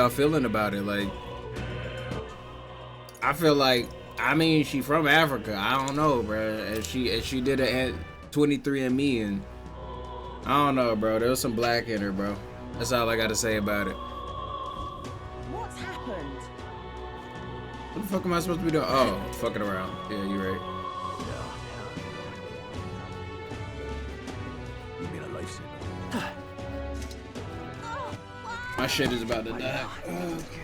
y'all feeling about it? Like, I feel like, I mean, she from Africa. I don't know, bro. And she did a 23andMe, and I don't know, bro. There was some black in her, bro. That's all I got to say about it. What's happened? What the fuck am I supposed to be doing? Oh, fucking around. Yeah, you're right. You've been a lifesaver. My shit is about to die. Okay.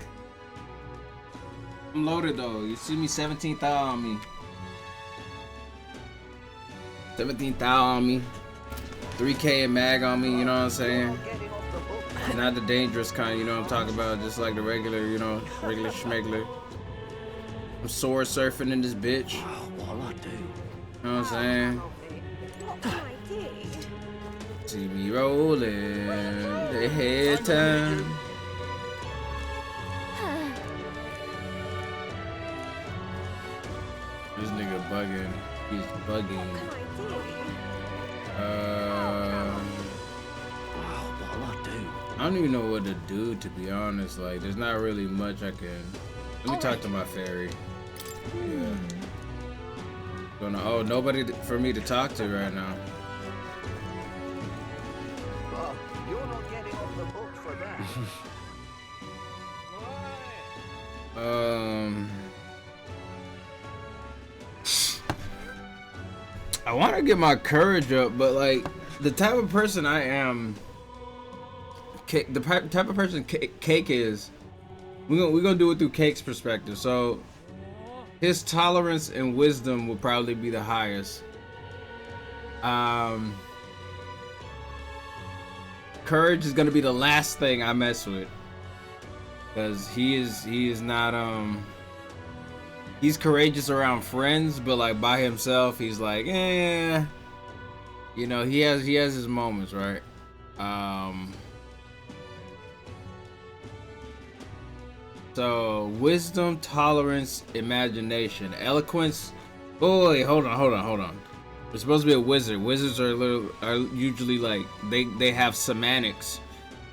I'm loaded though. You see me 17,000 on me. 17,000 on me. 3K in mag on me, you know what I'm saying? Not the dangerous kind, you know what I'm talking about. Just like the regular, you know, regular schmegler. I'm sword surfing in this bitch. What'll I do? You know what I'm saying? What can I do? See me rolling, the head time. This nigga bugging. He's bugging. What can I do? What'll I do? I don't even know what to do, to be honest. Like, there's not really much I can. Let me talk to my fairy. Yeah. Oh, nobody for me to talk to right now. You're not getting off the book for that. I want to get my courage up, but like the type of person I am, the type of person Cake is, we're gonna do it through Cake's perspective. So his tolerance and wisdom will probably be the highest. Courage is gonna be the last thing I mess with, because he is not he's courageous around friends, but like by himself he's like, you know, he has his moments, right? So wisdom, tolerance, imagination, eloquence. Oh wait, hold on. We're supposed to be a wizard. Wizards are usually like they have semantics.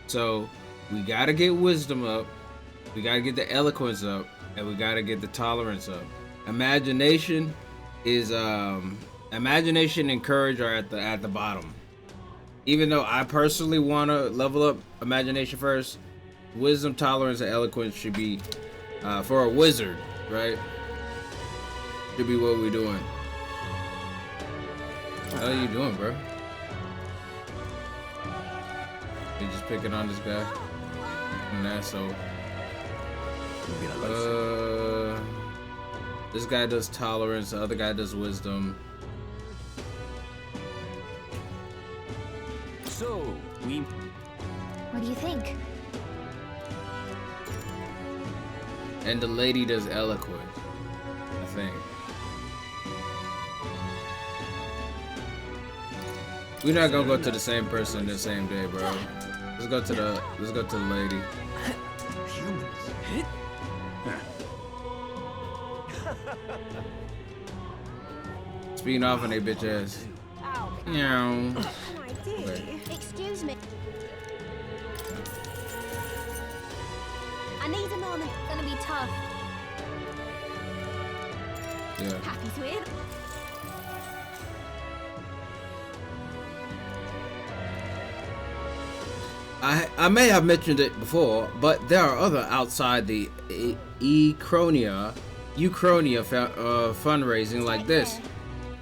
So we gotta get wisdom up, we gotta get the eloquence up, and we gotta get the tolerance up. Imagination is imagination and courage are at the bottom. Even though I personally want to level up imagination first, wisdom, tolerance, and eloquence should be for a wizard, right? Should be what we're doing. What are you doing, bro? You just picking on this guy? An asshole. This guy does tolerance, the other guy does wisdom. So, What do you think? And the lady does eloquence, I think. We're not gonna go to the same person the same day, bro. Let's go to the lady. Speeding off on they bitch ass. Meow. Okay. Excuse me. I need a moment. It's gonna be tough. Yeah. Happy to hear. I may have mentioned it before, but there are other outside the Uchronia fundraising like this.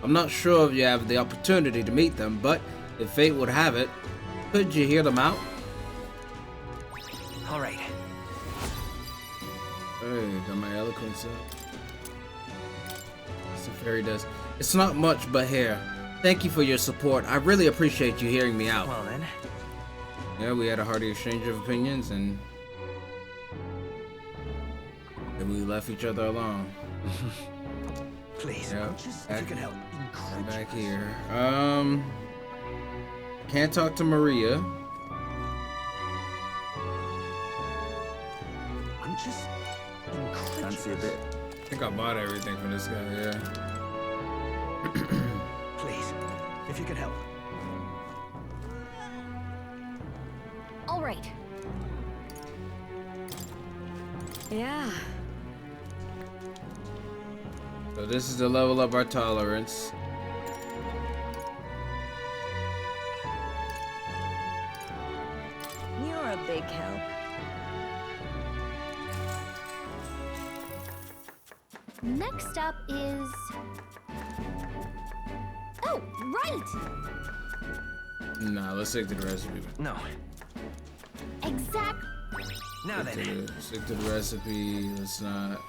I'm not sure if you have the opportunity to meet them, but if fate would have it, could you hear them out? all right. Hey, got my eloquence up. So fairy does. It's not much, but here. Thank you for your support. I really appreciate you hearing me out. Well then. Yeah, we had a hearty exchange of opinions, and then we left each other alone. Please, Yep. if you can help. I'm back here. Can't talk to Maria. I'm just Fancy a bit. I think I bought everything from this guy, yeah. Please, if you can help. All right. Yeah. So this is to level up our tolerance. You're a big help. Next up is... Oh, right! Nah, let's stick to the recipe. No. Exact. Now then. Stick to the recipe. Let's not.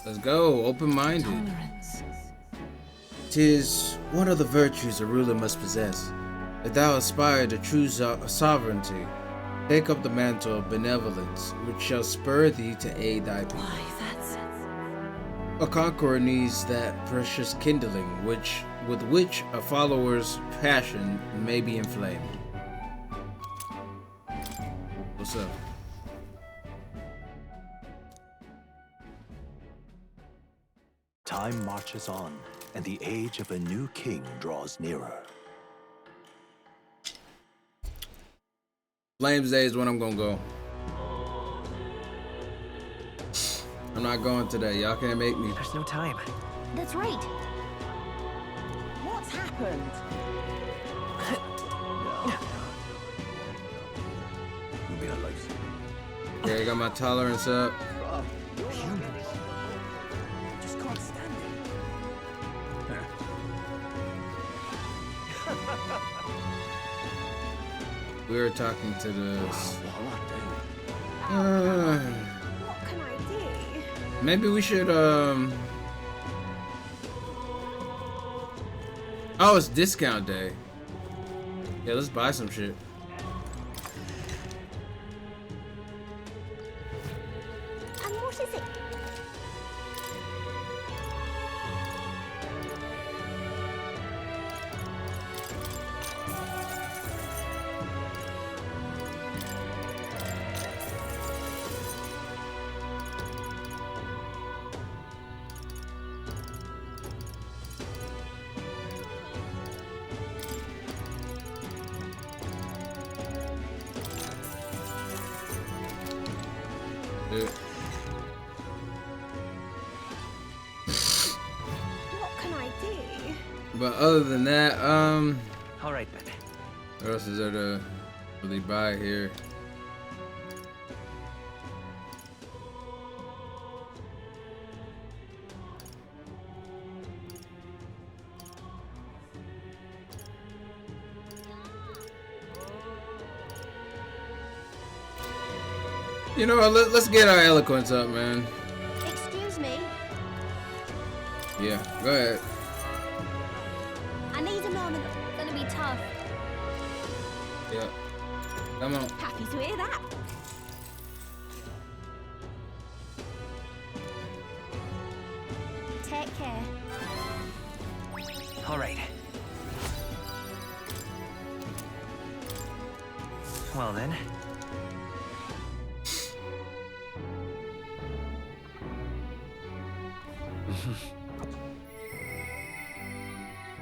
Let's go. Open-minded. Tolerance. 'Tis one of the virtues a ruler must possess. If thou aspire to true sovereignty, take up the mantle of benevolence, which shall spur thee to aid thy people. Why, that's... A conqueror needs that precious kindling with which a follower's passion may be inflamed. What's up? Time marches on, and the age of a new king draws nearer. Flames Day is when I'm gonna go. I'm not going today. Y'all can't make me. There's no time. That's right. What's happened? You'll be a lifesaver. Okay, I got my tolerance up. Humans. Just can't stand it. We were talking to this. What can I do? Maybe we should Oh, it's discount day. Yeah, let's buy some shit. And what is it? What can I do? But other than that, All right, then. what else is there to really buy here? You know what? Let's get our eloquence up, man. Excuse me. Yeah, go ahead. I need a moment. It's gonna be tough. Yeah. Come on. Happy to hear that. Take care. All right. Well then.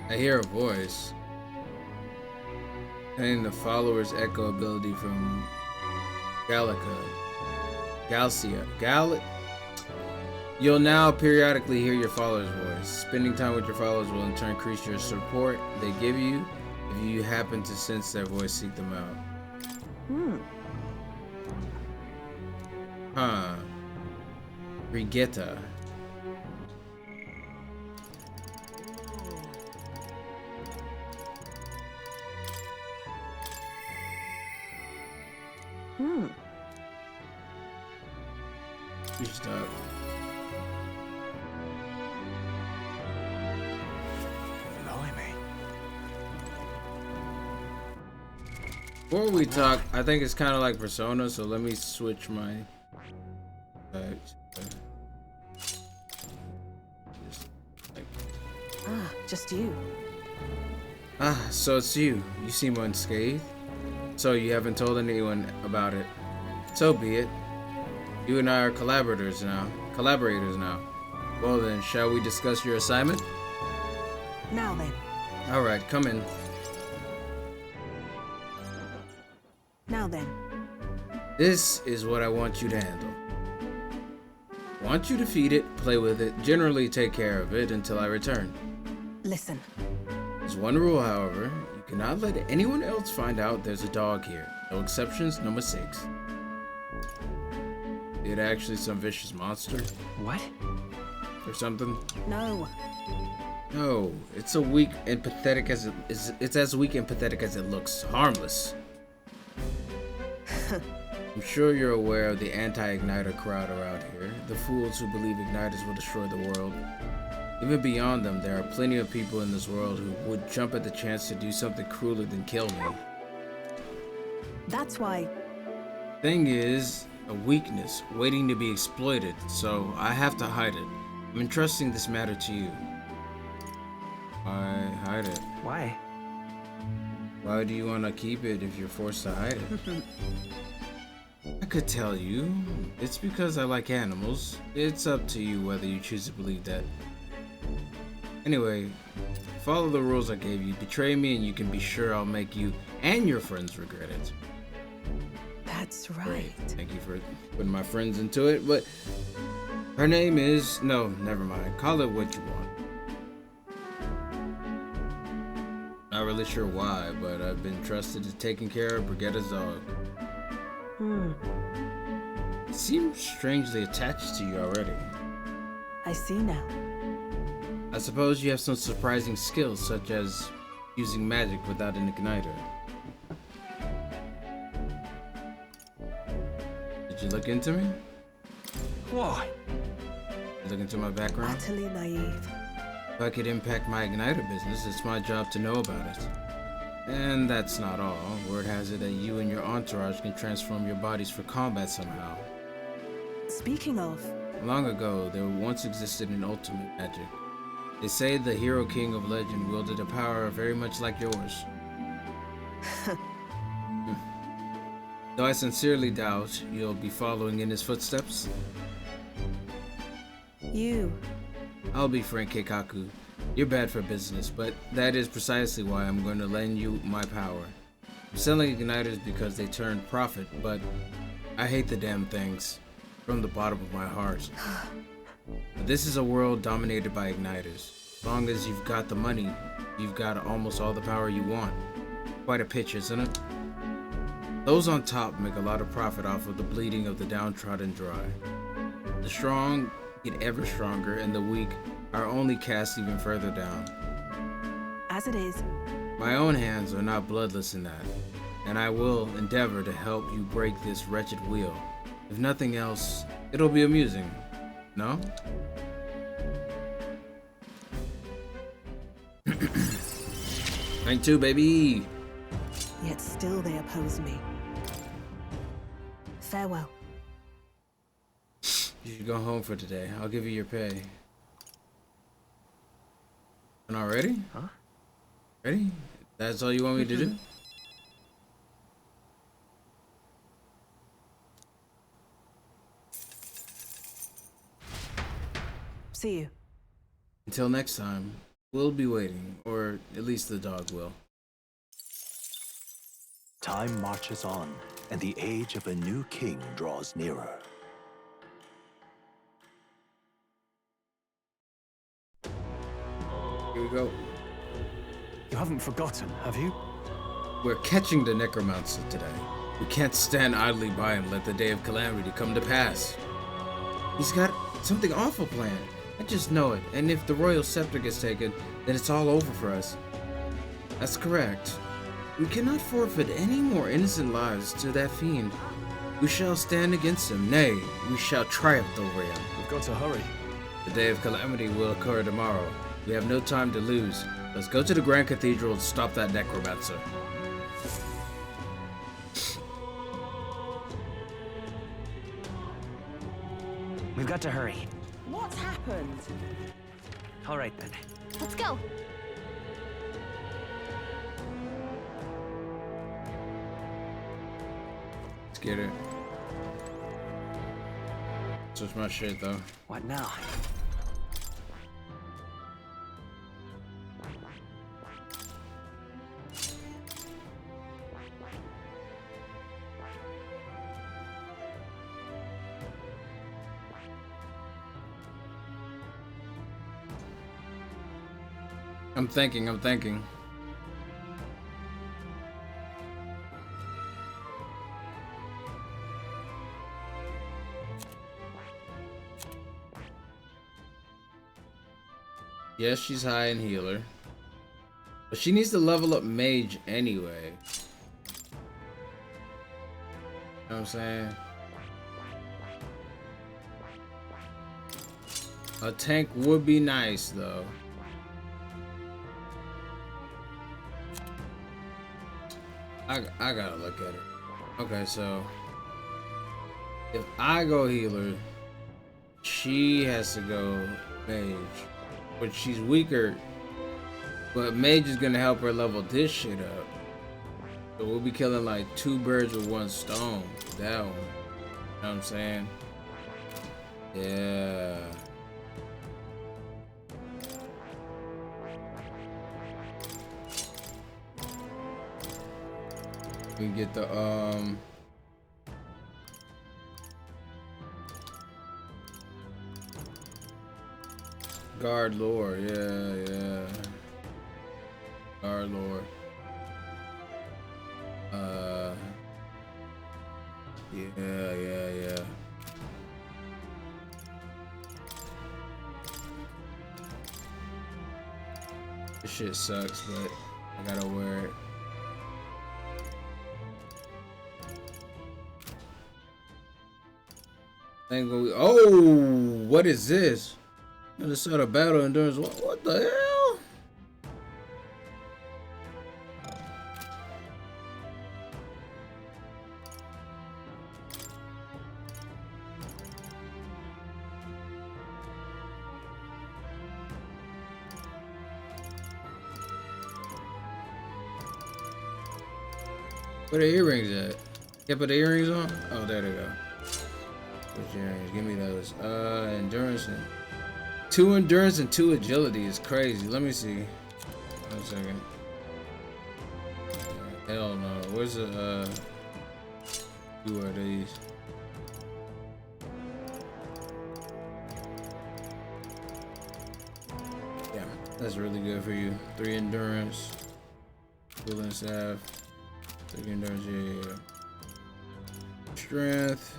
I hear a voice. And the follower's echo ability from Galcia. You'll now periodically hear your follower's voice. Spending time with your followers will in turn increase your support they give you. If you happen to sense their voice, seek them out. Huh. Brigitta. You stop. Blimey. Before we talk, I think it's kind of like Persona, so let me switch my. Just you. So it's you. You seem unscathed. So you haven't told anyone about it. So be it. You and I are collaborators now. Well then, shall we discuss your assignment? Now then. Alright, come in. Now then. This is what I want you to handle. I want you to feed it, play with it, generally take care of it until I return. Listen, There's one rule, however. You cannot let anyone else find out there's a dog here. No exceptions, no mistakes. It actually some vicious monster What? or something? no. No, it's a weak and pathetic as it's as weak and pathetic as it looks. Harmless. I'm sure you're aware of the anti-igniter crowd around here. The fools who believe igniters will destroy the world. Even beyond them, there are plenty of people in this world who would jump at the chance to do something crueler than kill me. That's why. Thing is, a weakness waiting to be exploited, so I have to hide it. I'm entrusting this matter to you. I hide it. Why? Why do you want to keep it if you're forced to hide it? I could tell you. It's because I like animals. It's up to you whether you choose to believe that. Anyway, follow the rules I gave you. Betray me and you can be sure I'll make you and your friends regret it. That's right. Great. Thank you for putting my friends into it, but her name is... No, never mind. Call it what you want. Not really sure why, but I've been trusted to taking care of Brigitta's dog. It seems strangely attached to you already. I see now. I suppose you have some surprising skills, such as using magic without an igniter. Did you look into me? Why? You look into my background? Utterly naive. If I could impact my igniter business, it's my job to know about it. And that's not all. Word has it that you and your entourage can transform your bodies for combat somehow. Speaking of, Long ago, there once existed an ultimate magic. They say the hero king of legend wielded a power very much like yours. Though I sincerely doubt you'll be following in his footsteps, you. I'll be frank, Keikaku. You're bad for business, but that is precisely why I'm going to lend you my power. I'm selling igniters because they turn profit, but I hate the damn things from the bottom of my heart. But this is a world dominated by igniters. As long as you've got the money, you've got almost all the power you want. Quite a pitch, isn't it? Those on top make a lot of profit off of the bleeding of the downtrodden dry. The strong get ever stronger, and the weak are only cast even further down. As it is. My own hands are not bloodless in that, and I will endeavor to help you break this wretched wheel. If nothing else, it'll be amusing, no? Rank 2, baby! Yet still they oppose me. Farewell. You should go home for today. I'll give you your pay. And already? Huh? Ready? That's all you want me to do? See you. Until next time, we'll be waiting, or at least the dog will. Time marches on, and the age of a new king draws nearer. Here we go. You haven't forgotten, have you? We're catching the necromancer today. We can't stand idly by and let the day of calamity come to pass. He's got something awful planned. I just know it, and if the royal scepter gets taken, then it's all over for us. That's correct. We cannot forfeit any more innocent lives to that fiend. We shall stand against him. Nay, we shall triumph over him. We've got to hurry. The day of calamity will occur tomorrow. We have no time to lose. Let's go to the Grand Cathedral and stop that necromancer. We've got to hurry. What's happened? All right then. Let's go. Let's get it. Switch my shit though. What now? I'm thinking. Yes, she's high in healer. But she needs to level up mage anyway. You know what I'm saying? A tank would be nice though. I gotta look at it. Okay, so if I go healer, she has to go mage. But she's weaker. But mage is gonna help her level this shit up. So we'll be killing like 2 birds with 1 stone. That one. You know what I'm saying? Yeah. We get the guard lore, yeah. Guard lore. Yeah. This shit sucks, but I gotta wear it. Oh, what is this? Another sort of battle endurance. What the hell? Where the earrings at? Yeah, put the earrings on? Oh, there they go. Which earrings? Give me those. Endurance and 2 endurance and 2 agility is crazy. Let me see. 1 second. Hell no. Where's the who are these? Yeah, that's really good for you. 3 endurance. Cooling staff. 3 endurance, yeah. Strength.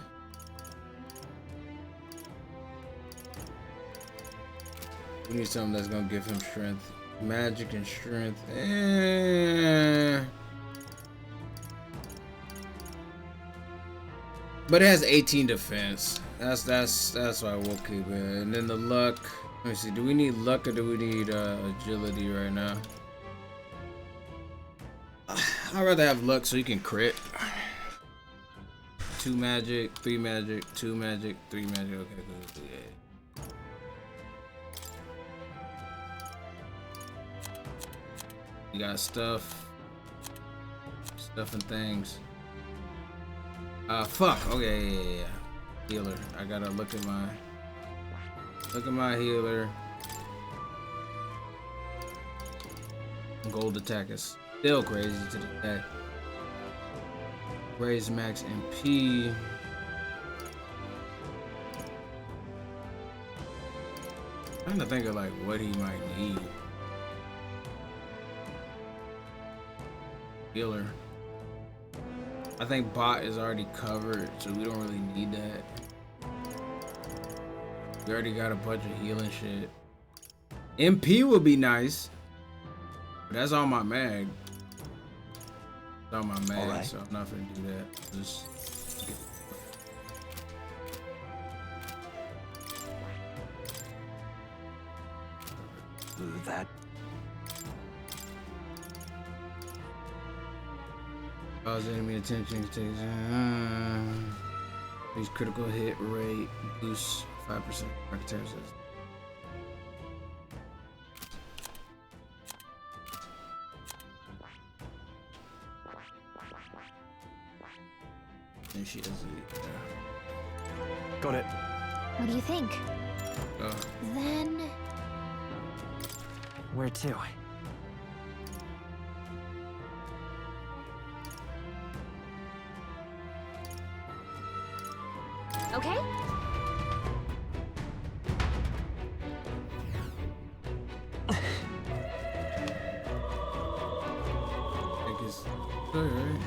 We need something that's gonna give him strength. Magic and strength. But it has 18 defense. That's why we'll keep it. And then the luck. Let me see. Do we need luck or do we need agility right now? I'd rather have luck so you can crit. 2 magic, 3 magic, 2 magic, 3 magic. Okay, cool. Yeah. You got stuff and things. Fuck. Okay, yeah. Healer. I gotta look at my healer. Gold attack is still crazy to the day. Raise max MP. I'm trying to think of like what he might need. Healer. I think bot is already covered, so we don't really need that. We already got a bunch of healing shit. MP would be nice, but that's on my mag. It's on my mag, right. So I'm not gonna do that. Just that. Cause enemy attention, takes critical hit rate, boost 5% architecture. And she does it. Got it. What do you think? Then... Where to? Okay? Alright.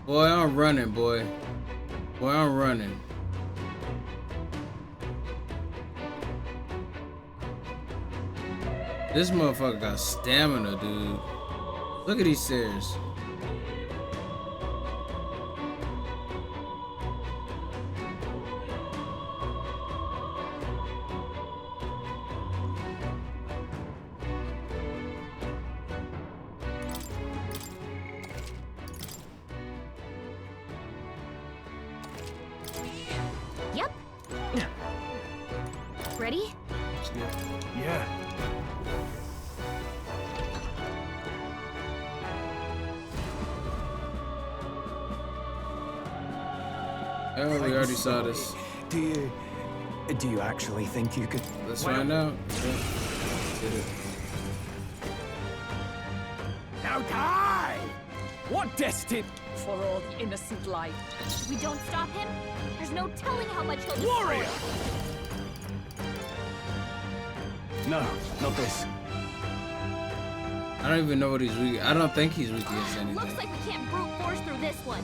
Boy, I'm running, boy. Boy, I'm running. This motherfucker got stamina, dude. Look at these stairs. Yep. Ready? Yeah. Oh, we already saw this. Do you actually think you could? Let's find out. Did it. Now die! What destiny? For all the innocent life. If we don't stop him, there's no telling how much he'll destroy. Warrior! No, not this. I don't even know what he's weak. I don't think he's weak against anything. Looks like we can't brute force through this one.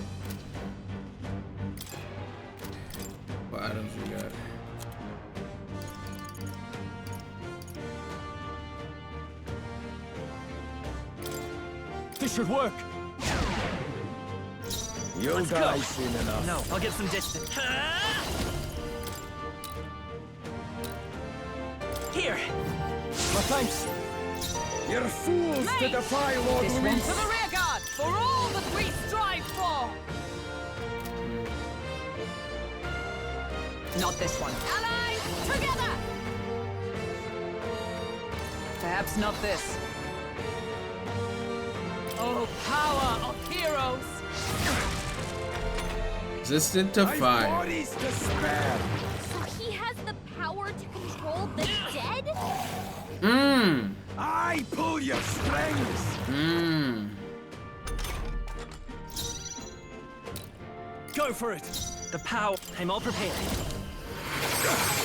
What items we got? This should work. You'll die soon enough. No, I'll get some distance. Here. My thanks. You're fools to defy Lord This one Luis. to the rear guard for all that we strive for. Not this one. Allies, together. Perhaps not this. Oh, power of heroes. Resistant to I've fire. bodies to spare. So he has the power to control the dead? Mmm. I pull your strings. Mmm. Go for it. The power. I'm all prepared.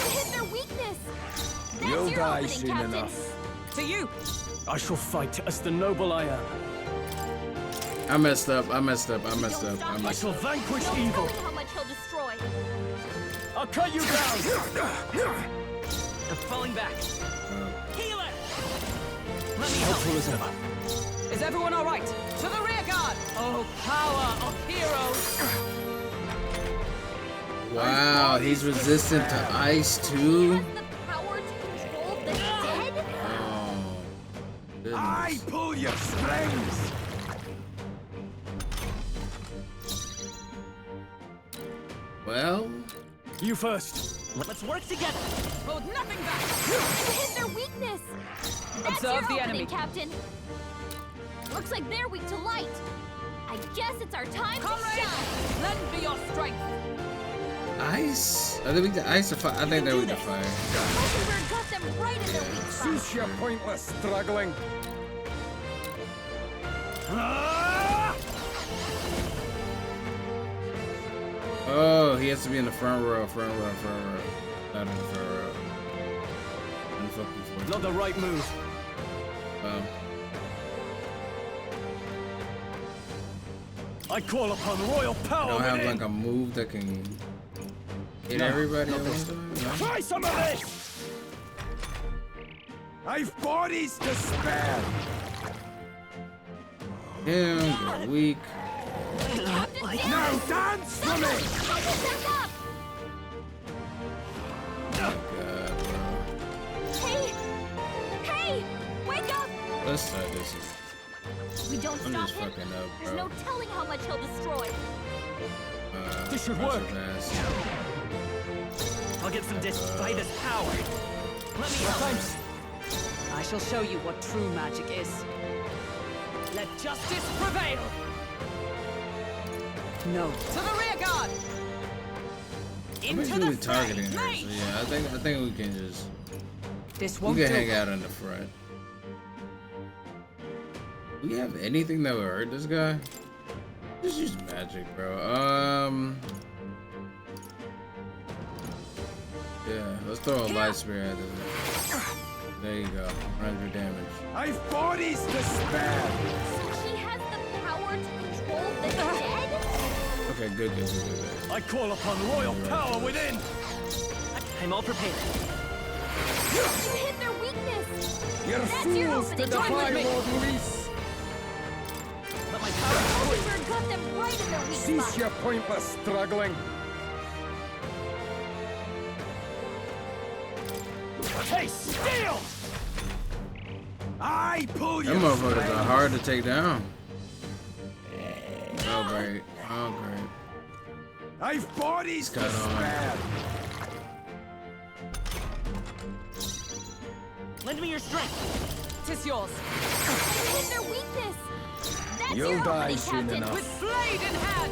Hit their weakness. That's You'll your die opening, soon Captain. enough. To you. I shall fight as the noble I am. I messed up. I messed up. I messed up. I I messed shall up. vanquish No evil. telling how much he'll destroy. I'll cut you down. I'm falling back. Healer. Let me Helpful help. as ever. Is everyone all right? To the rear guard. Oh, power of heroes. Wow, he's resistant to ice He too. has the power to control the dead? Oh, I goodness. pull your strings. Well, You first. Let's work together. Hold nothing back. Hit their weakness. That's Observe your the opening, enemy. Captain. Looks like they're weak to light. I guess it's our time to Comrades, shine. lend me your strength. ice? Are they weak to ice or fire? I think they're weak to fire. Mockingbird got them right in their weak spot. Cease your pointless struggling. Oh, he has to be in the front row, front row, front row. Not in the front row. In the fucking front. Not the right move. I call upon royal I power don't have within. like a move that can hit everybody at one time. No? Try some of this. I've bodies to spare. Him, get weak. Now dance for me. Back up! Let's start this. We don't I'm stop just him. fucking up, There's bro. no telling how much he'll destroy. This should that's work. so fast. I'll get some despite his power. Let me help. I shall show you what true magic is. Let justice prevail. No. To the rear guard. I'm Into the usually fray. targeting her, so Mate. yeah, I think we can just This we won't can do. hang out in the front. Do we have anything that would hurt this guy? Just use magic, bro. Yeah, let's throw a light spear at this guy. There you go, 100 damage. I've bodies to spare. So she has the power to control the dead? Okay, good. I call upon royal power within. I'm all prepared. You hit their weakness. You're That's your fools to opening. Join defy with me. Lord Luis. Let my power Odenberg got them right in their weak Cease spot. your pointless struggling. Hey, steal! I pull you. Them motherfuckers are hard to take down. Oh great. I've bodies to Got on. spare. Lend me your strength. Tis yours. You hit their weakness. That's You'll your die opening, soon Captain. enough. With blade in hand.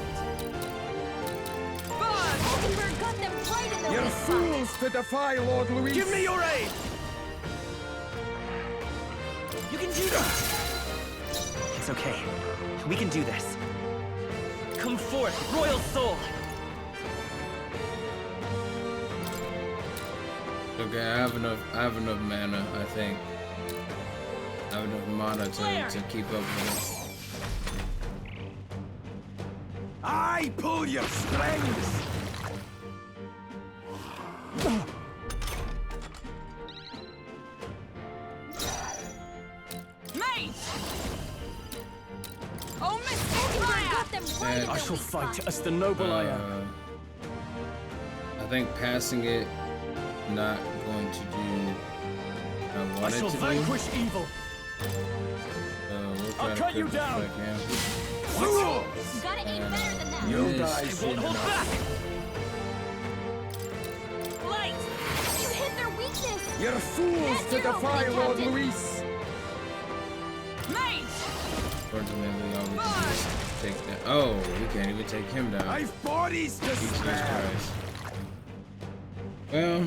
Burn. Odenberg got them right in their You're weak spot. fools to defy Lord Luis. Give me your aid. You can do this. It's okay. We can do this. Come forth, royal soul. Okay, I have enough mana, I think. I have enough mana to keep up with I pull your strings. Mate! Oh, Miss Odenberg got them right in And their I shall weak fight spot. as the noble I am. I think passing it, not going to do what I I wanted shall to do. vanquish evil. We'll try I'll to cut you cook this down. back in. Fools! Gotta aim better than that. You'll Yes. die I won't soon hold enough. back. Light. You hit their weakness. You're fools That's to your defy opening, Lord Captain. Luis. Mate. Fortunately, all we can do is take that. Oh, we can't even take him down. I've bodies to Jesus spare. Christ. Well,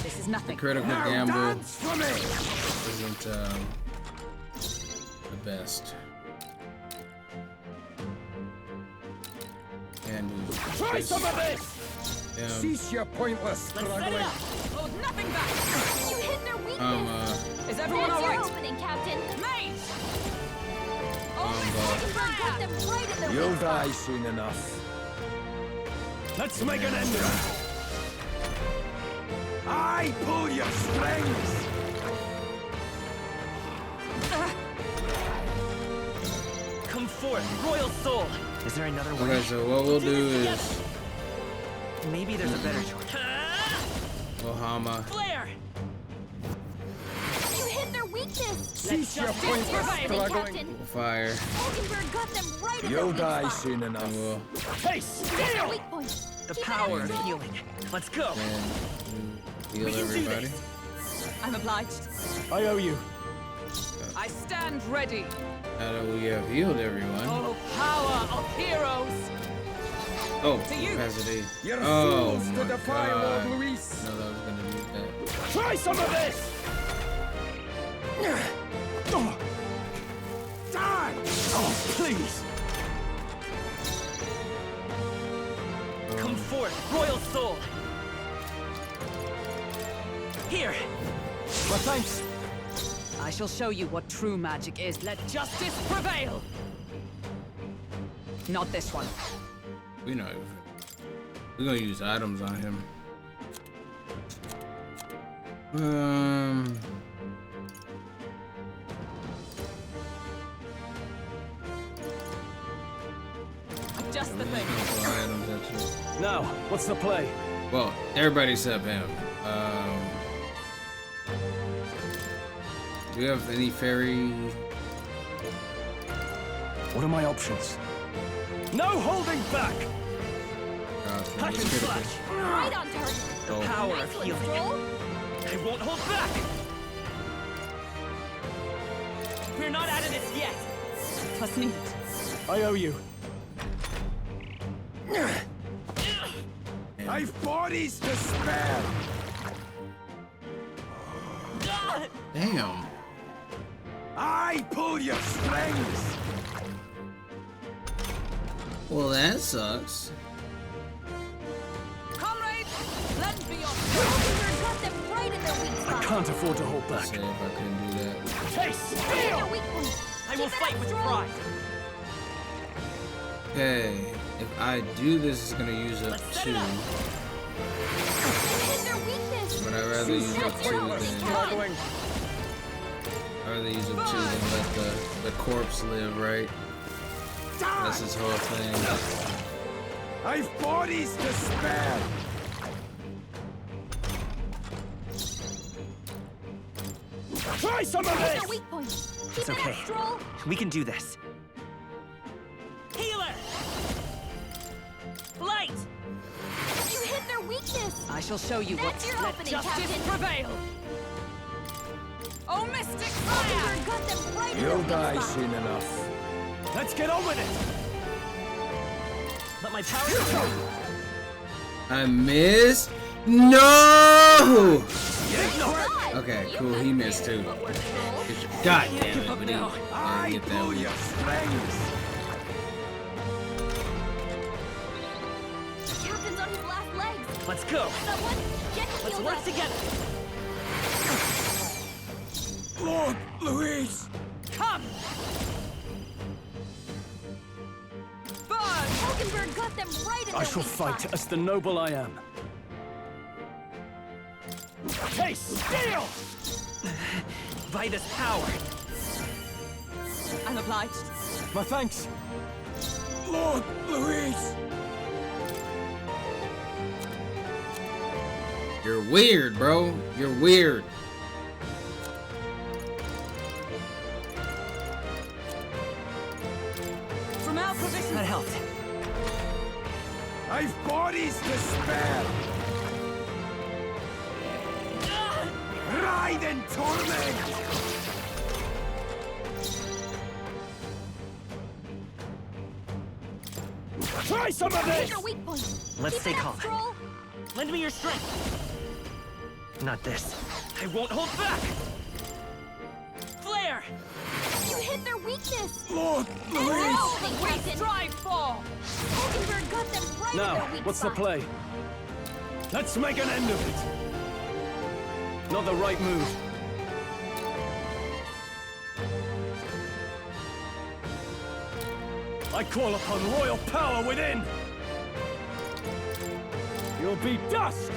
This is nothing. critical Now gamble dance for me. isn't the best. And Try some of this. yeah, Cease your pointless Let's set it struggling. up. Hold nothing back. You hit their weakness. Is everyone That's all your right? opening, Captain. Mate. Odenberg got them right in their You'll weak spot. die soon enough. Let's make an end of it. I pull your strings. Come forth, royal soul. Is there another way? okay, so what we'll do is Maybe there's a better choice. Ohama. Flare. You hit their weakness. Cease your That's pointless your opening, struggling. Captain. Fire. Odenberg got them right in their You'll weak die spot. soon enough. And we'll Hey, That's steal! their weak point. The Keep it power under of control. healing. Let's go. heal We can do everybody. this. I'm obliged. I owe you. I stand ready. Now that we have healed everyone. Oh, power of heroes. Oh, To you. capacity. You're Oh fools to my defy Lord god. Luis. No, that was gonna do that. Try some of this. Die! Oh, please. Come forth, royal soul. Here. My thanks. I shall show you what true magic is. Let justice prevail. Not this one. We know. We're gonna use items on him. Just the thing. Throw items at you. Now, what's the play? Well, everybody except him. Do you have any fairy? What are my options? No holding back! Hack and slash! Right on target. The Oh. power Nice of one, healing. Stroll. I won't hold back! We're not out of this yet! Was nicht. I owe you. I've bodies to spare! Damn. I pull your strings! Well, that sucks. Comrades, lend me your Rosenberg got them right in their weak I spot. can't afford to hold Let's back. say if I couldn't do that. Taste Hit steel! their weak point. I will Keep it fight up, with Stroll. pride. Okay, if I do this, it's gonna use up Let's set 2. it up. Hit their weakness. But I'd rather use up That's 2 your than opening, I'd Captain. rather use up 2 than let the corpse live, right? That's his whole thing. I've bodies to spare! Try some of Hit their this! weak point. Keep It's it okay. up, Stroll. We can do this. Healer! Light! You hit their weakness. I shall show you That's your let opening, justice Captain. prevail! Oh, mystic fire! Rosenberg got them right in their You'll weak die spot. soon enough. Let's get on with it! Let my power I missed. No. God, Okay, you cool. got He missed good too. footwork, Stroll. God damn it! give up But he, now. yeah, he I get that pull one. your strings! Captain's on his last legs. Let's go! Someone get Let's healed work up. together! Lord Louise! Come! Burn! Rosenberg got them right in I their shall weak fight spot. as the noble I am. Taste steel! By this power! I'm obliged. My thanks. Lord Louise! You're weird, bro. You're weird. From our provision. That helped. I've bodies to spare! Ride in torment! Try some of Hit this! their weak point. Let's Keep stay it up, calm. Stroll. Lend me your strength. Not this. I won't hold back. Flare! You hit their weakness. Lord That's Louise! your opening, Captain. Strive for! Rosenberg got them right in their Now, weak what's the spot. play? Let's make an end of it! Not the right move. I call upon royal power within! You'll be dust!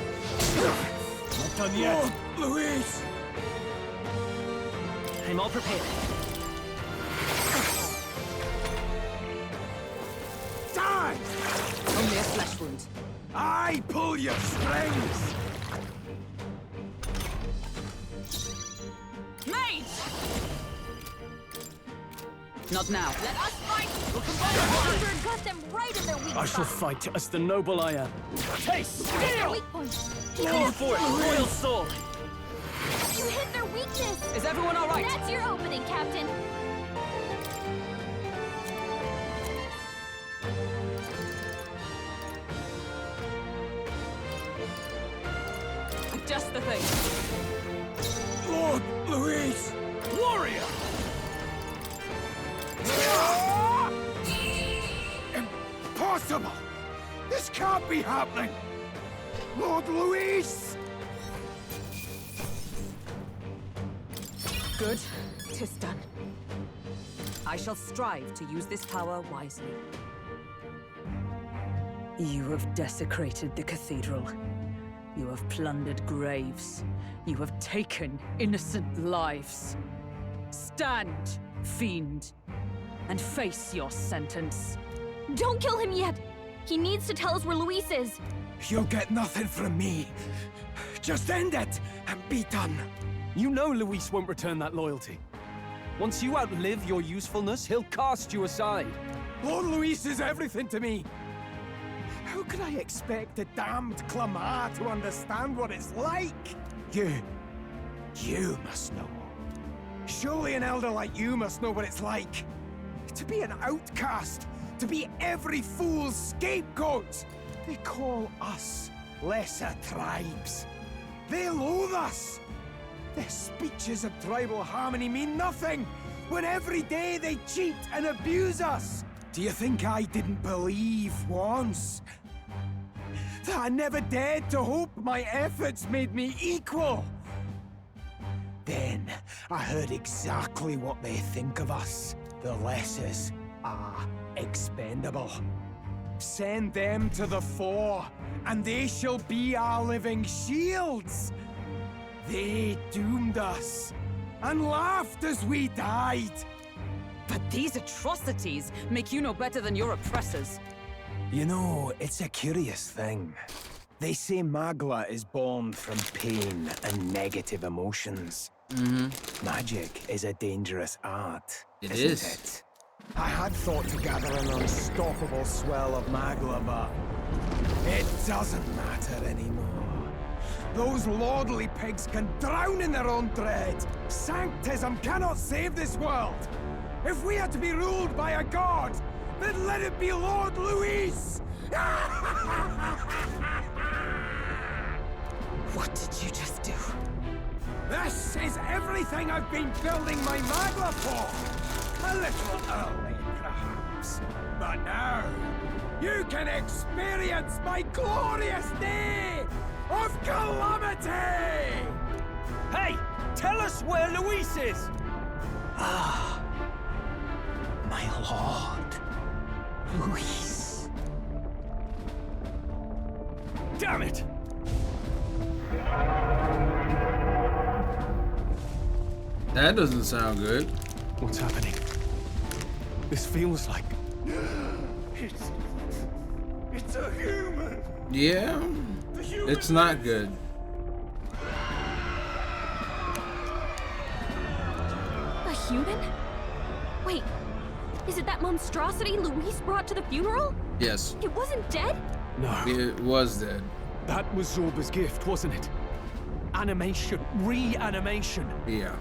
Not done yet! Lord Louise! I'm all prepared. Die! Only a flesh wound. I pull your strings! Mage! Not now. Let us fight! We'll Rosenberg got them right in their weak I shall spot. fight as the noble I am. Taste Hit their steel! weak point. Keep Go it up, for it, Stroll. royal soul! You hit their weakness. Is everyone all right? That's your opening, Captain. Just the thing. Lord Louise! Warrior! Impossible! This can't be happening! Lord Louise! Good. 'Tis done. I shall strive to use this power wisely. You have desecrated the cathedral. You have plundered graves. You have taken innocent lives. Stand, fiend, and face your sentence. Don't kill him yet. He needs to tell us where Luis is. You'll get nothing from me. Just end it and be done. You know Luis won't return that loyalty. Once you outlive your usefulness, he'll cast you aside. Lord Luis is everything to me. How could I expect the damned Clamar to understand what it's like? You must know. Surely an elder like you must know what it's like. To be an outcast, to be every fool's scapegoat. They call us lesser tribes. They loathe us. Their speeches of tribal harmony mean nothing, when every day they cheat and abuse us. Do you think I didn't believe once that I never dared to hope my efforts made me equal? Then I heard exactly what they think of us. The lessers are expendable. Send them to the fore, and they shall be our living shields. They doomed us, and laughed as we died. But these atrocities make you no better than your oppressors. You know, it's a curious thing. They say Magla is born from pain and negative emotions. Magic is a dangerous art, isn't it? I had thought to gather an unstoppable swell of Magla, but it doesn't matter anymore. Those lordly pigs can drown in their own dread. Sanctism cannot save this world. If we are to be ruled by a god, then let it be Lord Luis! What did you just do? This is everything I've been building my Magla for! A little early, perhaps. But now, you can experience my glorious day of calamity! Hey! Tell us where Luis is! Ah, my lord, Luis. Damn it! That doesn't sound good. What's happening? This feels like... It's a human! Yeah, it's not good. A human? Wait, is it that monstrosity Luis brought to the funeral? Yes, It wasn't dead? No. it was dead. That was Zorba's gift, wasn't it? Animation. Reanimation. Yeah.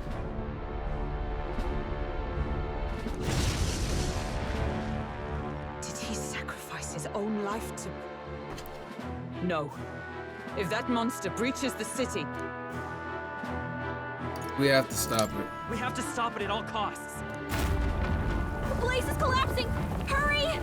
Did he sacrifice his own life to... No. If that monster breaches the city... We have to stop it. We have to stop it at all costs. The place is collapsing! Hurry!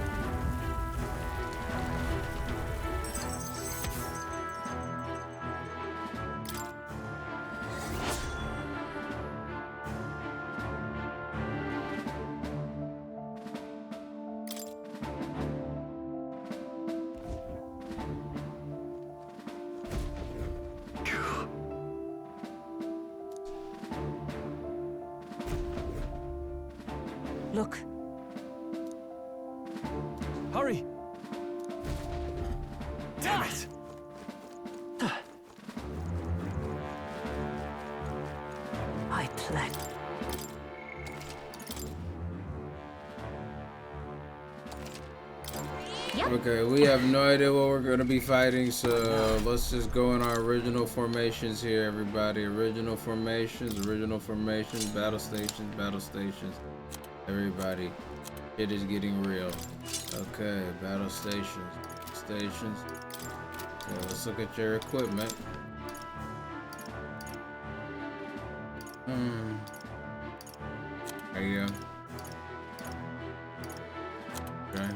Look. Hurry! Damn it! I pled. Yep. Okay, we have no idea what we're gonna be fighting, so let's just go in our original formations here, everybody. Original formations, battle stations. Everybody, it is getting real. Okay, battle stations. So let's look at your equipment. There you go. Okay.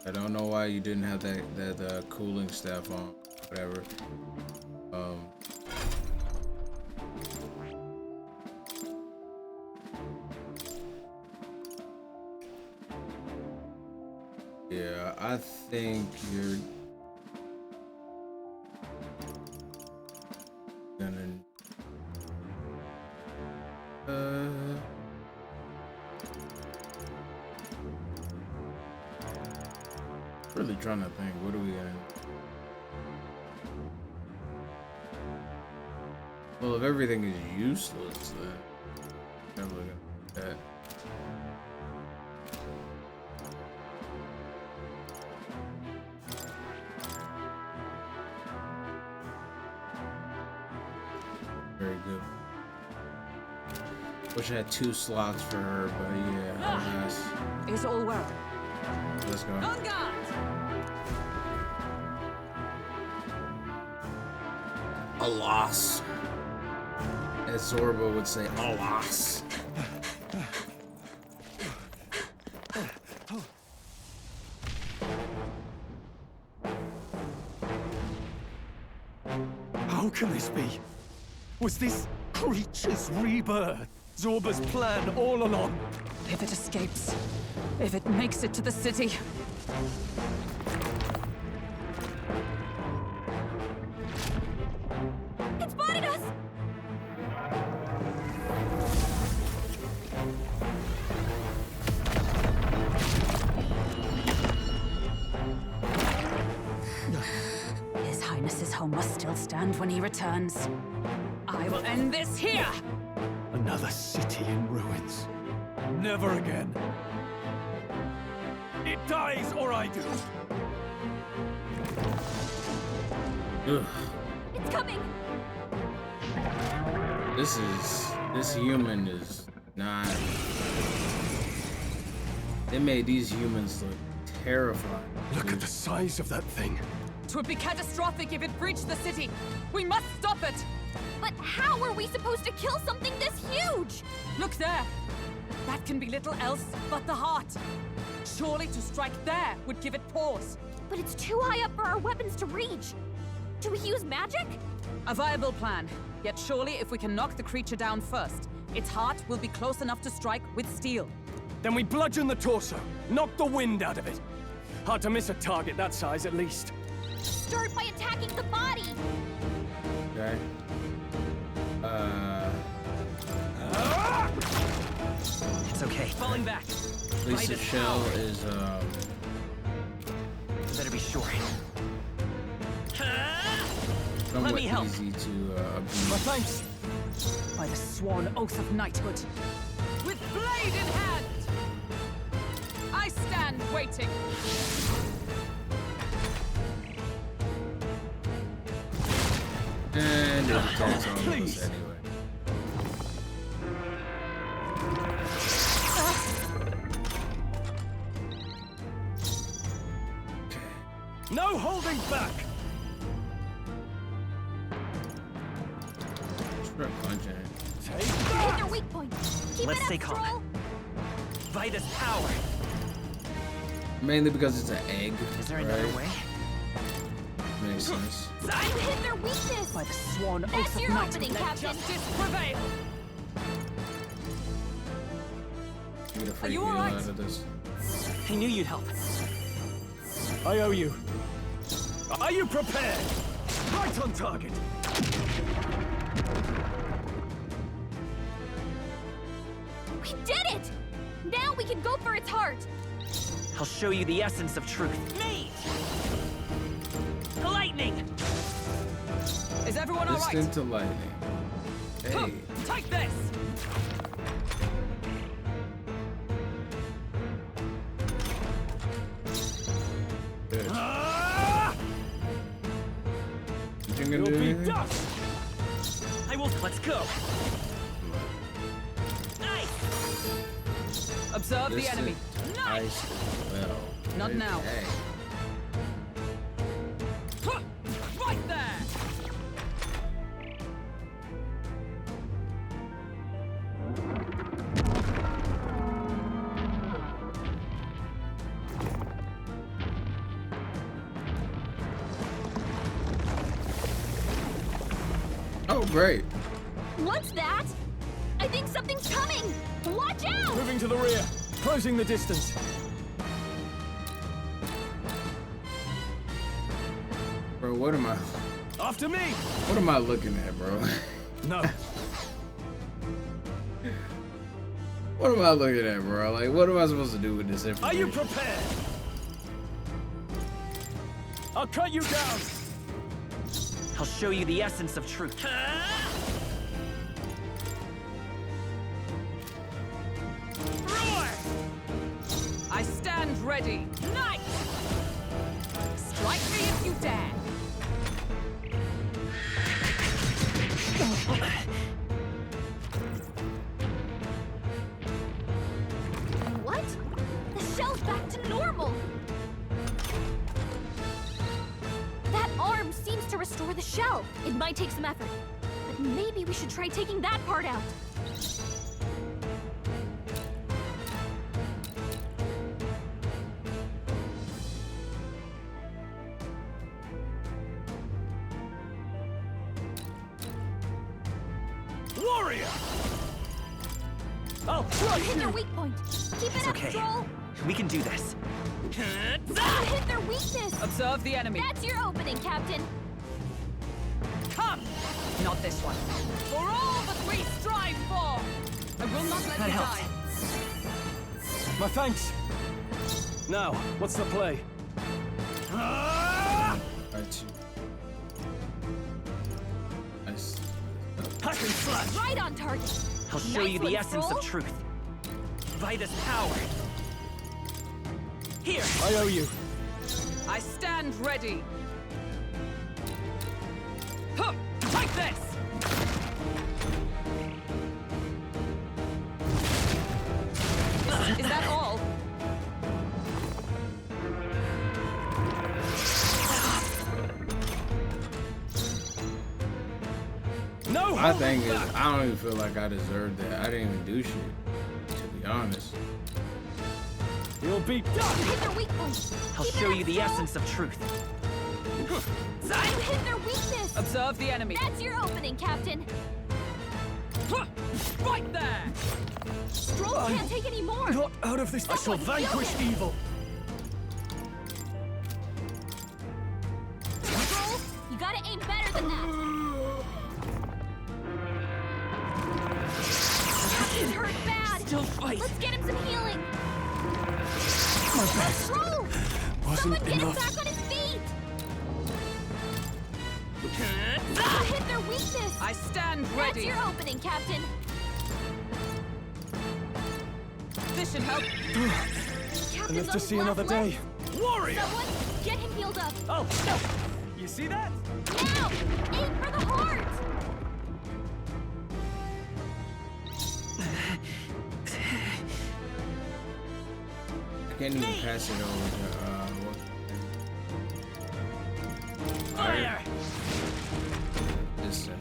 I don't know why you didn't have that cooling staff on. Whatever. Yeah, I think you're gonna Really trying to think. What do we got? Well, if everything is useless, then I'm looking at that. Very good. Wish I had 2 slots for her, but yeah, I'll pass. Is all well? Let's go. On guard! A loss. As Zorba would say, a loss. How can this be? Was this creature's rebirth Zorba's plan all along? If it escapes, if it makes it to the city, It spotted us! His Highness's home must still stand when he returns. I will end this here! Another city in ruins. Never again. It dies or I do. Ugh. It's coming! This human is not. They made these humans look terrifying. Look at the size of that thing. It would be catastrophic if it breached the city! We must stop it! But how are we supposed to kill something this huge? Look there! That can be little else but the heart. Surely to strike there would give it pause. But it's too high up for our weapons to reach. Do we use magic? A viable plan. Yet surely if we can knock the creature down first, its heart will be close enough to strike with steel. Then we bludgeon the torso, knock the wind out of it. Hard to miss a target that size, at least. Start by attacking the body. Okay. It's okay. Falling back. At least the shell is Better be sure. somewhat me help. easy to My abuse. thanks. By the sworn oath of knighthood. With blade in hand! I stand waiting. And it attacks all of us Please. anyway. No holding back. Start punching it. Take Hit that. their weak point. Keep Let's it stay up, calm. Stroll. Vitus power. Mainly because it's an egg. Is there another right? way? Makes sense. You hit their weakness. By the sworn oath That's of your knighthood. opening, Let Captain. justice prevail. Get a free you meal all right? out of this. I knew you'd help. I owe you. Are you prepared? Right on target. We did it! Now we can go for its heart. I'll show you the essence of truth. Nate! Lightning! Is everyone all right? Instant to lightning. Hey. Take this! Good. Ah! You think I You'll do be anything? dust. I will. Let's go. Nice! Observe the enemy. Nice. Well. Not now. Okay. Right there! Oh, great. What's that? I think something's coming. Watch out! Moving to the rear. Closing the distance. Bro, what am I After me. looking at, bro? No. What am I looking at, bro? Like, what am I supposed to do with this Are you information? prepared? I'll cut you down! I'll show you the essence of truth. Roar! I stand ready. Knight! Strike me if you dare. What? The shell's back to normal! That arm seems to restore the shell. It might take some effort, but maybe we should try taking that part out. Warrior! I'll You crush hit their you! weak point. Keep it It's up, okay. Stroll. We can do this. You hit their weakness. Observe the enemy. That's your opening, Captain. Come! Not this one. For all that we strive for! I will not let That you helped. die. My thanks. Now, what's the play? Ah! Right. Nice. Hack and slash! Right on target. I'll show Nice you one, the essence Stroll. of truth. By this power. Here! I owe you. I stand ready. Huh! Take this! Is that all? No! My thing is, I don't even feel like I deserved that. I didn't even do shit, to be honest. You'll be You done! hit their weak point. I'll Keep it show up, you the Stroll. essence of truth. You hit their weakness. Observe the enemy. That's your opening, Captain. Huh! Right there! Stroll can't take any more. Not out of this. I shall vanquish evil. Stroll, you gotta aim better than that. He's hurt bad. Still fight. Let's get him some healing. My best Stroll, wasn't someone get him enough. back on his feet. You hit their weakness. I stand That's ready. your opening, Captain. This should help. Captain's Enough on to his see last another leg. day. Warrior! Someone get him healed up. Oh, no! You see that? Now, aim for the heart. I can't even pass it over to, Fire! Resistant.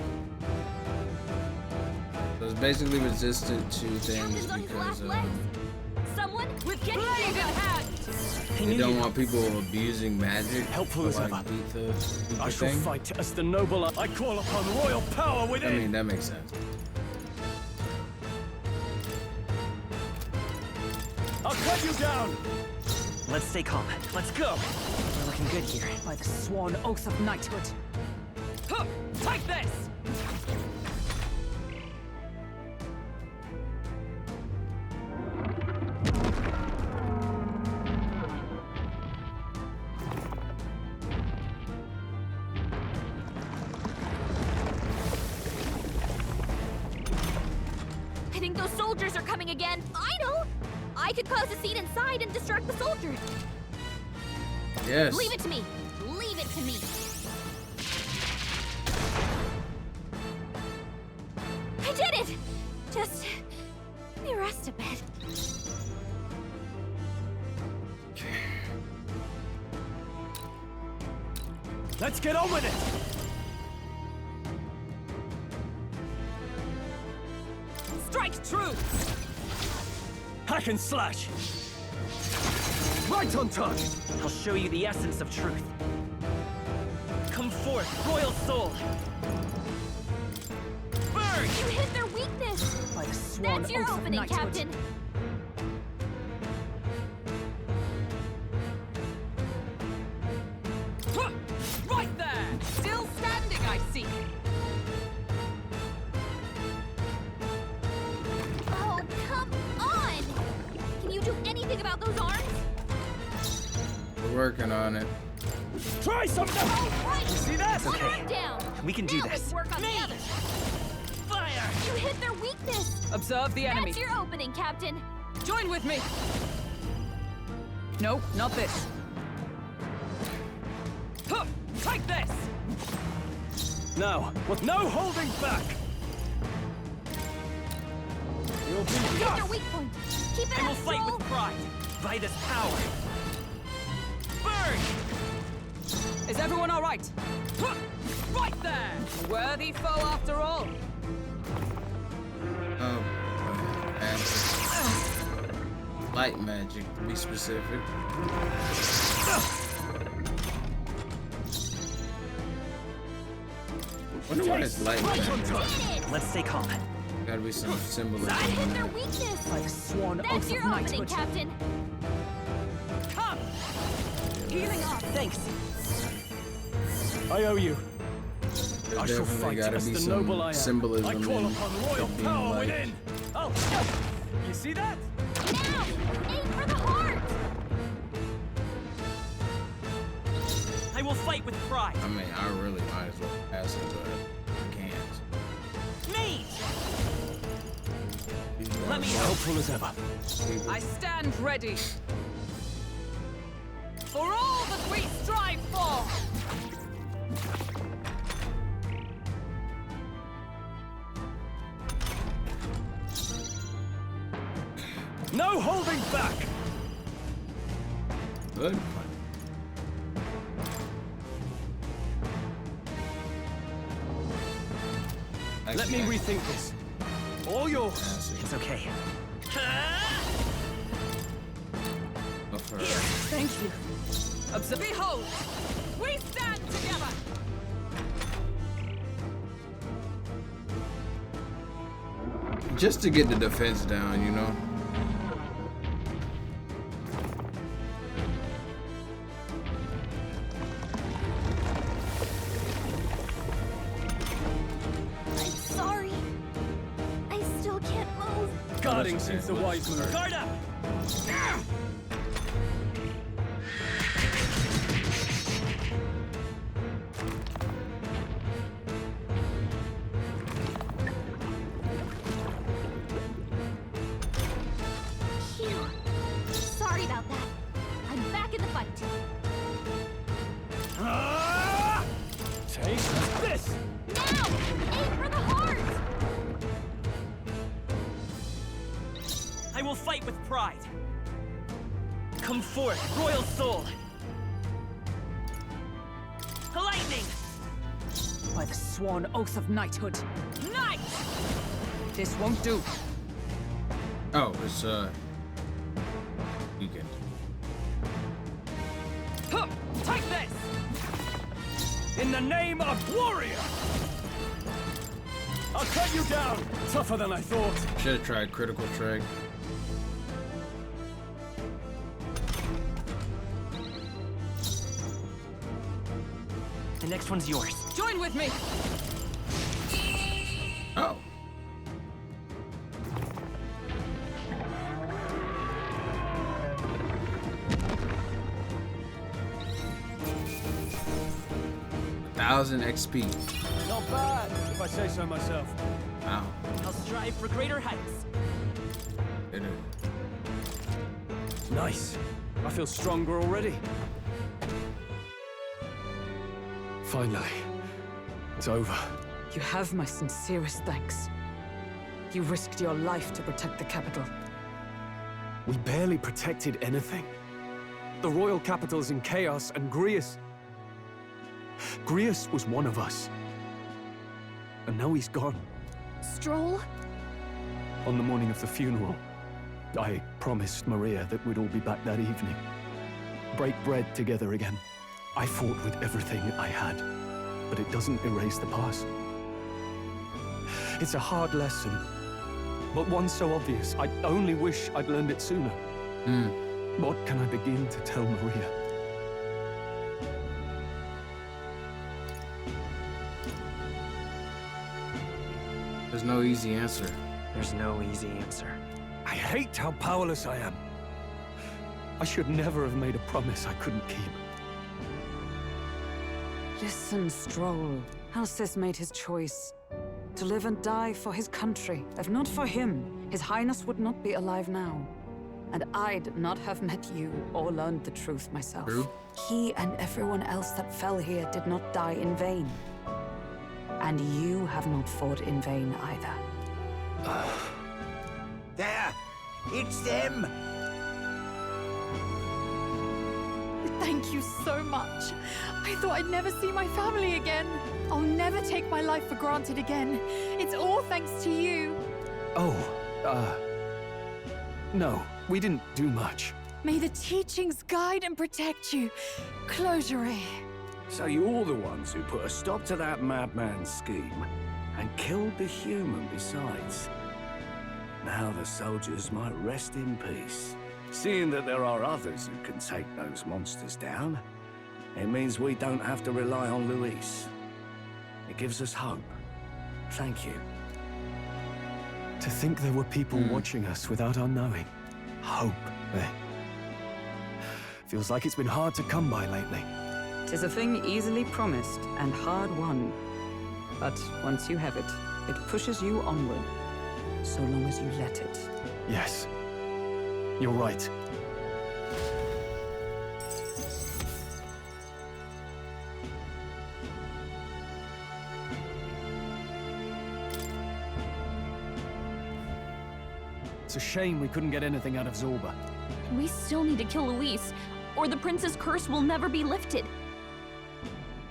So it's basically resistant to things Captain's on his because last legs. Someone get him Blade in healed up. hand! they don't want people abusing magic. Helpful to, as like, ever. beat the I shall thing. fight as the noble. I call upon royal power I within. mean, that makes sense. I'll cut you down. Let's stay calm. Let's go. We're looking good here. By the sworn oath of knighthood. Huh! Take this! I think those soldiers are coming again. I know. I could cause a scene inside and distract the soldiers. Yes. Leave it to me. Leave it to me. I did it. Just let me rest a bit. Let's get on with it. Strike true! Hack and slash. Right on target. I'll show you the essence of truth. Come forth, royal soul. Burn! You hit their weakness. By the sworn That's your oath of opening, knighthood. Captain. Huh! Right there! Still standing, I see. Oh, come on! Can you do anything about those arms? We're working on it. Try something! Right. You see that? One okay. arm down. We can do Now this. let's work on the other. Fire! You hit their weakness. Observe the enemy. That's your opening, Captain. Join with me. No, not this. Huh, take this. Now, with no holding back! You'll be Hit done! their weak point. Keep it I will up, fight Stroll. with pride. By this power. Burn! Is everyone all right? Huh, right there. Worthy foe after all. Light magic, to be specific. Wonder why it's light magic. Let's stay calm. Gotta be some symbolism. You hit in their that. weakness. By the sworn That's oath your of opening, knighthood. Captain. Come! Healing up. Thanks. I owe you. There's I shall definitely fight gotta as be the some noble I am. symbolism I call in upon royal it being power light. within. Oh, you see that? Now, aim for the heart. I will fight with pride. I mean, I really might as well pass it, but I can't. Mage! Let me Helpful as ever. I stand ready. For all that we strive for. No holding back! Good. Let me rethink this. All yours. It's okay. Thank you. Observe. Behold, we stand together. Just to get the defense down, you know. I'm sorry. I still can't move. Guarding seems the wise move. Guard up! Phew. Sorry about that. I'm back in the fight. Ah! Take this! Now, aim for the heart. I will fight with pride. Come forth, royal soul! Lightning! By the sworn oath of knighthood. Knight! This won't do. Oh, it's weekend. Huh, take this! In the name of warrior! I'll cut you down! Tougher than I thought. Should have tried critical strike. The next one's yours. Join with me. Oh. $1,000 XP. Not bad, if I say so myself. Wow. I'll strive for greater heights. It is. Nice. I feel stronger already. Finally. It's over. You have my sincerest thanks. You risked your life to protect the capital. We barely protected anything. The royal capital's in chaos, and Grius was one of us. And now he's gone. Stroll? On the morning of the funeral, I promised Maria that we'd all be back that evening. Break bread together again. I fought with everything I had, but it doesn't erase the past. It's a hard lesson, but one so obvious. I only wish I'd learned it sooner. What can I begin to tell Maria? There's no easy answer. There's no easy answer. I hate how powerless I am. I should never have made a promise I couldn't keep. Listen, Stroll. Alcest made his choice. To live and die for his country. If not for him, His Highness would not be alive now. And I'd not have met you or learned the truth myself. True. He and everyone else that fell here did not die in vain. And you have not fought in vain either. There! It's them! Thank you so much. I thought I'd never see my family again. I'll never take my life for granted again. It's all thanks to you. Oh, no, we didn't do much. May the teachings guide and protect you. Closure. So you're the ones who put a stop to that madman's scheme and killed the human besides. Now the soldiers might rest in peace. Seeing that there are others who can take those monsters down, it means we don't have to rely on Luis. It gives us hope. Thank you. To think there were people watching us without our knowing. Hope, eh? Feels like it's been hard to come by lately. 'Tis a thing easily promised and hard won. But once you have it, it pushes you onward. So long as you let it. Yes. You're right. It's a shame we couldn't get anything out of Zorba. We still need to kill Luis, or the prince's curse will never be lifted.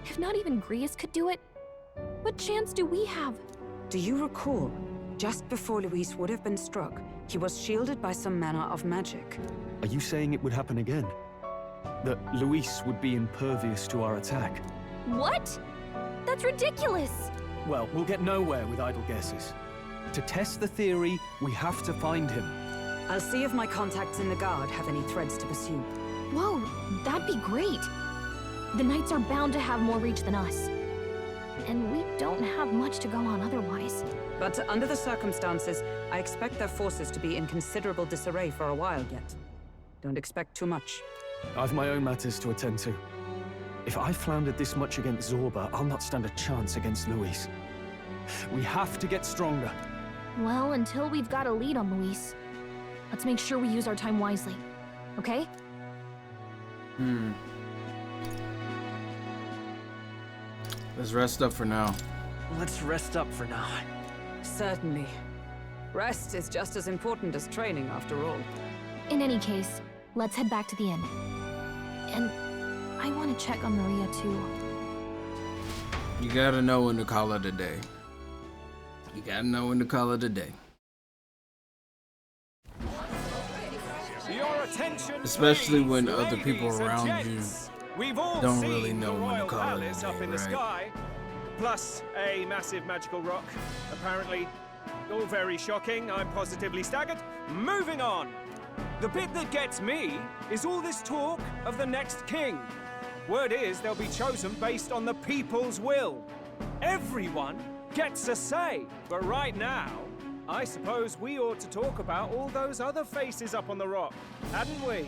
If not even Grius could do it, what chance do we have? Do you recall, just before Luis would have been struck, he was shielded by some manner of magic? Are you saying it would happen again? That Luis would be impervious to our attack? What? That's ridiculous! Well, we'll get nowhere with idle guesses. To test the theory, we have to find him. I'll see if my contacts in the Guard have any threads to pursue. Whoa, that'd be great. The Knights are bound to have more reach than us. And we don't have much to go on otherwise. But under the circumstances, I expect their forces to be in considerable disarray for a while yet. Don't expect too much. I've my own matters to attend to. If I floundered this much against Zorba, I'll not stand a chance against Luis. We have to get stronger. Well, until we've got a lead on Luis, let's make sure we use our time wisely. Okay? Let's rest up for now. Let's rest up for now. Certainly. Rest is just as important as training, after all. In any case, let's head back to the inn. And I want to check on Maria, too. You gotta know when to call it a day. You gotta know when to call it a day. Your attention, Especially when please, other people ladies and around gents. We've all don't seen really know the when to Royal call it a Palace day, up in the right? sky, plus a massive magical rock. Apparently, all very shocking. I'm positively staggered. Moving on. The bit that gets me is all this talk of the next king. Word is they'll be chosen based on the people's will. Everyone gets a say. But right now, I suppose we ought to talk about all those other faces up on the rock, hadn't we?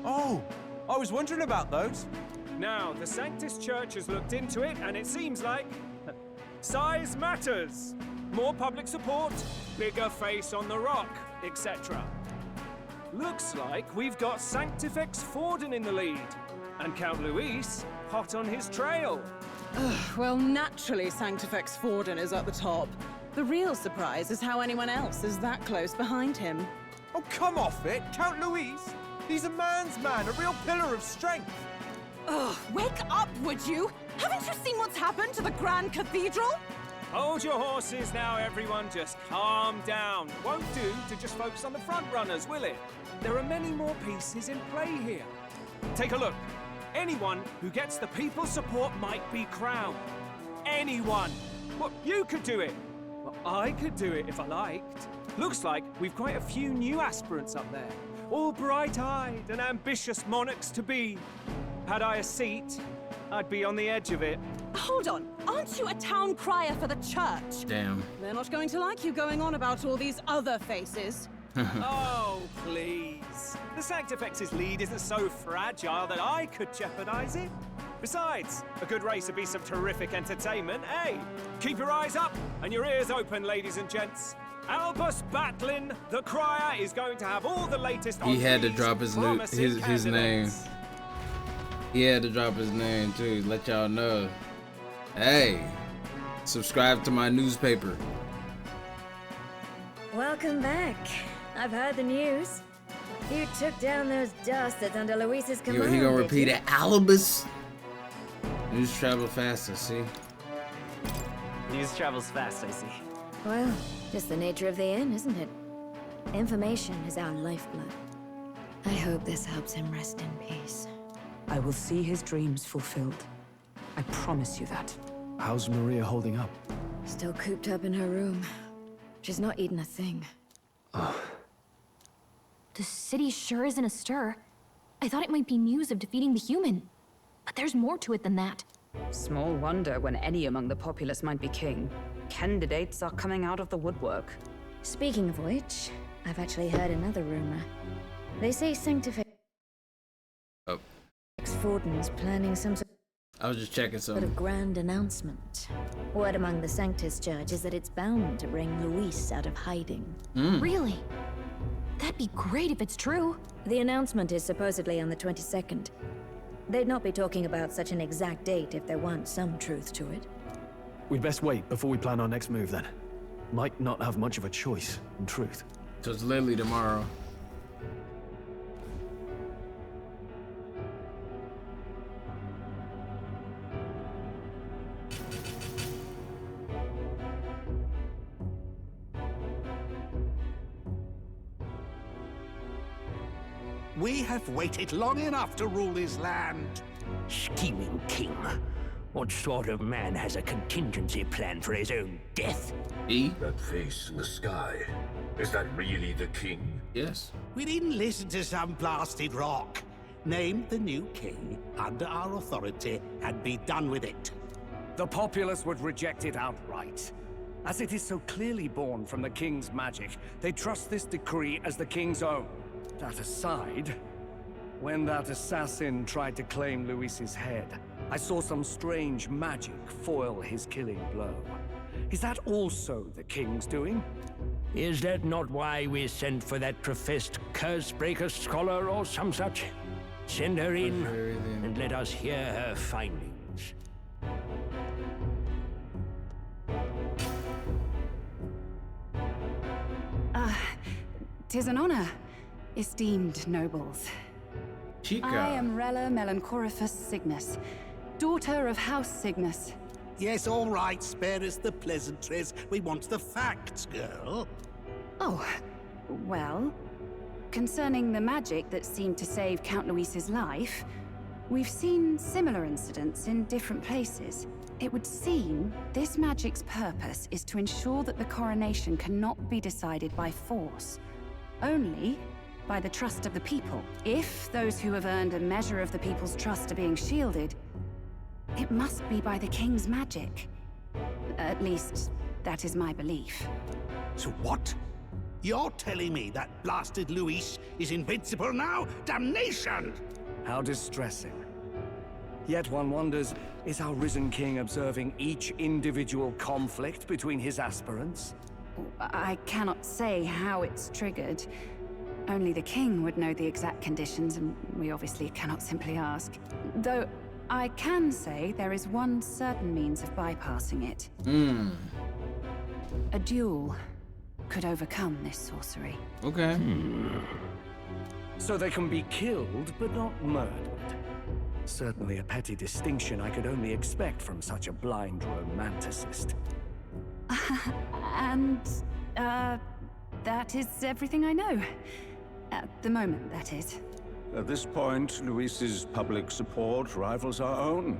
Oh, I was wondering about those. Now, the Sanctus Church has looked into it, and it seems like size matters. More public support, bigger face on the rock, etc. Looks like we've got Sanctifex Forden in the lead, and Count Luis hot on his trail. Well, naturally, Sanctifex Forden is at the top. The real surprise is how anyone else is that close behind him. Oh, come off it, Count Luis. He's a man's man, a real pillar of strength. Ugh, wake up, would you? Haven't you seen what's happened to the Grand Cathedral? Hold your horses now, everyone. Just calm down. Won't do to just focus on the front runners, will it? There are many more pieces in play here. Take a look. Anyone who gets the people's support might be crowned. Anyone. Well, you could do it. Well, I could do it if I liked. Looks like we've quite a few new aspirants up there. All bright-eyed and ambitious monarchs to be. Had I a seat, I'd be on the edge of it. Hold on, aren't you a town crier for the church? Damn. They're not going to like you going on about all these other faces. Oh, please. The Sanctifex's lead isn't so fragile that I could jeopardize it. Besides, a good race would be some terrific entertainment, eh? Keep your eyes up and your ears open, ladies and gents. Albus Batlin, the crier, is going to have all the latest. He had to drop his name. He had to drop his name too. Let y'all know. Hey, subscribe to my newspaper. Welcome back. I've heard the news. You took down those dastards under Luis's command. He gonna repeat it. Albus. News travel faster, see? News travels fast, I see. Well, just the nature of the inn, isn't it? Information is our lifeblood. I hope this helps him rest in peace. I will see his dreams fulfilled. I promise you that. How's Maria holding up? Still cooped up in her room. She's not eating a thing. The city sure isn't astir. I thought it might be news of defeating the human. But there's more to it than that. Small wonder when any among the populace might be king. Candidates are coming out of the woodwork. Speaking of which, I've actually heard another rumor. They say Sanctifex Forden's planning some sort I was just checking something. of grand announcement. Word among the Sanctus Church is that it's bound to bring Luis out of hiding. Really? That'd be great if it's true. The announcement is supposedly on the 22nd. They'd not be talking about such an exact date if there weren't some truth to it. We'd best wait before we plan our next move then. Might not have much of a choice, in truth. So it's literally tomorrow. We have waited long enough to rule this land. Scheming king. What sort of man has a contingency plan for his own death? That face in the sky. Is that really the king? Yes. We didn't listen to some blasted rock. Name the new king under our authority and be done with it. The populace would reject it outright. As it is so clearly born from the king's magic, they trust this decree as the king's own. That aside, when that assassin tried to claim Luis's head, I saw some strange magic foil his killing blow. Is that also the king's doing? Is that not why we sent for that professed curse-breaker scholar or some such? Send her in, and let us hear her findings. 'Tis an honor, esteemed nobles. Chica. I am Rella Melanchorophus Cygnus, daughter of House Cygnus. Yes, all right, spare us the pleasantries. We want the facts, girl. Oh, well, concerning the magic that seemed to save Count Luis's life, we've seen similar incidents in different places. It would seem this magic's purpose is to ensure that the coronation cannot be decided by force, only by the trust of the people. If those who have earned a measure of the people's trust are being shielded, it must be by the king's magic. At least, that is my belief. So what? You're telling me that blasted Luis is invincible now? Damnation! How distressing. Yet one wonders, is our risen king observing each individual conflict between his aspirants? I cannot say how it's triggered. Only the king would know the exact conditions, and we obviously cannot simply ask. Though, I can say there is one certain means of bypassing it. A duel could overcome this sorcery. Okay. So they can be killed, but not murdered. Certainly a petty distinction I could only expect from such a blind romanticist. And, that is everything I know. At the moment, that is. At this point, Luis's public support rivals our own.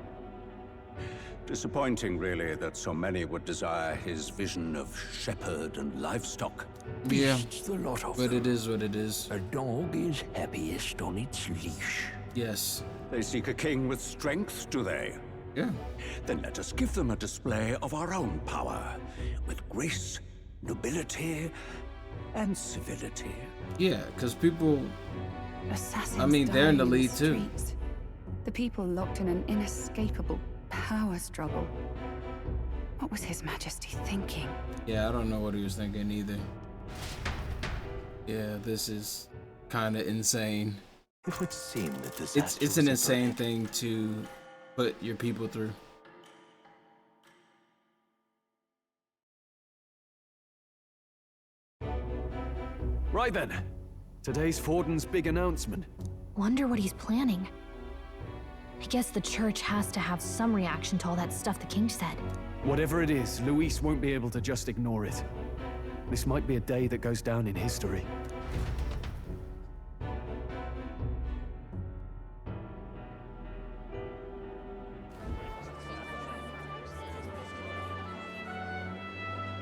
Disappointing, really, that so many would desire his vision of shepherd and livestock. Yeah, Beasts, the lot of but them. it is what it is. A dog is happiest on its leash. Yes. They seek a king with strength, do they? Yeah. Then let us give them a display of our own power, with grace, nobility, and civility. Yeah, because people... Assassins I mean, they're in the dying lead the too. streets. The people locked in an inescapable power struggle. What was His Majesty thinking? Yeah, I don't know what he was thinking either. Yeah, this is kind of insane. It would seem that this it's an insane thing to put your people through. Right then. Today's Forden's big announcement. Wonder what he's planning. I guess the church has to have some reaction to all that stuff the king said. Whatever it is, Luis won't be able to just ignore it. This might be a day that goes down in history.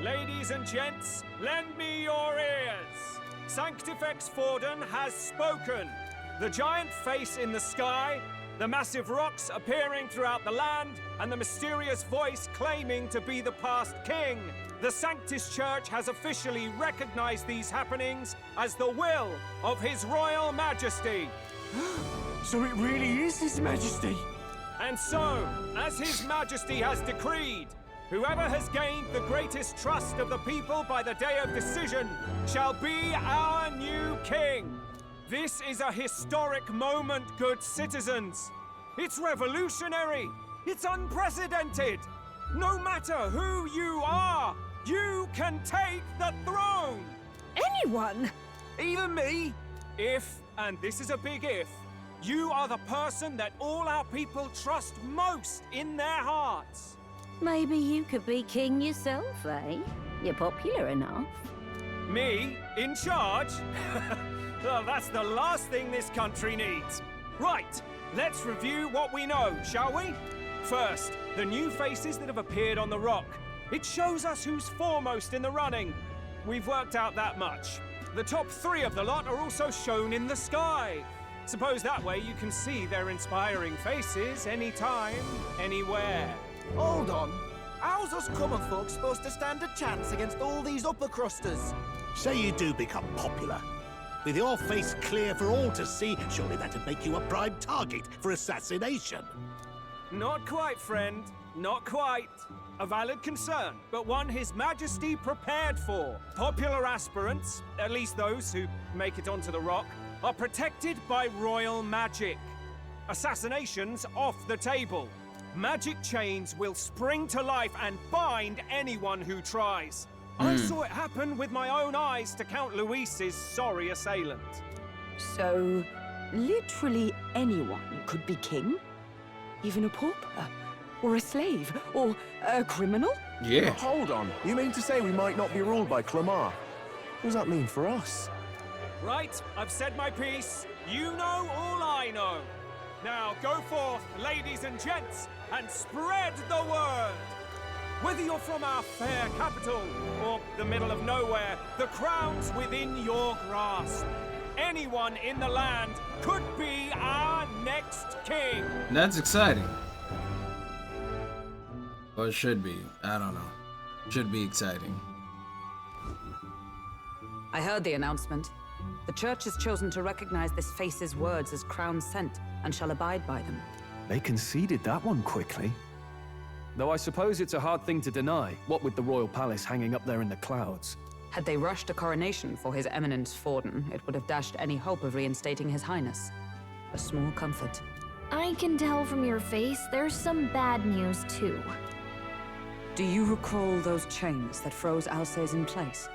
Ladies and gents, lend me your ears. Sanctifex Forden has spoken. The giant face in the sky, the massive rocks appearing throughout the land, and the mysterious voice claiming to be the past king. The Sanctus Church has officially recognized these happenings as the will of His Royal Majesty. So it really is His Majesty? And so, as His Majesty has decreed, whoever has gained the greatest trust of the people by the day of decision shall be our new king. This is a historic moment, good citizens. It's revolutionary. It's unprecedented. No matter who you are, you can take the throne. Anyone? Even me? If, and this is a big if, you are the person that all our people trust most in their hearts. Maybe you could be king yourself, eh? You're popular enough. Me? In charge? Well, that's the last thing this country needs. Right, let's review what we know, shall we? First, the new faces that have appeared on the rock. It shows us who's foremost in the running. We've worked out that much. The top 3 of the lot are also shown in the sky. Suppose that way you can see their inspiring faces anytime, anywhere. Hold on. How's us common folk supposed to stand a chance against all these upper crusters? Say you do become popular. With your face clear for all to see, surely that'd make you a prime target for assassination. Not quite, friend. Not quite. A valid concern, but one His Majesty prepared for. Popular aspirants, at least those who make it onto the rock, are protected by royal magic. Assassinations off the table. Magic chains will spring to life and bind anyone who tries. I saw it happen with my own eyes to Count Luis's sorry assailant. So, literally anyone could be king? Even a pauper? Or a slave? Or a criminal? Yeah. Hold on. You mean to say we might not be ruled by Clamar? What does that mean for us? Right, I've said my piece. You know all I know. Now go forth, ladies and gents, and spread the word. Whether you're from our fair capital or the middle of nowhere, the crown's within your grasp. Anyone in the land could be our next king. That's exciting. Or it should be. I don't know. It should be exciting. I heard the announcement. The church has chosen to recognize this face's words as crown sent and shall abide by them. They conceded that one quickly. Though I suppose it's a hard thing to deny, what with the royal palace hanging up there in the clouds. Had they rushed a coronation for His Eminence Forden, it would have dashed any hope of reinstating His Highness. A small comfort. I can tell from your face there's some bad news too. Do you recall those chains that froze Alsace in place?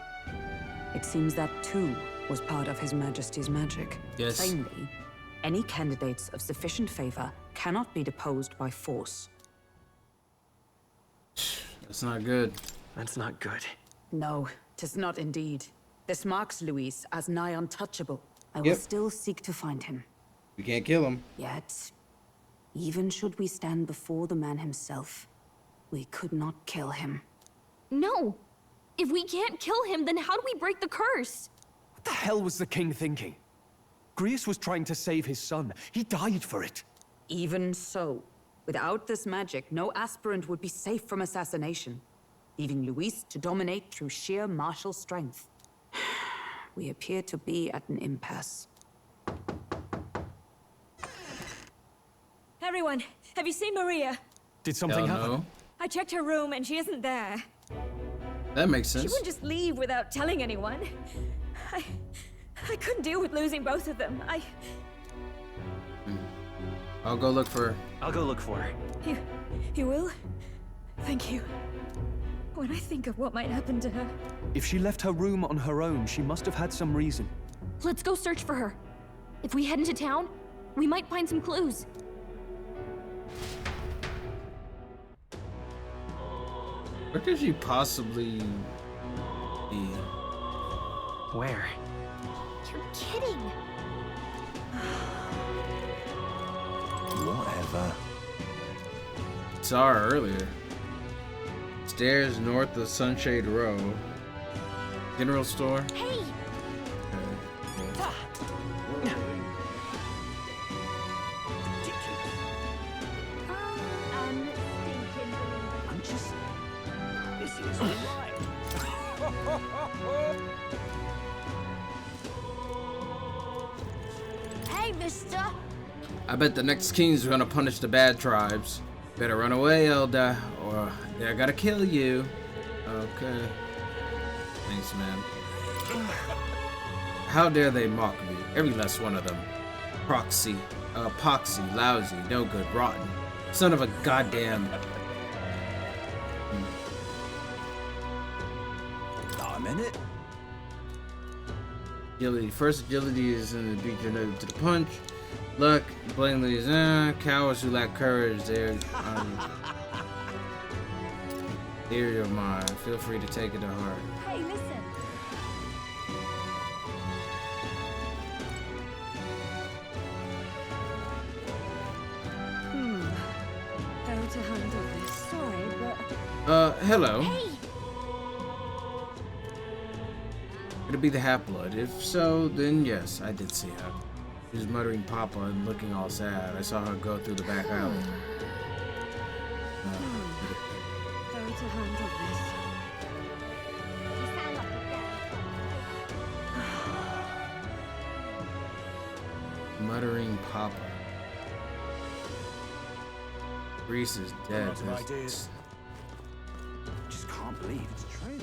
It seems that too was part of His Majesty's magic. Yes. Plainly, any candidates of sufficient favor cannot be deposed by force. That's not good. That's not good. No, 'tis not indeed. This marks Luis as nigh untouchable. I will still seek to find him. We can't kill him. Yet, even should we stand before the man himself, we could not kill him. No! If we can't kill him, then how do we break the curse? What the hell was the king thinking? Grius was trying to save his son. He died for it. Even so, without this magic, no aspirant would be safe from assassination, leaving Luis to dominate through sheer martial strength. We appear to be at an impasse. anyone? Have you seen Maria? Did something happen? No. I checked her room and she isn't there. That makes sense. She wouldn't just leave without telling anyone. I couldn't deal with losing both of them. I'll go look for her. I'll go look for her. You will? Thank you. When I think of what might happen to her. If she left her room on her own, she must have had some reason. Let's go search for her. If we head into town, we might find some clues. Where could she possibly be? Where? You're kidding. Whatever. Saw her earlier. Stairs north of Sunshade Row. General store. Hey! I'm just... This is alright. Hey, mister! I bet the next king's gonna punish the bad tribes. Better run away, Elda, or they're gonna kill you. Okay. Thanks, man. How dare they mock me? Every last one of them. Poxy, lousy, no good, rotten. Son of a goddamn... I'm in it. Agility. First agility is in the beat your nose to the punch. Luck, blatantly is cowards who lack courage. They're theory of mine. Feel free to take it to heart. Hey, listen. How to handle this? Sorry, but... Hello. Hey! Could it be the half-blood? If so, then yes, I did see her. She was muttering Papa and looking all sad. I saw her go through the back alley. How to handle this? Muttering Papa. Reese is dead. Lots of ideas. Just can't believe it's true.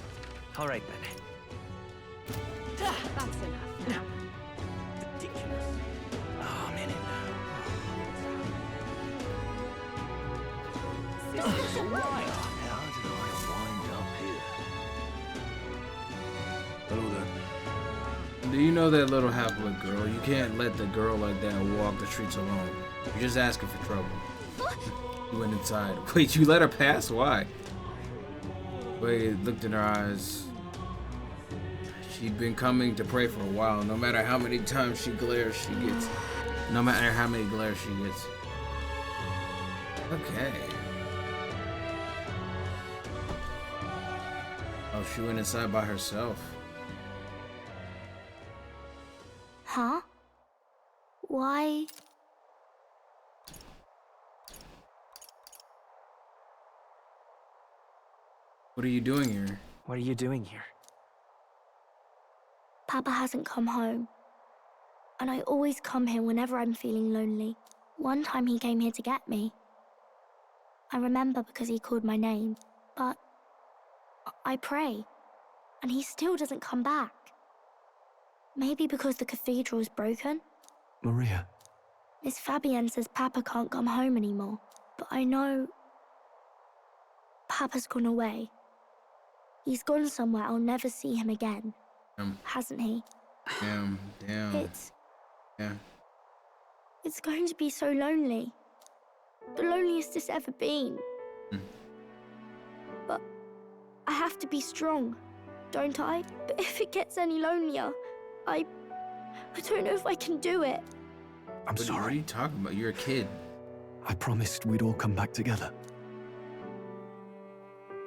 All right, then. That's enough now. Ridiculous. Oh, I'm in it now. This is a wire. How did I wind up here? Hello there. Do you know that little half-blood girl? You can't let the girl like that walk the streets alone. You're just asking for trouble. You went inside. Wait, you let her pass? Why? Wade looked in her eyes. She'd been coming to pray for a while. No matter how many times she glares, she gets. No matter how many glares she gets. Okay. Oh, she went inside by herself. Huh? Why? What are you doing here? What are you doing here? Papa hasn't come home. And I always come here whenever I'm feeling lonely. One time he came here to get me. I remember because he called my name, but I pray, and he still doesn't come back. Maybe because the cathedral's broken? Maria. Miss Fabienne says Papa can't come home anymore, but I know Papa's gone away. He's gone somewhere I'll never see him again. Hasn't he? Damn. It's going to be so lonely. The loneliest it's ever been. But I have to be strong, don't I? But if it gets any lonelier, I don't know if I can do it. I'm sorry. What are you talking about? You're a kid. I promised we'd all come back together.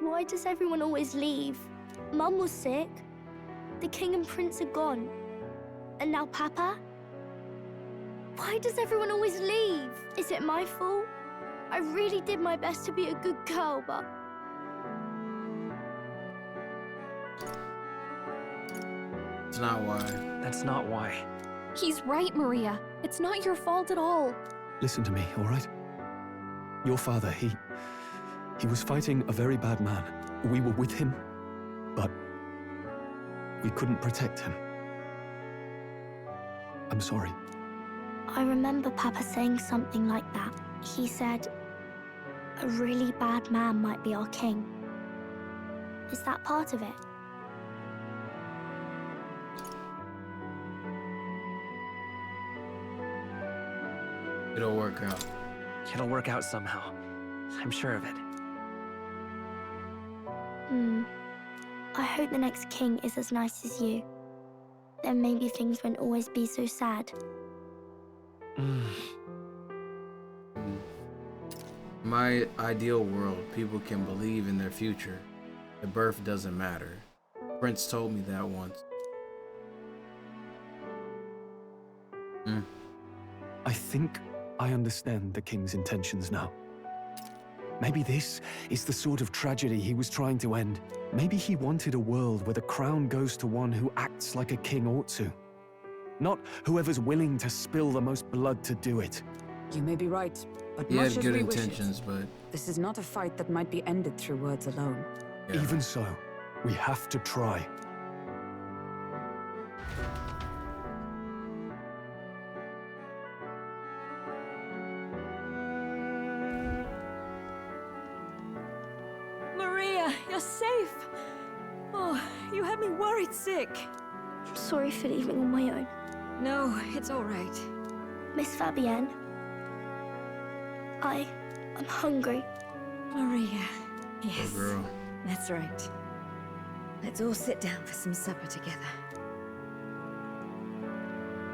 Why does everyone always leave? Mum was sick. The king and prince are gone. And now Papa? Why does everyone always leave? Is it my fault? I really did my best to be a good girl, but... That's not why. That's not why. He's right, Maria. It's not your fault at all. Listen to me, all right? Your father, he was fighting a very bad man. We were with him, but we couldn't protect him. I'm sorry. I remember Papa saying something like that. He said, a really bad man might be our king. Is that part of it? It'll work out. It'll work out somehow. I'm sure of it. I hope the next king is as nice as you. Then maybe things won't always be so sad. My ideal world, people can believe in their future. Their birth doesn't matter. Prince told me that once. I think I understand the king's intentions now. Maybe this is the sort of tragedy he was trying to end. Maybe he wanted a world where the crown goes to one who acts like a king ought to. Not whoever's willing to spill the most blood to do it. You may be right, but He much had as good we wish it, intentions, but this is not a fight that might be ended through words alone. yeah. Even so, we have to try. Maria, you're safe. Oh, you had me worried sick. I'm sorry for leaving on my own. No, it's all right. Miss Fabienne, I'm hungry. Maria, yes. Oh, girl. That's right. Let's all sit down for some supper together.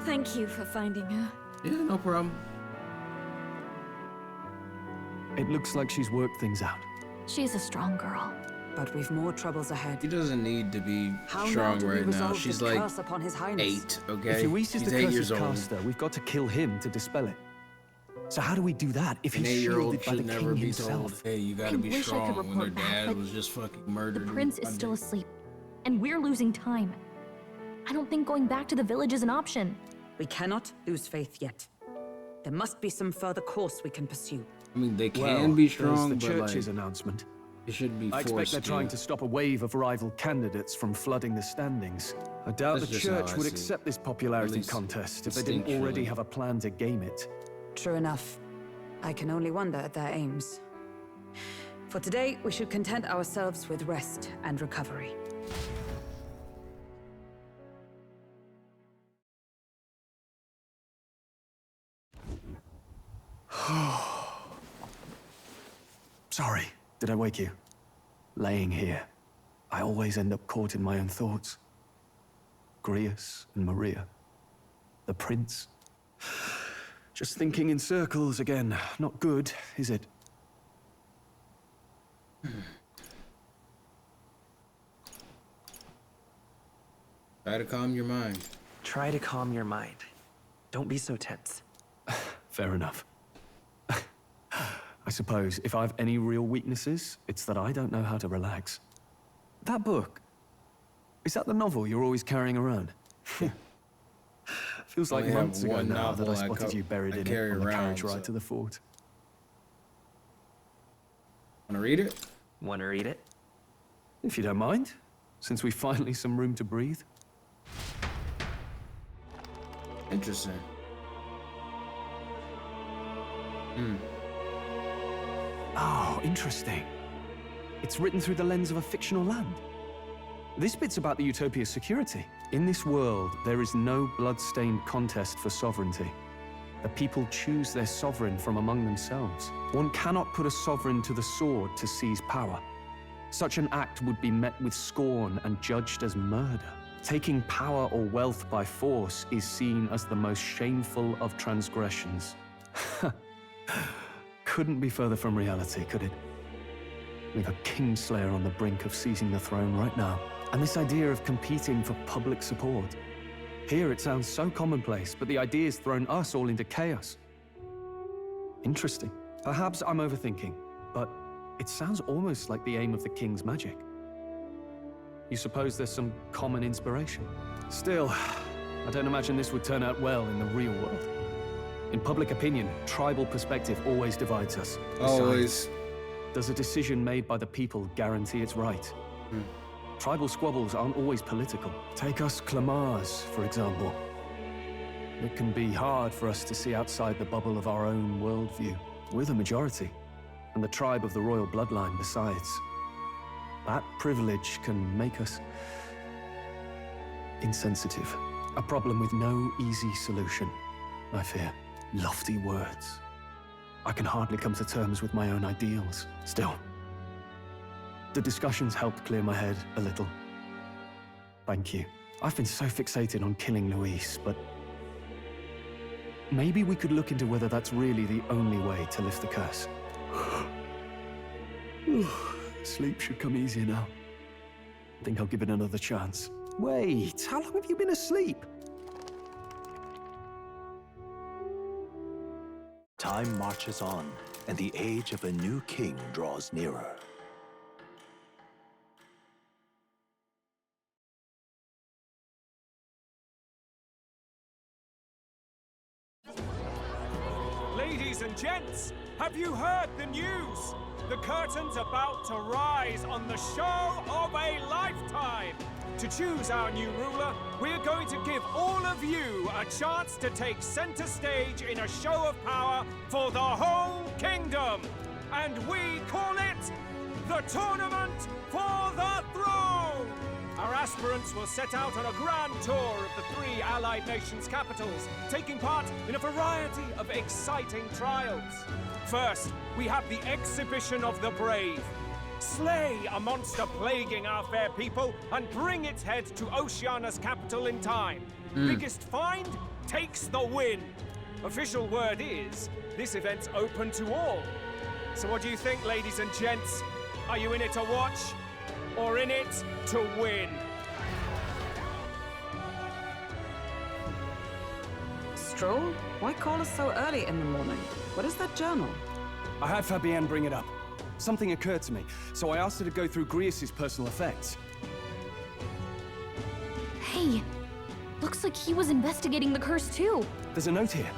Thank you for finding her. Yeah, no problem. It looks like she's worked things out. She's a strong girl. But we've more troubles ahead. She doesn't need to be How now strong do we right now. resolve She's the like curse upon His Highness? 8, okay? If Luis is She's the 8 years curse's old. caster, we've got to kill him to dispel it. So how do we do that if An he's 8-year-old shielded by the should never king be himself? told, hey, you gotta be wish I could strong when their report back, dad but was just fucking murdered. The prince is still asleep, and we're losing time. I don't think going back to the village is an option. We cannot lose faith yet. There must be some further course we can pursue. I mean, they Well, can be there's strong, the but church's like, announcement. it shouldn't be I forced expect they're trying to stop a wave of rival candidates from flooding the standings. I doubt That's the just how church I would see it. accept this popularity least contest if they didn't instinctually. already have a plan to game it. True enough. I can only wonder at their aims. For today, we should content ourselves with rest and recovery. Sorry, did I wake you? Laying here, I always end up caught in my own thoughts. Grius and Maria. The prince. Just thinking in circles again. Not good, is it? Try to calm your mind. Try to calm your mind. Don't be so tense. Fair enough. I suppose if I have any real weaknesses, it's that I don't know how to relax. That book, is that the novel you're always carrying around? Feels like Only have months ago one now that I novel spotted you buried I in carry it on the around, carriage so- ride to the fort. Wanna read it? Wanna read it? If you don't mind, since we finally some room to breathe. Interesting. Oh, interesting. It's written through the lens of a fictional land. This bit's about the Utopia's security. In this world, there is no blood-stained contest for sovereignty. The people choose their sovereign from among themselves. One cannot put a sovereign to the sword to seize power. Such an act would be met with scorn and judged as murder. Taking power or wealth by force is seen as the most shameful of transgressions. Couldn't be further from reality, could it? We've a kingslayer on the brink of seizing the throne right now. And this idea of competing for public support. Here it sounds so commonplace, but the idea's thrown us all into chaos. Interesting. Perhaps I'm overthinking, but it sounds almost like the aim of the king's magic. You suppose there's some common inspiration? Still, I don't imagine this would turn out well in the real world. In public opinion, tribal perspective always divides us. Always. Besides, does a decision made by the people guarantee it's right? Tribal squabbles aren't always political. Take us Clamars, for example. It can be hard for us to see outside the bubble of our own worldview. We're the majority, and the tribe of the royal bloodline besides. That privilege can make us insensitive. A problem with no easy solution, I fear. Lofty words. I can hardly come to terms with my own ideals. Still, the discussions helped clear my head a little. Thank you. I've been so fixated on killing Luis, but maybe we could look into whether that's really the only way to lift the curse. Sleep should come easier now. I think I'll give it another chance. Wait, how long have you been asleep? Time marches on, and the age of a new king draws nearer. Ladies and gents, have you heard the news? The curtain's about to rise on the show of a lifetime. To choose our new ruler, we're going to give all of you a chance to take center stage in a show of power for the whole kingdom. And we call it the Tournament for the Throne. Our aspirants will set out on a grand tour of the 3 allied nations' capitals, taking part in a variety of exciting trials. First, we have the Exhibition of the Brave. Slay a monster plaguing our fair people and bring its head to Oceania's capital in time. Biggest find takes the win. Official word is, this event's open to all. So what do you think, ladies and gents? Are you in it to watch, or in it to win? Stroll? Why call us so early in the morning? What is that journal? I had Fabienne bring it up. Something occurred to me, so I asked her to go through Grius' personal effects. Hey, looks like he was investigating the curse too. There's a note here.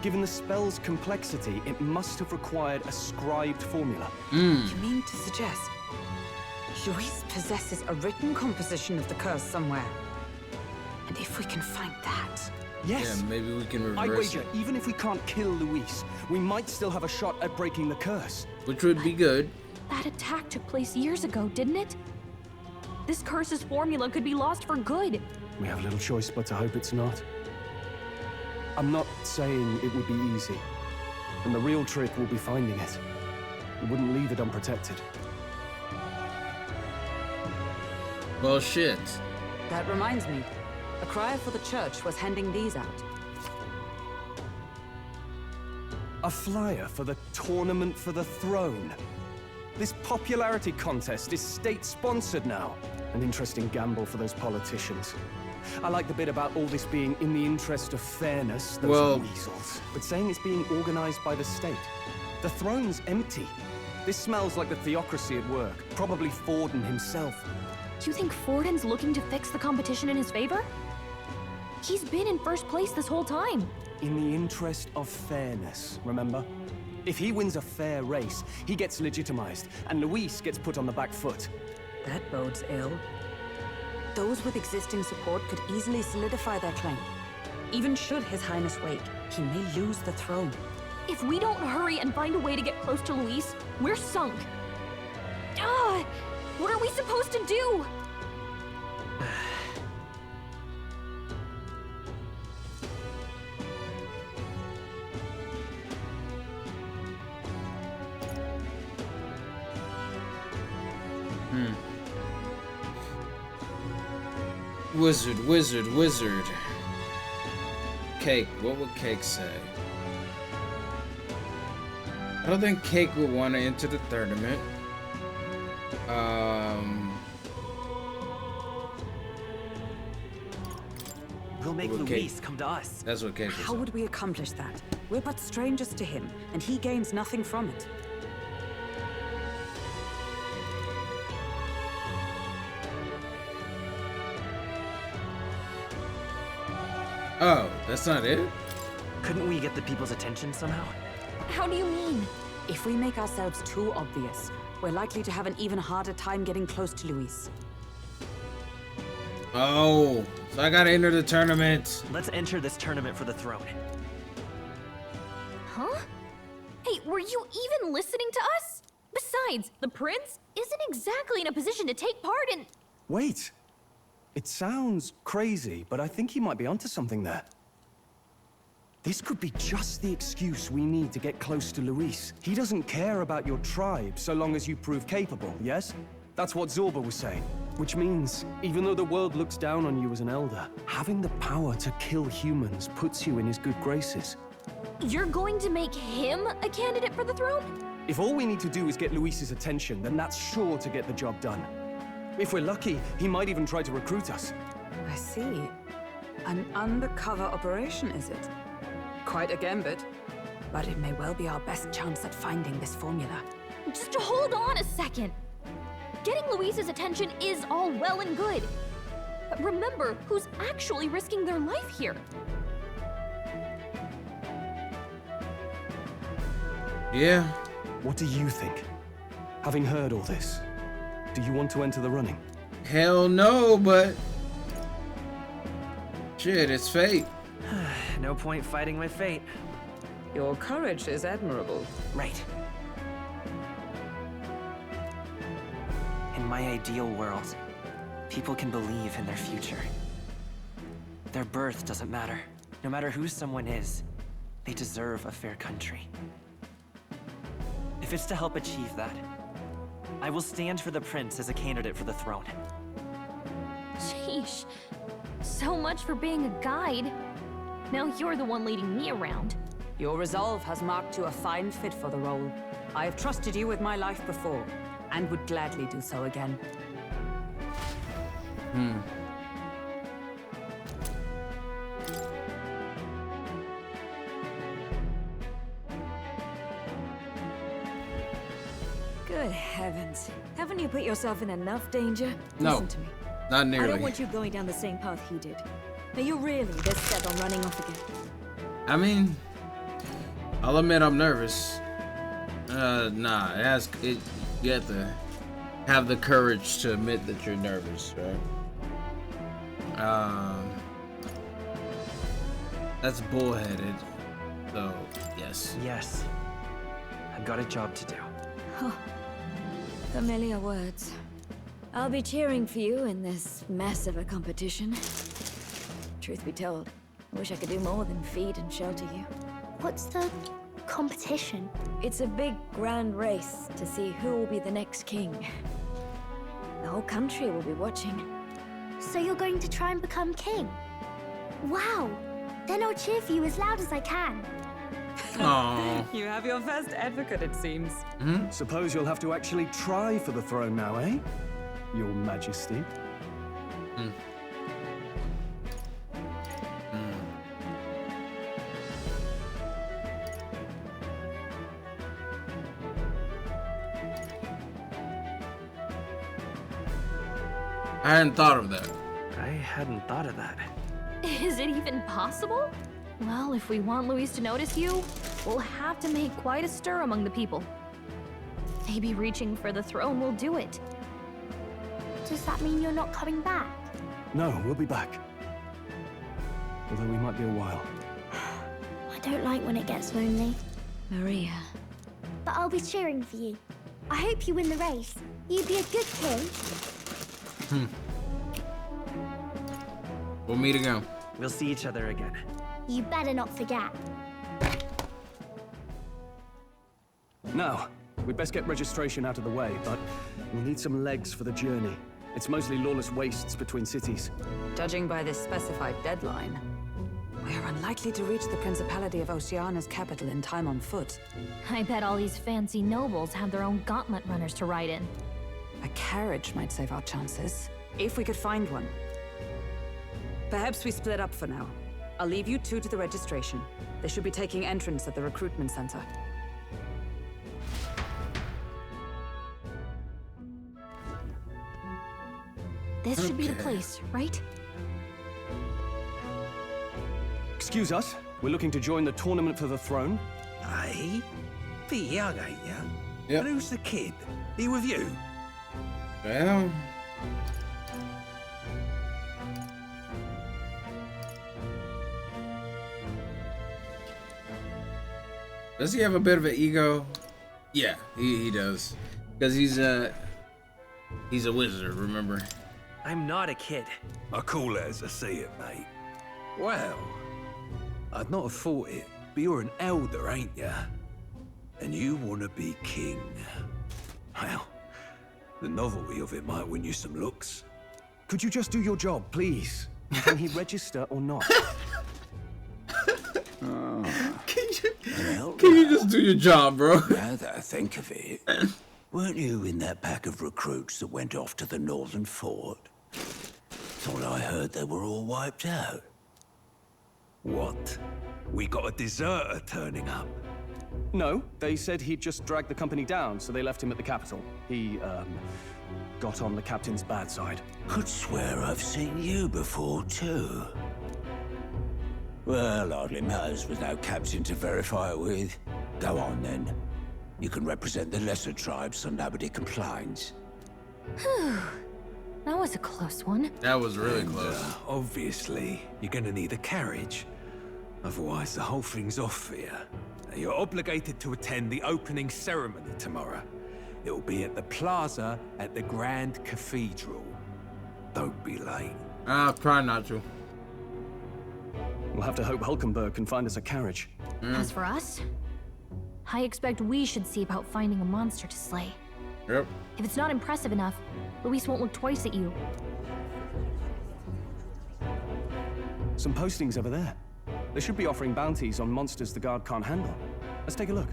Given the spell's complexity, it must have required a scribed formula. You mean to suggest Luis possesses a written composition of the curse somewhere? And if we can find that... Yes! Yeah, maybe we can reverse I wager, it. even if we can't kill Luis, we might still have a shot at breaking the curse. Which would be good. That attack took place years ago, didn't it? This curse's formula could be lost for good. We have little choice but to hope it's not. I'm not saying it would be easy. And the real trick will be finding it. We wouldn't leave it unprotected. Well, shit. That reminds me. A crier for the church was handing these out. A flyer for the Tournament for the Throne. This popularity contest is state-sponsored now. An interesting gamble for those politicians. I like the bit about all this being in the interest of fairness, those weasels. But saying it's being organized by the state. The throne's empty. This smells like the theocracy at work. Probably Forden himself. Do you think Forden's looking to fix the competition in his favor? He's been in first place this whole time. In the interest of fairness, remember? If he wins a fair race, he gets legitimized, and Luis gets put on the back foot. That bodes ill. Those with existing support could easily solidify their claim. Even should His Highness wake, he may lose the throne. If we don't hurry and find a way to get close to Luis, we're sunk. What are we supposed to do? Wizard. Cake, what would Cake say? I don't think Cake would want to enter the tournament. We'll make Luis come to us. That's what Cake How would we accomplish that? We're but strangers to him, and he gains nothing from it. Oh, that's not it? Couldn't we get the people's attention somehow? How do you mean? If we make ourselves too obvious, we're likely to have an even harder time getting close to Luis. Oh, so I gotta enter the tournament. Let's enter this tournament for the throne. Huh? Hey, were you even listening to us? Besides, the prince isn't exactly in a position to take part in... Wait. It sounds crazy, but I think he might be onto something there. This could be just the excuse we need to get close to Luis. He doesn't care about your tribe so long as you prove capable, yes? That's what Zorba was saying. Which means, even though the world looks down on you as an elder, having the power to kill humans puts you in his good graces. You're going to make him a candidate for the throne? If all we need to do is get Luis's attention, then that's sure to get the job done. If we're lucky, he might even try to recruit us. I see. An undercover operation, is it? Quite a gambit. But it may well be our best chance at finding this formula. Just hold on a second. Getting Luis's attention is all well and good. But remember who's actually risking their life here. Yeah. What do you think? Having heard all this, do you want to enter the running? Hell no, but... shit, it's fate. No point fighting with fate. Your courage is admirable. Right. In my ideal world, people can believe in their future. Their birth doesn't matter. No matter who someone is, they deserve a fair country. If it's to help achieve that, I will stand for the prince as a candidate for the throne. Sheesh. So much for being a guide. Now you're the one leading me around. Your resolve has marked you a fine fit for the role. I have trusted you with my life before, and would gladly do so again. Good heavens. Haven't you put yourself in enough danger? No, Listen to me. not nearly. I don't want you going down the same path he did. Are you really this set on running off again? I mean, I'll admit I'm nervous. Nah, you have to have the courage to admit that you're nervous, right? That's bullheaded. So, yes. Yes. I've got a job to do. Huh. Familiar words. I'll be cheering for you in this mess of a competition. Truth be told, I wish I could do more than feed and shelter you. What's the competition? It's a big, grand race to see who will be the next king. The whole country will be watching. So you're going to try and become king? Wow! Then I'll cheer for you as loud as I can. Aww. You have your first advocate, it seems. Suppose you'll have to actually try for the throne now, eh? Your Majesty. I hadn't thought of that. I hadn't thought of that. Is it even possible? Well, if we want Luis to notice you, we'll have to make quite a stir among the people. Maybe reaching for the throne will do it. Does that mean you're not coming back? No, we'll be back. Although we might be a while. I don't like when it gets lonely. Maria. But I'll be cheering for you. I hope you win the race. You'd be a good king. We'll meet again. We'll see each other again. You better not forget. Now, we'd best get registration out of the way, but we'll need some legs for the journey. It's mostly lawless wastes between cities. Judging by this specified deadline, we are unlikely to reach the Principality of Oceana's capital in time on foot. I bet all these fancy nobles have their own gauntlet runners to ride in. A carriage might save our chances, if we could find one. Perhaps we split up for now. I'll leave you two to the registration. They should be taking entrance at the recruitment center. This should be the place, right? Excuse us, We're looking to join the tournament for the throne. Aye? Be young, ain't ya? Yep. And who's the kid? He with you? Well... Does he have a bit of an ego? Yeah, he does. Because he's a wizard, remember? I'm not a kid. I call it as I see it, mate. Well, I'd not have thought it, but you're an elder, ain't ya? And you want to be king. Well, the novelty of it might win you some looks. Could you just do your job, please? Can he register or not? Can you just do your job, bro? Now that I think of it, weren't you in that pack of recruits that went off to the northern fort? Thought I heard they were all wiped out. What? We got a deserter turning up? No, they said he'd just dragged the company down, so they left him at the capital. He, got on the captain's bad side. Could swear I've seen you before, too. Well, hardly matters with no captain to verify it with. Go on, then. You can represent the lesser tribes so nobody complains. Whew. That was a close one. That was really close. Obviously, you're gonna need a carriage. Otherwise, the whole thing's off for you. Now, you're obligated to attend the opening ceremony tomorrow. It'll be at the plaza at the Grand Cathedral. Don't be late. I'll try not to. We'll have to hope Hulkenberg can find us a carriage. As for us, I expect we should see about finding a monster to slay. Yep. If it's not impressive enough, Luis won't look twice at you. Some postings over there. They should be offering bounties on monsters the guard can't handle. Let's take a look.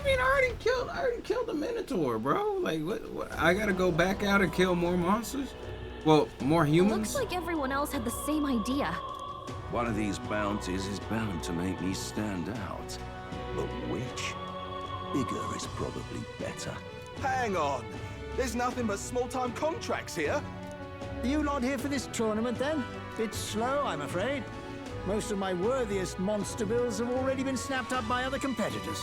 I mean, I already killed a Minotaur, bro. Like, what? I gotta go back out and kill more monsters? Well, more humans? Looks like everyone else had the same idea. One of these bounties is bound to make me stand out. But which? Bigger is probably better. Hang on. There's nothing but small-time contracts here. Are you not here for this tournament, then? Bit slow, I'm afraid. Most of my worthiest monster bills have already been snapped up by other competitors.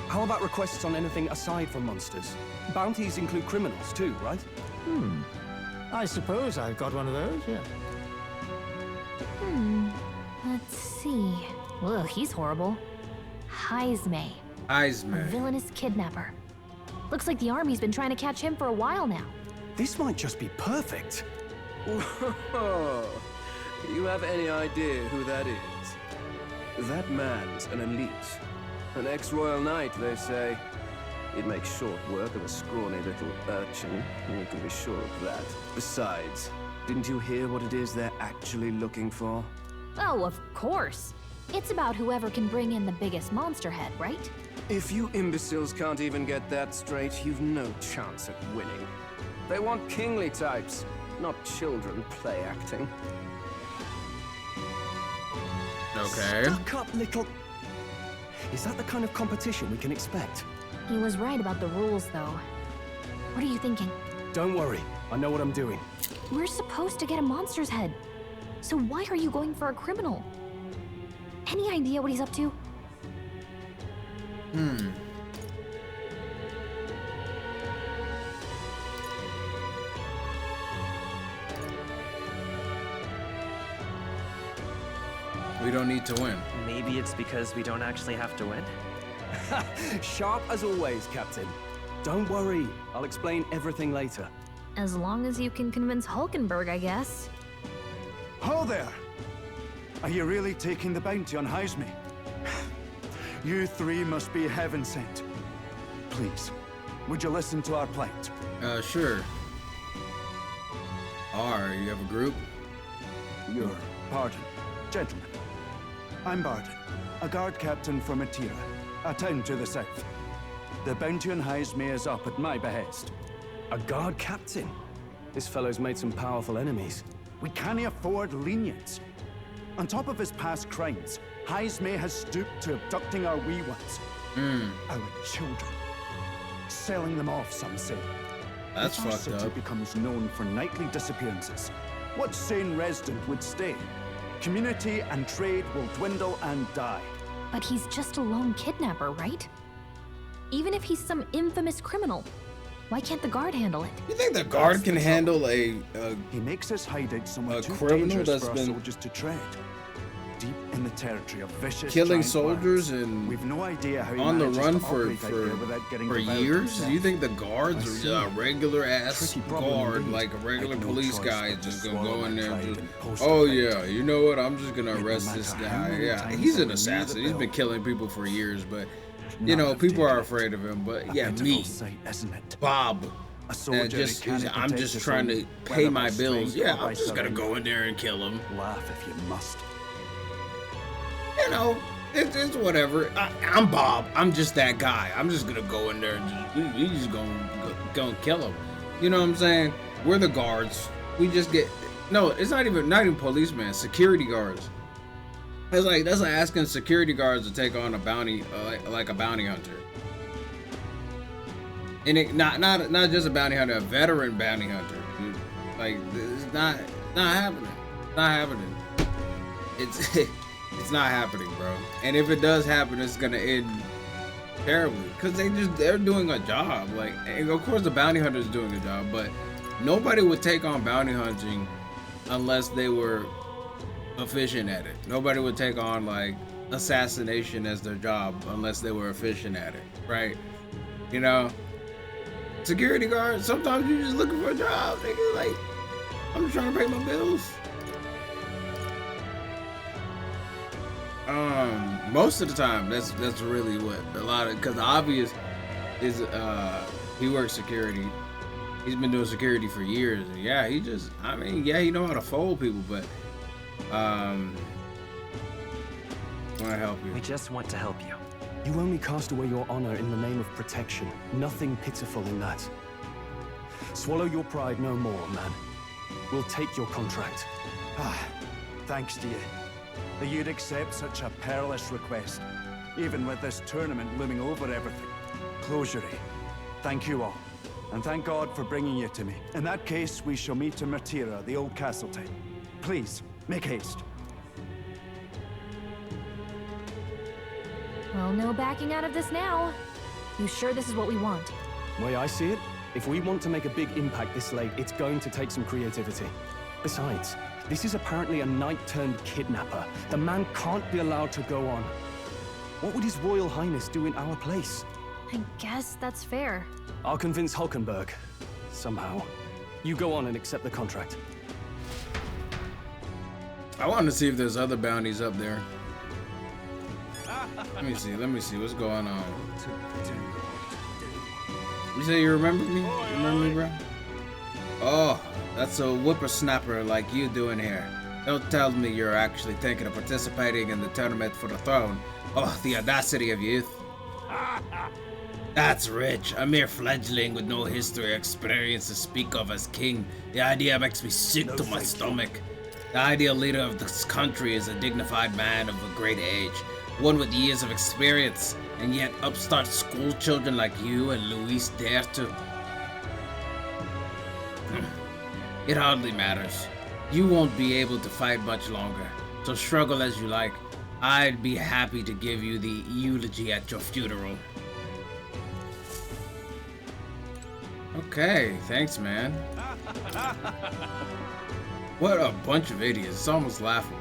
How about requests on anything aside from monsters? Bounties include criminals too, right? I suppose I've got one of those, yeah. Let's see. Ugh, he's horrible. Heisme. A villainous kidnapper. Looks like the army's been trying to catch him for a while now. This might just be perfect. Whoa. You have any idea who that is? That man's an elite. An ex-royal knight, they say. He'd make short work of a scrawny little urchin. You can be sure of that. Besides, didn't you hear what it is they're actually looking for? Oh, of course. It's about whoever can bring in the biggest monster head, right? If you imbeciles can't even get that straight, you've no chance at winning. They want kingly types, not children play acting. Okay. Stuck up little... Is that the kind of competition we can expect? He was right about the rules, though. What are you thinking? Don't worry, I know what I'm doing. We're supposed to get a monster's head. So why are you going for a criminal? Any idea what he's up to? We don't need to win. Maybe it's because we don't actually have to win? Sharp as always, Captain. Don't worry, I'll explain everything later. As long as you can convince Hulkenberg, I guess. Ho there! Are you really taking the bounty on Heisme? You three must be heaven sent. Please, would you listen to our plight? Sure. You have a group? Your pardon, gentlemen. I'm Barton, a guard captain from Atira, a town to the south. The bounty on Heisme is up at my behest. A guard captain? This fellow's made some powerful enemies. We can't afford lenience. On top of his past crimes, Heisme has stooped to abducting our wee ones. Our children. Selling them off, some say. That's if our fucked city up. becomes known for nightly disappearances, what sane resident would stay? community and trade will dwindle and die. But he's just a lone kidnapper, right? Even if he's some infamous criminal, why can't the guard handle it? You think the guard can handle a he makes us hideout somewhere too criminal dangerous that's for our been soldiers to tread? Deep in the territory of vicious killing giant soldiers lions. and We've no idea how he on the manages run to for operate out here without getting devoured years? himself. Do you think the guards I are see. a regular ass Tricky problem guard, indeed. like a regular I've no police choice guy, but to just gonna swallow go in my there and pride just, and post oh the yeah, fight. you know what? I'm just gonna It no arrest this matter how guy. many Yeah, times he's I an renew assassin. the He's been bill. killing people for years, but you Not know, people are ridiculous. afraid of him. But A yeah, pitiful me, sight, isn't it? Bob. A soldier just, who cannot I'm protect just his trying to own, pay whether my by bills. strength Yeah, or by I'm just gonna surrender. go in there and kill him. Laugh if you must. You know, it's whatever. I'm Bob. I'm just that guy. I'm just gonna go in there and we just gonna kill him. You know what I'm saying? We're the guards. We just get no. It's not even policemen. Security guards. It's like that's like asking security guards to take on a bounty, like a bounty hunter. And it not just a bounty hunter, a veteran bounty hunter. Dude. Like it's not happening. Not happening. It's not happening, bro. And if it does happen, it's gonna end terribly. Cause they're doing a job. Like, and of course the bounty hunter is doing a job, but nobody would take on bounty hunting unless they were efficient at it. Nobody would take on like assassination as their job unless they were efficient at it, right? You know, security guards. Sometimes you're just looking for a job, nigga. Like, I'm just trying to pay my bills. Most of the time, that's really what a lot of, because the obvious is he works security. He's been doing security for years. And yeah, he know how to fold people, but want to help you. We just want to help you. You only cast away your honor in the name of protection. Nothing pitiful in that. Swallow your pride no more, man. We'll take your contract. Thanks to you. That you'd accept such a perilous request, even with this tournament looming over everything. Closure. Thank you all, and thank God for bringing you to me. In that case, we shall meet in Martira, the old castle type. Please, make haste. Well, no backing out of this now. You sure this is what we want? Way I see it, if we want to make a big impact this late, it's going to take some creativity. Besides, this is apparently a knight-turned-kidnapper. The man can't be allowed to go on. What would His Royal Highness do in our place? I guess that's fair. I'll convince Hulkenberg. Somehow. You go on and accept the contract. I want to see if there's other bounties up there. Let me see what's going on. You say you remember me? You remember me, bro? Oh, that's a whippersnapper like you doing here. Don't tell me you're actually thinking of participating in the tournament for the throne. Oh, the audacity of youth. That's rich. A mere fledgling with no history or experience to speak of as king. The idea makes me sick to my stomach. The ideal leader of this country is a dignified man of a great age, one with years of experience, and yet upstart school children like you and Luis dare to. It hardly matters. You won't be able to fight much longer, so struggle as you like. I'd be happy to give you the eulogy at your funeral. Okay, thanks, man. What a bunch of idiots. It's almost laughable.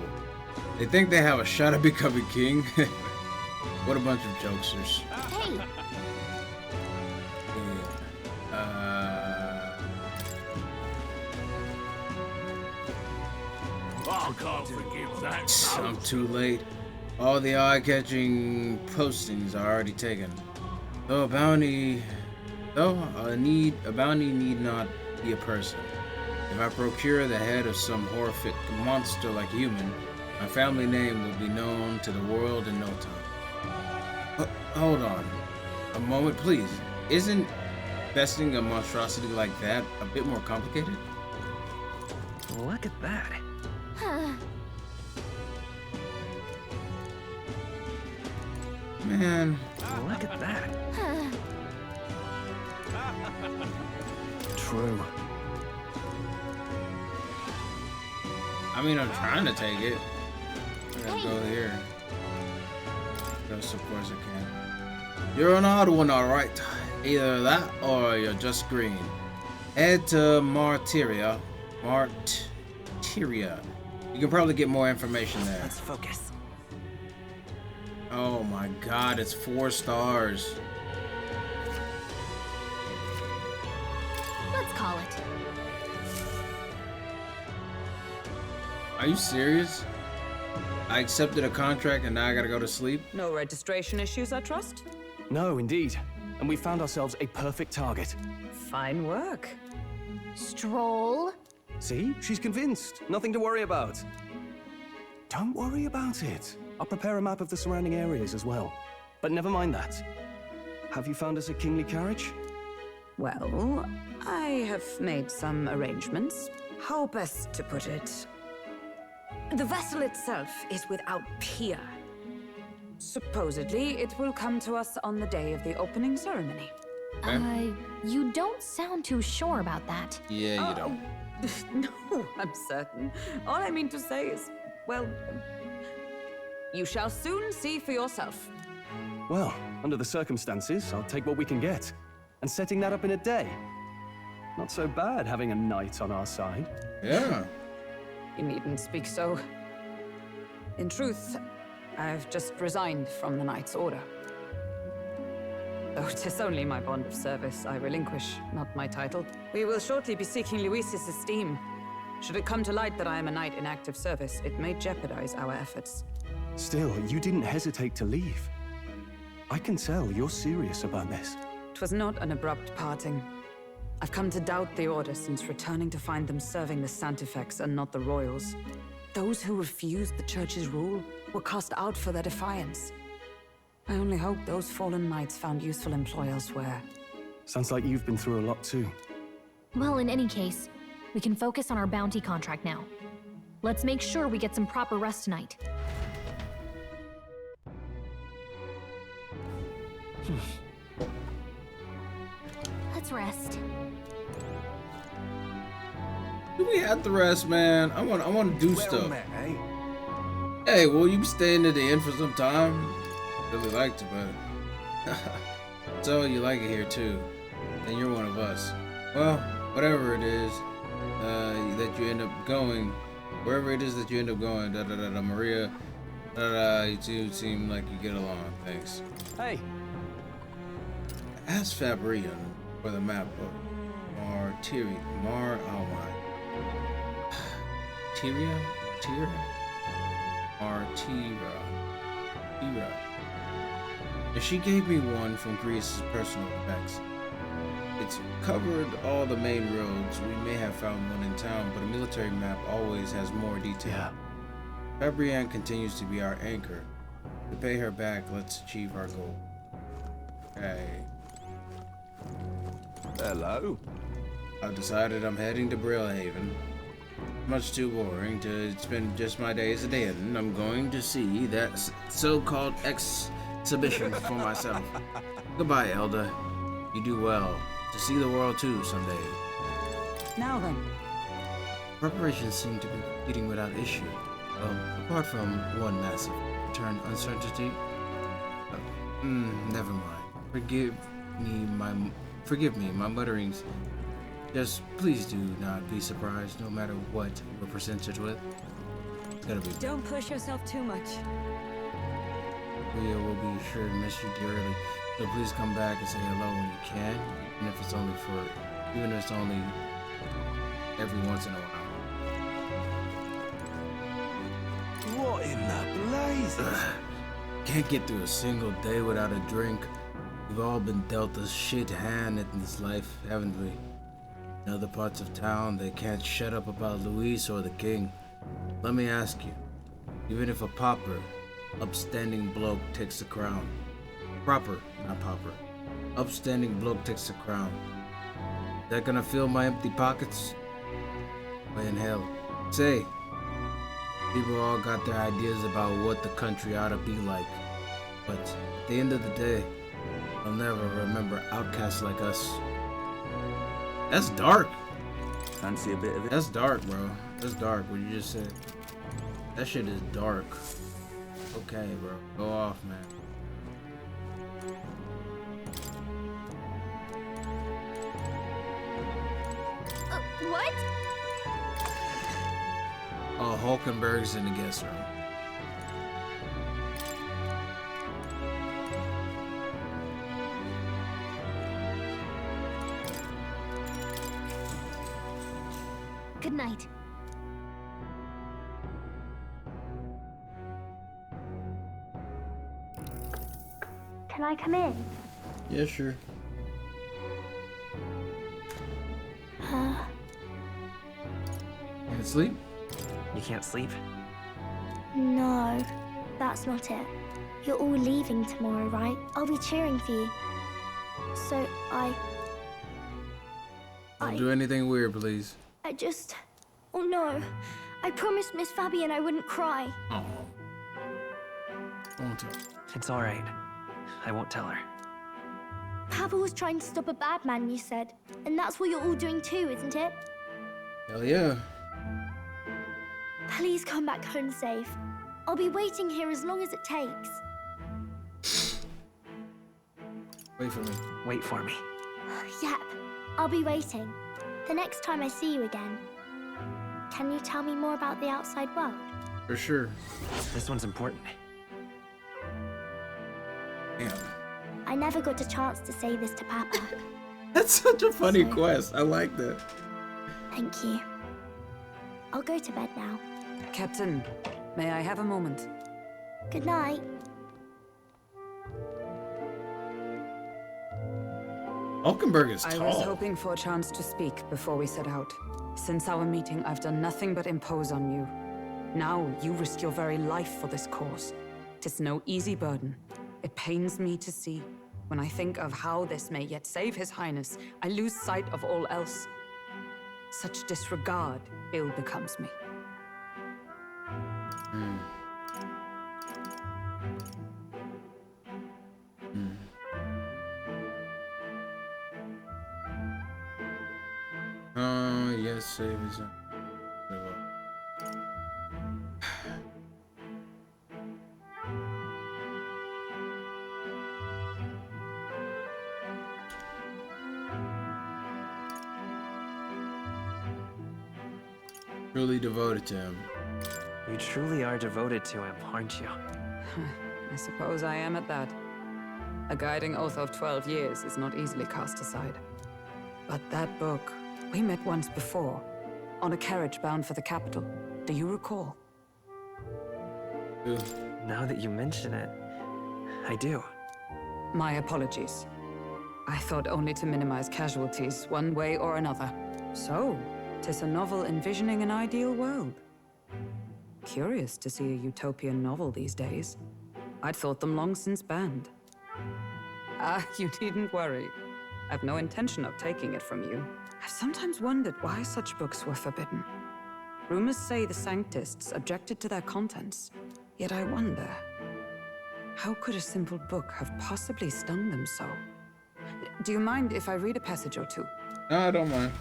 They think they have a shot at becoming king. What a bunch of jokesters. Hey! I can't forgive that. I'm too late. All the eye-catching postings are already taken. A bounty need not be a person. If I procure the head of some horrific monster like human, my family name will be known to the world in no time. Hold on. A moment, please. Isn't besting a monstrosity like that a bit more complicated? Look at that. Man. Look at that. True. I mean, I'm trying to take it. gotta go here. Yes, of course I can. You're an odd one, alright. Either that or you're just green. Head to Martyria. You can probably get more information there. Let's focus. Oh my god, it's 4 stars. Let's call it. Are you serious? I accepted a contract and now I gotta go to sleep? No registration issues, I trust? No, indeed. And we found ourselves a perfect target. Fine work. Stroll. See? She's convinced. Nothing to worry about. Don't worry about it. I'll prepare a map of the surrounding areas as well. But never mind that. Have you found us a kingly carriage? Well, I have made some arrangements. How best to put it? The vessel itself is without peer. Supposedly, it will come to us on the day of the opening ceremony. You don't sound too sure about that. Yeah, you don't. No, I'm certain. All I mean to say is, well, you shall soon see for yourself. Well, under the circumstances, I'll take what we can get. And setting that up in a day. Not so bad having a knight on our side. Yeah. You needn't speak so. In truth, I've just resigned from the Knight's Order. Though 'tis only my bond of service I relinquish, not my title. We will shortly be seeking Luis's esteem. Should it come to light that I am a knight in active service, it may jeopardize our efforts. Still, you didn't hesitate to leave. I can tell you're serious about this. It was not an abrupt parting. I've come to doubt the Order since returning to find them serving the Santifex and not the Royals. Those who refused the Church's rule were cast out for their defiance. I only hope those fallen knights found useful employ elsewhere. Sounds like you've been through a lot too. Well, in any case, we can focus on our bounty contract now. Let's make sure we get some proper rest tonight. Let's rest. We have to rest, man. I want to do stuff. Met, eh? Hey, will you be staying at the inn for some time? Really liked it, but so you like it here too. Then you're one of us. Well, whatever it is that you end up going, wherever it is that you end up going, Maria, you two seem like you get along. Thanks. Hey. Ask Fabrian for the map of Martyria. Oh my. Martyria. If she gave me one from Greece's personal effects. It's covered all the main roads. We may have found one in town, but a military map always has more detail. Yeah. Fabrian continues to be our anchor. To pay her back, let's achieve our goal. Okay. Hello. I've decided I'm heading to Braillehaven. Much too boring to spend just my days at the inn. I'm going to see that so-called exhibition for myself. Goodbye, Elda. You do well to see the world too someday. Now then. Preparations seem to be proceeding without issue. Well, apart from one massive return uncertainty. Never mind. Forgive me, my mutterings. Just please do not be surprised, no matter what we're presented with. It's gonna be. Don't push yourself too much. We will be sure to miss you dearly. So please come back and say hello when you can, even if it's only every once in a while. What in the blazes? Can't get through a single day without a drink. We've all been dealt a shit hand in this life, haven't we? In other parts of town, they can't shut up about Luis or the king. Let me ask you, even if a pauper, upstanding bloke takes the crown. Proper, not pauper. Upstanding bloke takes the crown. Is that gonna fill my empty pockets? Way in hell. Say, people all got their ideas about what the country ought to be like. But at the end of the day, I'll never remember outcasts like us. That's dark. Fancy a bit of it? That's dark, bro. That's dark, what you just said. That shit is dark. Okay, bro. Go off, man. What? Oh, Hulkenberg's in the guest room. Good night. Can I come in? Yeah, sure. You sleep? You can't sleep? No, that's not it. You're all leaving tomorrow, right? I'll be cheering for you. So Don't do anything weird, please. Oh no. I promised Miss Fabian I wouldn't cry. Oh. Won't tell. It's all right. I won't tell her. Papa was trying to stop a bad man, you said. And that's what you're all doing too, isn't it? Hell yeah. Please come back home safe. I'll be waiting here as long as it takes. Wait for me. Wait for me. Yep, I'll be waiting. The next time I see you again. Can you tell me more about the outside world? For sure. This one's important. Damn. I never got a chance to say this to Papa. That's such a funny quest. I like that. Thank you. I'll go to bed now. Captain, may I have a moment? Good night. Hulkenberg is tall. I was hoping for a chance to speak before we set out. Since our meeting, I've done nothing but impose on you. Now you risk your very life for this cause. 'Tis no easy burden. It pains me to see. When I think of how this may yet save His Highness, I lose sight of all else. Such disregard ill becomes me. Yes, save his. Truly devoted to him. You truly are devoted to him, aren't you? I suppose I am at that. A guiding oath of 12 years is not easily cast aside. But that book, we met once before, on a carriage bound for the capital. Do you recall? Now that you mention it, I do. My apologies. I thought only to minimize casualties, one way or another. So, 'tis a novel envisioning an ideal world. Curious to see a utopian novel these days. I'd thought them long since banned. Ah, you needn't worry. I've no intention of taking it from you. I've sometimes wondered why such books were forbidden. Rumors say the Sanctists objected to their contents. Yet I wonder, how could a simple book have possibly stung them so? Do you mind if I read a passage or two? No, I don't mind.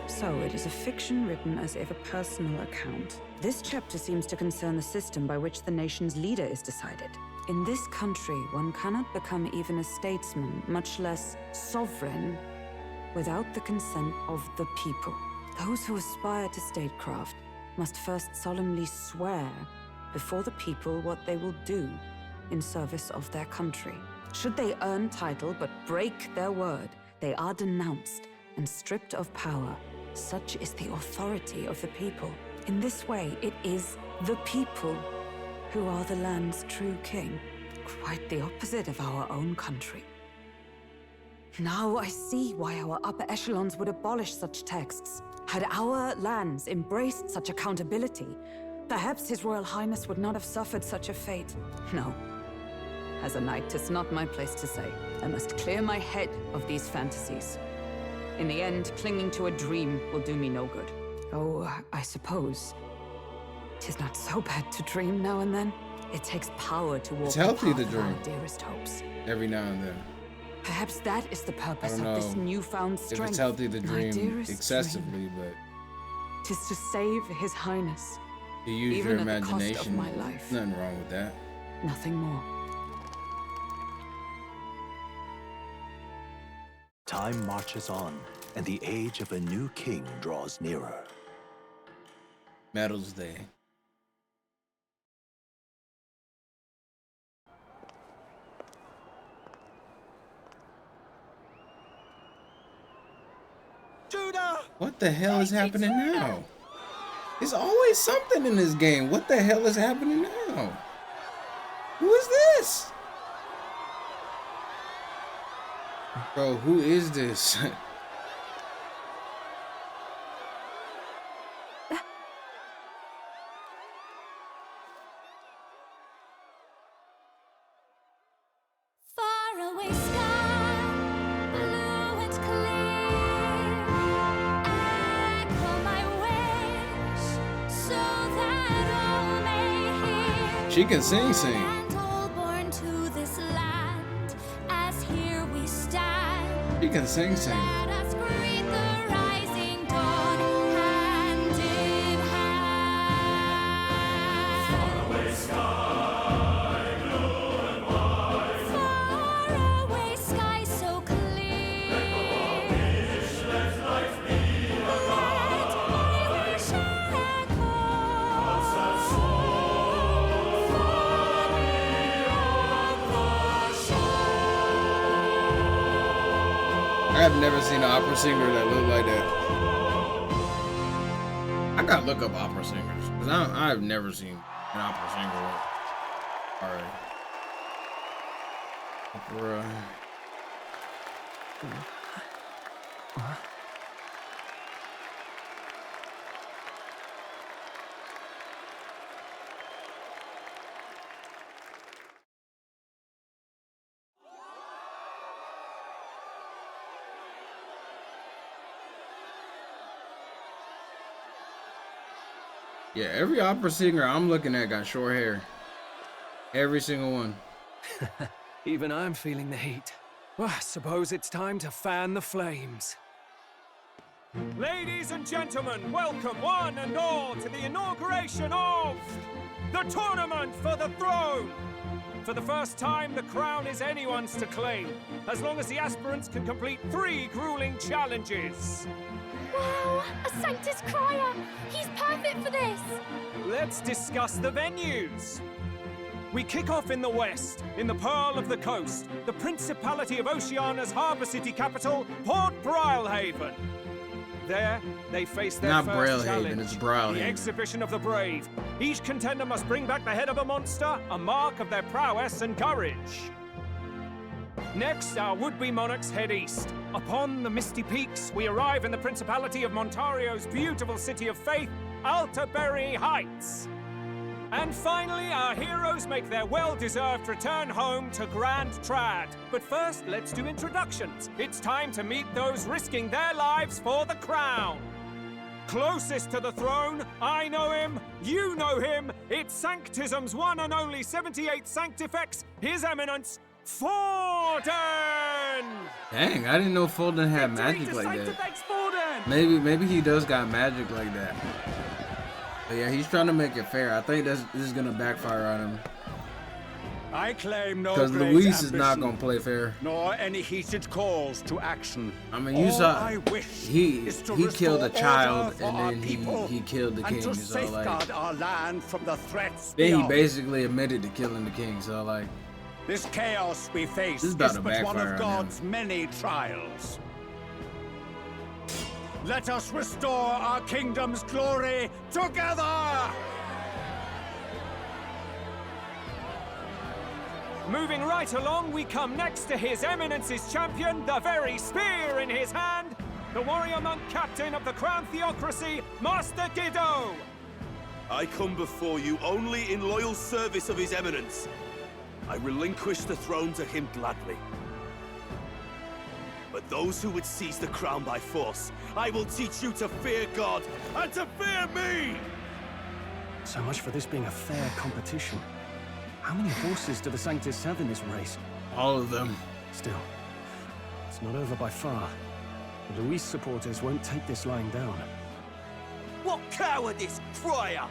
So it is a fiction written as if a personal account. This chapter seems to concern the system by which the nation's leader is decided. In this country, one cannot become even a statesman, much less sovereign, without the consent of the people. Those who aspire to statecraft must first solemnly swear before the people what they will do in service of their country. Should they earn title but break their word, they are denounced and stripped of power. Such is the authority of the people. In this way, it is the people who are the land's true king. Quite the opposite of our own country. Now I see why our upper echelons would abolish such texts. Had our lands embraced such accountability, perhaps His Royal Highness would not have suffered such a fate. No. As a knight, 'tis not my place to say. I must clear my head of these fantasies. In the end, clinging to a dream will do me no good. Oh, I suppose 'tis not so bad to dream now and then. It takes power to walk It's healthy the to path of our dream. dearest hopes. Every now and then. Perhaps that is the I purpose don't of this know newfound strength. if it's healthy to my dream dearest excessively, but Tis to save His Highness. to use even your at the cost of imagination. my life. Nothing wrong with that. Nothing more. Time marches on, and the age of a new king draws nearer. Medals Day. Judah! What the hell is happening now? There's always something in this game. What the hell is happening now? Who is this? Bro, who is this? Far away sky, blue and clear. Echo my wish, so that all may hear. She can sing. And all born to this land, as here we stand. She can sing. Let us greet the rising dawn, hand in hand. Far away sky, blue and white. Far away sky so clear. Let life be a light. Let my wish echo. Once that soul far beyond the shore. I have never seen an opera singer that looked like that. I gotta look up opera singers, because I've never seen an opera singer look. Alright. Opera. Yeah, every opera singer I'm looking at got short hair. Every single one. Even I'm feeling the heat. Well, I suppose it's time to fan the flames. Ladies and gentlemen, welcome one and all to the inauguration of the Tournament for the Throne! For the first time, the crown is anyone's to claim, as long as the aspirants can complete 3 grueling challenges. Wow, a Sanctus Crier! He's perfect for this! Let's discuss the venues. We kick off in the west, in the Pearl of the Coast, the Principality of Oceania's harbour city capital, Port Brilehaven. There, they face their Not first Brilehaven, challenge, it's Brilehaven. the Exhibition of the Brave. Each contender must bring back the head of a monster, a mark of their prowess and courage. Next, our would-be monarchs head east. Upon the misty peaks, we arrive in the Principality of Montario's beautiful city of faith, Altaberry Heights. And finally, our heroes make their well-deserved return home to Grand Trad. But first, let's do introductions. It's time to meet those risking their lives for the crown. Closest to the throne, I know him, you know him. It's Sanctism's one and only 78th Sanctifex, His Eminence, Forden! Dang, I didn't know Fulton had magic like that. Maybe he does got magic like that. But yeah, he's trying to make it fair. I think this is gonna backfire on him. I claim no Because great Luis is ambition, not gonna play fair. nor any heated calls to action. I mean, you All saw I wish he is to killed a restore child order for and our then people he killed the king. and to So like, safeguard our land from the threats then he beyond. basically admitted to killing the king. So like, This chaos we face This is is about to but one backfire on of God's many trials. Let us restore our kingdom's glory together! Moving right along, we come next to His Eminence's champion, the very spear in his hand, the warrior monk captain of the Crown Theocracy, Master Giddo. I come before you only in loyal service of His Eminence. I relinquish the throne to him gladly. But those who would seize the crown by force, I will teach you to fear God and to fear me! So much for this being a fair competition. How many horses do the Sanctus have in this race? All of them. Still, It's not over by far. The Luis supporters won't take this lying down. What cowardice, Crier!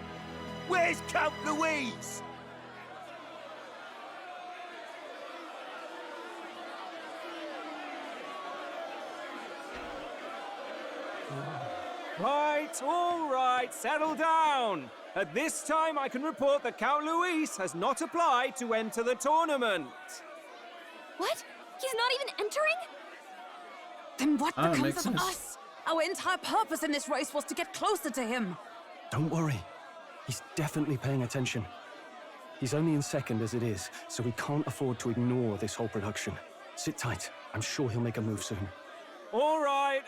Where's Count Louise? All right, settle down. At this time, I can report that Count Luis has not applied to enter the tournament. What? He's not even entering? Then what becomes makes of sense. us? Our entire purpose in this race was to get closer to him. Don't worry. He's definitely paying attention. He's only in second as it is, so we can't afford to ignore this whole production. Sit tight. I'm sure he'll make a move soon. All right.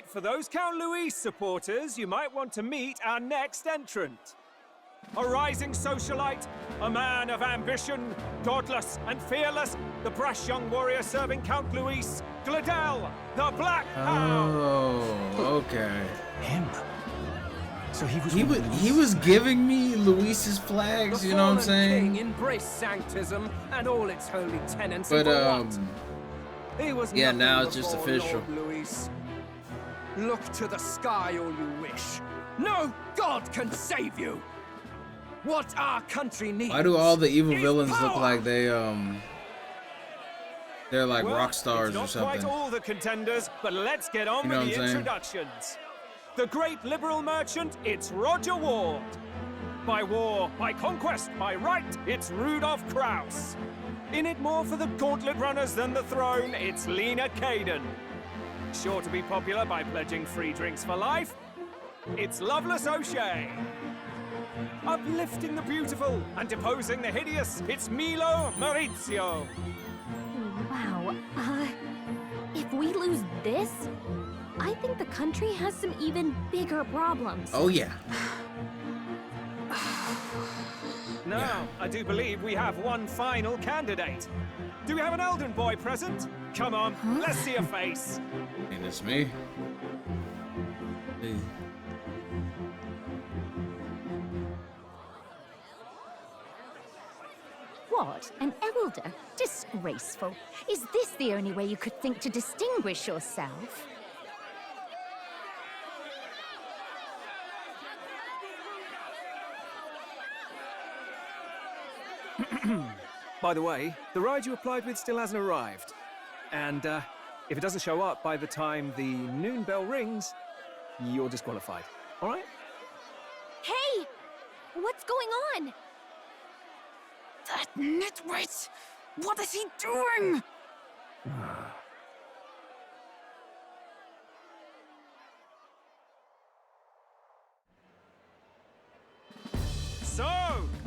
For those Count Luis supporters, you might want to meet our next entrant. A rising socialite, a man of ambition, godless and fearless, the brash young warrior serving Count Luis, Gladel, the Black Hound. Oh, okay. Him. So he was giving me Luis's flags, you know what I'm saying? King embraced sanctism and all its holy tenets. But He was yeah, nothing now it's just before official. Lord Luis. Look to the sky all you wish. No god can save you. What our country needs. Why do all the evil is villains look power. like they're like Well, rock stars it's or not something? quite all the contenders, but let's get on You know with what the I'm saying? introductions. The great liberal merchant, it's Roger Ward. By war, by conquest, by right, it's Rudolph Krauss. In it more for the gauntlet runners than the throne, it's Lena Caden. Sure to be popular by pledging free drinks for life, it's Loveless O'Shea. Uplifting the beautiful and deposing the hideous, it's Milo Maurizio. Wow. If we lose this, I think the country has some even bigger problems. Oh yeah. Now, I do believe we have one final candidate. Do we have an Elden boy present? Come on, let's see a face. And it's me. Hey. What? An elder? Disgraceful. Is this the only way you could think to distinguish yourself? By the way, the ride you applied with still hasn't arrived. And if it doesn't show up by the time the noon bell rings, you're disqualified. All right? Hey! What's going on? That nitwit! What is he doing? So,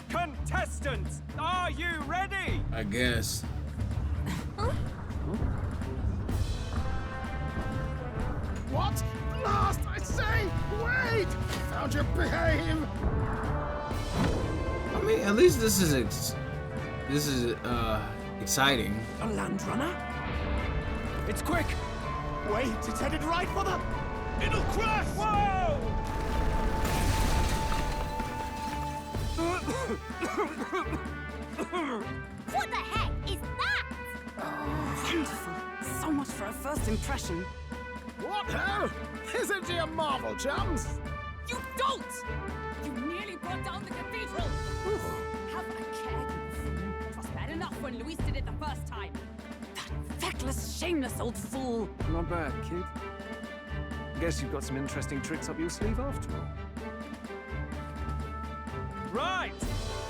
contestants, are you ready? I guess. What? Last, I say! Wait! Found your behave! I mean, at least this is exciting. A land runner? It's quick! Wait, it's headed right for the... It'll crash! Whoa! What the heck is that? Wonderful. So much for a first impression. What hell? Isn't he a marvel, chums? You don't! You nearly brought down the cathedral! Have a care, you fool. It was bad enough when Luis did it the first time. That feckless, shameless old fool. Not bad, kid. Guess you've got some interesting tricks up your sleeve after all. Right!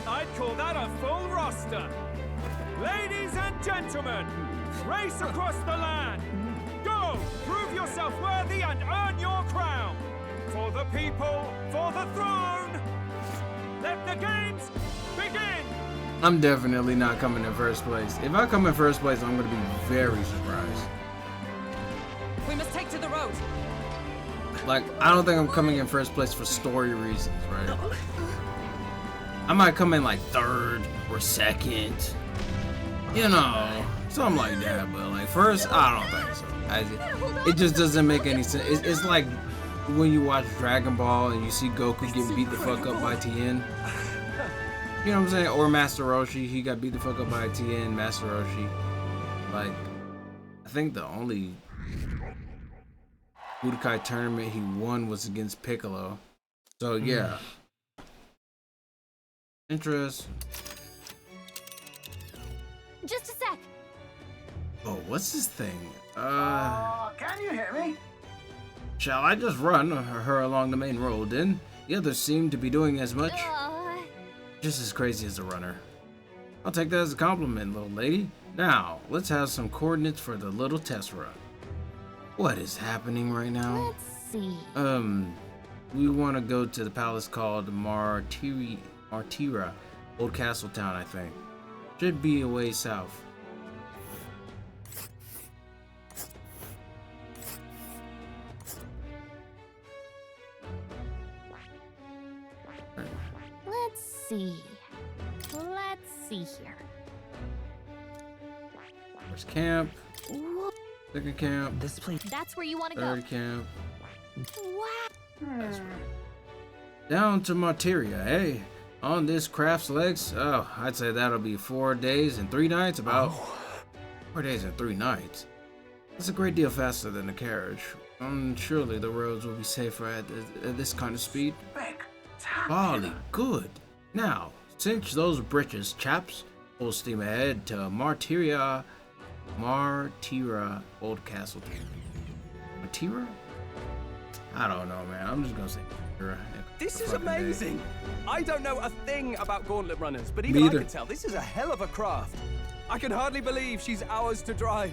I'd call that a full roster. Ladies and gentlemen, race across the land. Go! Prove yourself worthy and earn your crown. For the people, for the throne. Let the games begin! I'm definitely not coming in first place. If I come in first place, I'm gonna be very surprised. We must take to the road. Like, I don't think I'm coming in first place for story reasons, right? I might come in like third or second, you know, something like that. But like first, I don't think so. It just doesn't make any sense. It's like when you watch Dragon Ball and you see Goku get beat the fuck up by Tien. You know what I'm saying? Or Master Roshi, he got beat the fuck up by Tien, Master Roshi. Like, I think the only Budokai tournament he won was against Piccolo. So yeah. Interest. Just a sec. Oh, what's this thing? Can you hear me? Shall I just run her along the main road then? The others seem to be doing as much. Just as crazy as a runner. I'll take that as a compliment, little lady. Now, let's have some coordinates for the little test run. What is happening right now? Let's see. We want to go to the palace called Martira, Old Castle Town, I think. Should be a way south. Let's see here. First camp. Second camp. This place. That's where you want to go. Third camp. Wow. Down to Martyria, eh? On this craft's legs? Oh, I'd say that'll be 4 days and 3 nights. About 4 days and 3 nights. That's a great deal faster than a carriage. Surely the roads will be safer at this kind of speed. Golly, good. Now, cinch those britches, chaps. Full steam ahead to Martyria, Old Castle. Martyria? I don't know, man. I'm just gonna say Martyria. This is amazing. I don't know a thing about gauntlet runners, but even I can tell this is a hell of a craft. I can hardly believe she's ours to drive.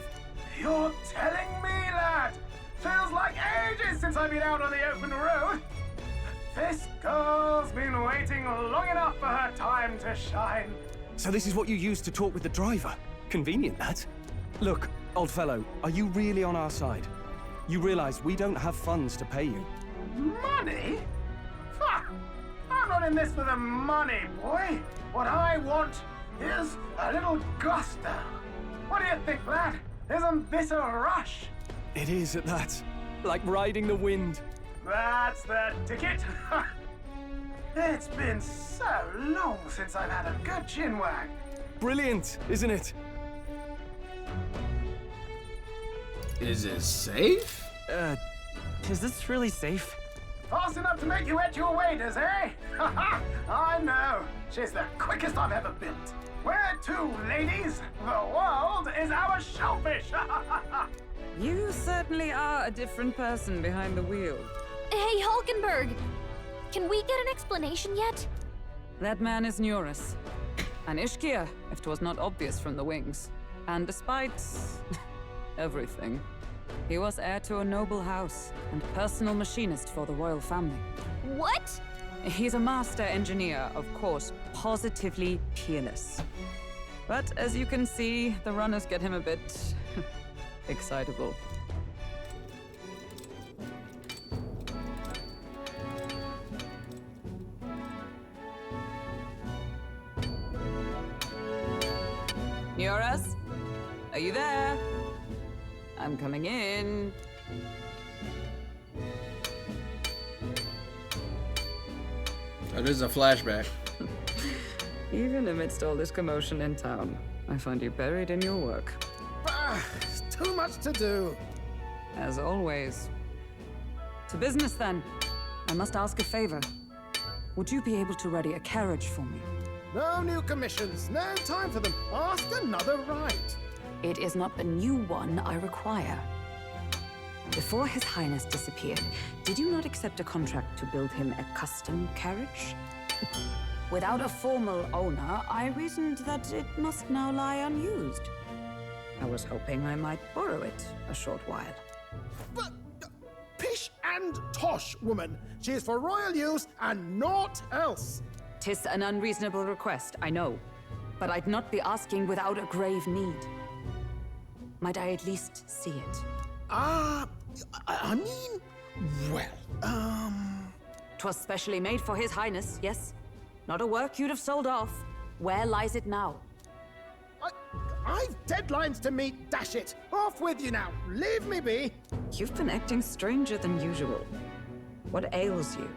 You're telling me, lad? Feels like ages since I've been out on the open road. This girl's been waiting long enough for her time to shine. So this is what you used to talk with the driver. Convenient, that. Look, old fellow, are you really on our side? You realize we don't have funds to pay you. Money? Ha! I'm not in this for the money, boy. What I want is a little gusto. What do you think, lad? Isn't this a rush? It is at that. Like riding the wind. That's the ticket. It's been so long since I've had a good chinwag. Brilliant, isn't it? Is it safe? Is this really safe? Fast enough to make you wet your waders, eh? I know. She's the quickest I've ever built. Where to, ladies? The world is our shellfish. You certainly are a different person behind the wheel. Hey, Hulkenberg! Can we get an explanation yet? That man is Neurus. An Ishkia, if 'twas not obvious from the wings. And despite everything, he was heir to a noble house and personal machinist for the royal family. What? He's a master engineer, of course, positively peerless. But as you can see, the runners get him a bit excitable. Neurus? Are you there? I'm coming in. That is a flashback. Even amidst all this commotion in town, I find you buried in your work. Too much to do. As always. To business then. I must ask a favor. Would you be able to ready a carriage for me? No new commissions. No time for them. Ask another right. It is not a new one I require. Before His Highness disappeared, did you not accept a contract to build him a custom carriage? Without a formal owner, I reasoned that it must now lie unused. I was hoping I might borrow it a short while. But pish and tosh, woman. She is for royal use and naught else. 'Tis an unreasonable request, I know. But I'd not be asking without a grave need. Might I at least see it? I mean, well, 'Twas specially made for His Highness, yes? Not a work you'd have sold off. Where lies it now? I've deadlines to meet, dash it! Off with you now! Leave me be! You've been acting stranger than usual. What ails you?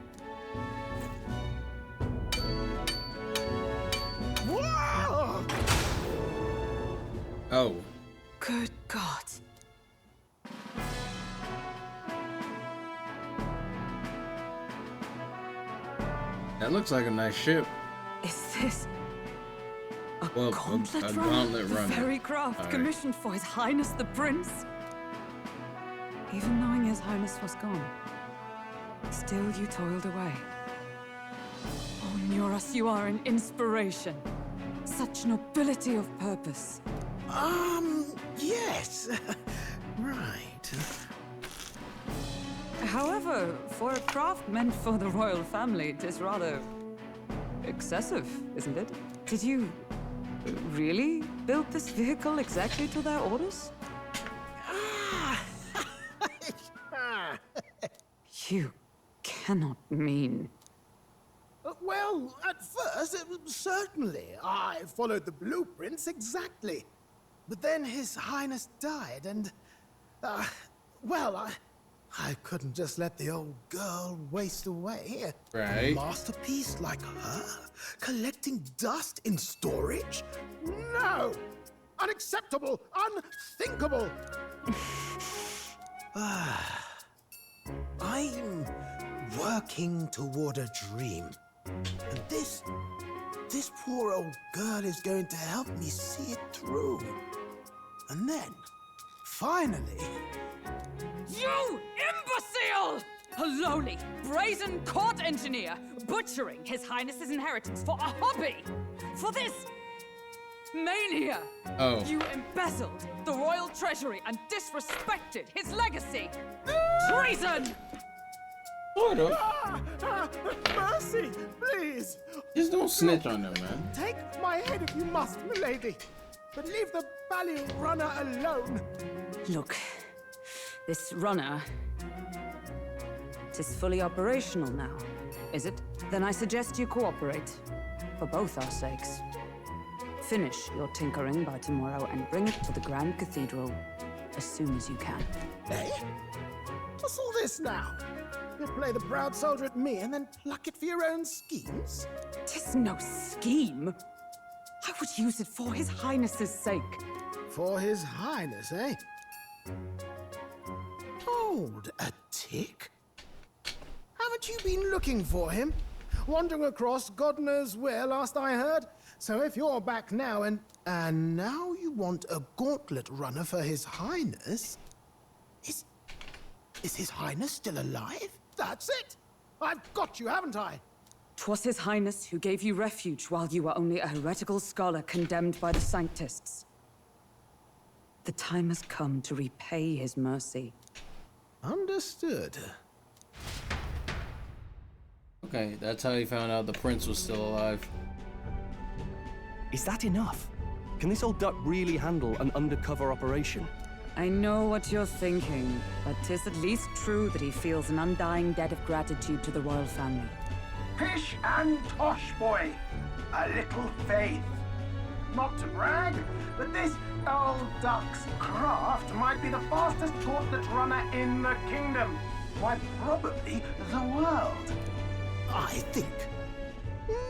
Whoa! Oh. Good God. That looks like a nice ship. Is this a gauntlet a runner? gauntlet The runner. very craft All right. commissioned for His Highness the Prince? Even knowing His Highness was gone, still you toiled away. Oh, Nuras, you are an inspiration. Such nobility of purpose. Yes. Right. However, for a craft meant for the royal family, it is rather excessive, isn't it? Did you really build this vehicle exactly to their orders? You cannot mean... Well, at first, certainly. I followed the blueprints exactly. But then His Highness died, and... well, I couldn't just let the old girl waste away. Right. A masterpiece like her? Collecting dust in storage? No! Unacceptable! Unthinkable! I'm working toward a dream. And this poor old girl is going to help me see it through. And then, finally... You imbecile! A lowly, brazen court engineer, butchering His Highness's inheritance for a hobby! For this... mania! Oh. You embezzled the royal treasury and disrespected his legacy! Treason! Sort of. Mercy, please! Just don't snitch on them, man. Take my head if you must, milady. But leave the ballet runner alone. Look, this runner... it is fully operational now, is it? Then I suggest you cooperate, for both our sakes. Finish your tinkering by tomorrow and bring it to the Grand Cathedral as soon as you can. Eh? What's all this now? You play the proud soldier at me and then pluck it for your own schemes? 'Tis no scheme. I would use it for His Highness's sake. For His Highness, eh? Hold a tick. Haven't you been looking for him? Wandering across God knows where last I heard? So if you're back now and now you want a gauntlet runner for His Highness? Is His Highness still alive? That's it! I've got you, haven't I? 'Twas His Highness who gave you refuge while you were only a heretical scholar condemned by the Sanctists. The time has come to repay His mercy. Understood. Okay, that's how he found out the prince was still alive. Is that enough? Can this old duck really handle an undercover operation? I know what you're thinking, but 'tis at least true that he feels an undying debt of gratitude to the royal family. Pish and tosh, boy. A little faith. Not to brag, but this old duck's craft might be the fastest gauntlet runner in the kingdom. Why, probably the world. I think.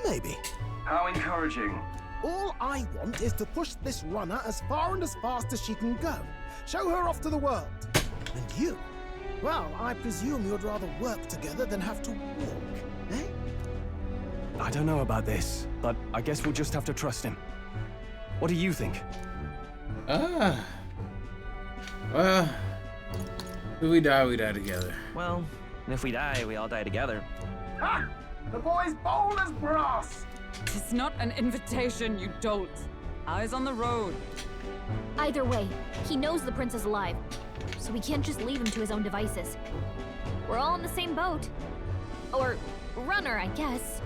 Maybe. How encouraging. All I want is to push this runner as far and as fast as she can go. Show her off to the world. And you? Well, I presume you'd rather work together than have to walk, eh? I don't know about this, but I guess we'll just have to trust him. What do you think? Well, if we die together. Well, if we die, we all die together. Ha! The boy's bold as brass. It's not an invitation, you dolt. Eyes on the road. Either way, he knows the prince is alive, so we can't just leave him to his own devices. We're all in the same boat. Or runner, I guess.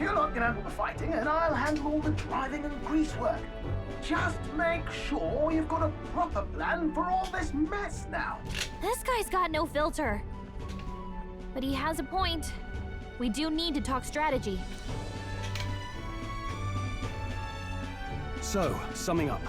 You lot can handle the fighting, and I'll handle all the driving and greasework. Just make sure you've got a proper plan for all this mess now. This guy's got no filter. But he has a point. We do need to talk strategy. So, summing up.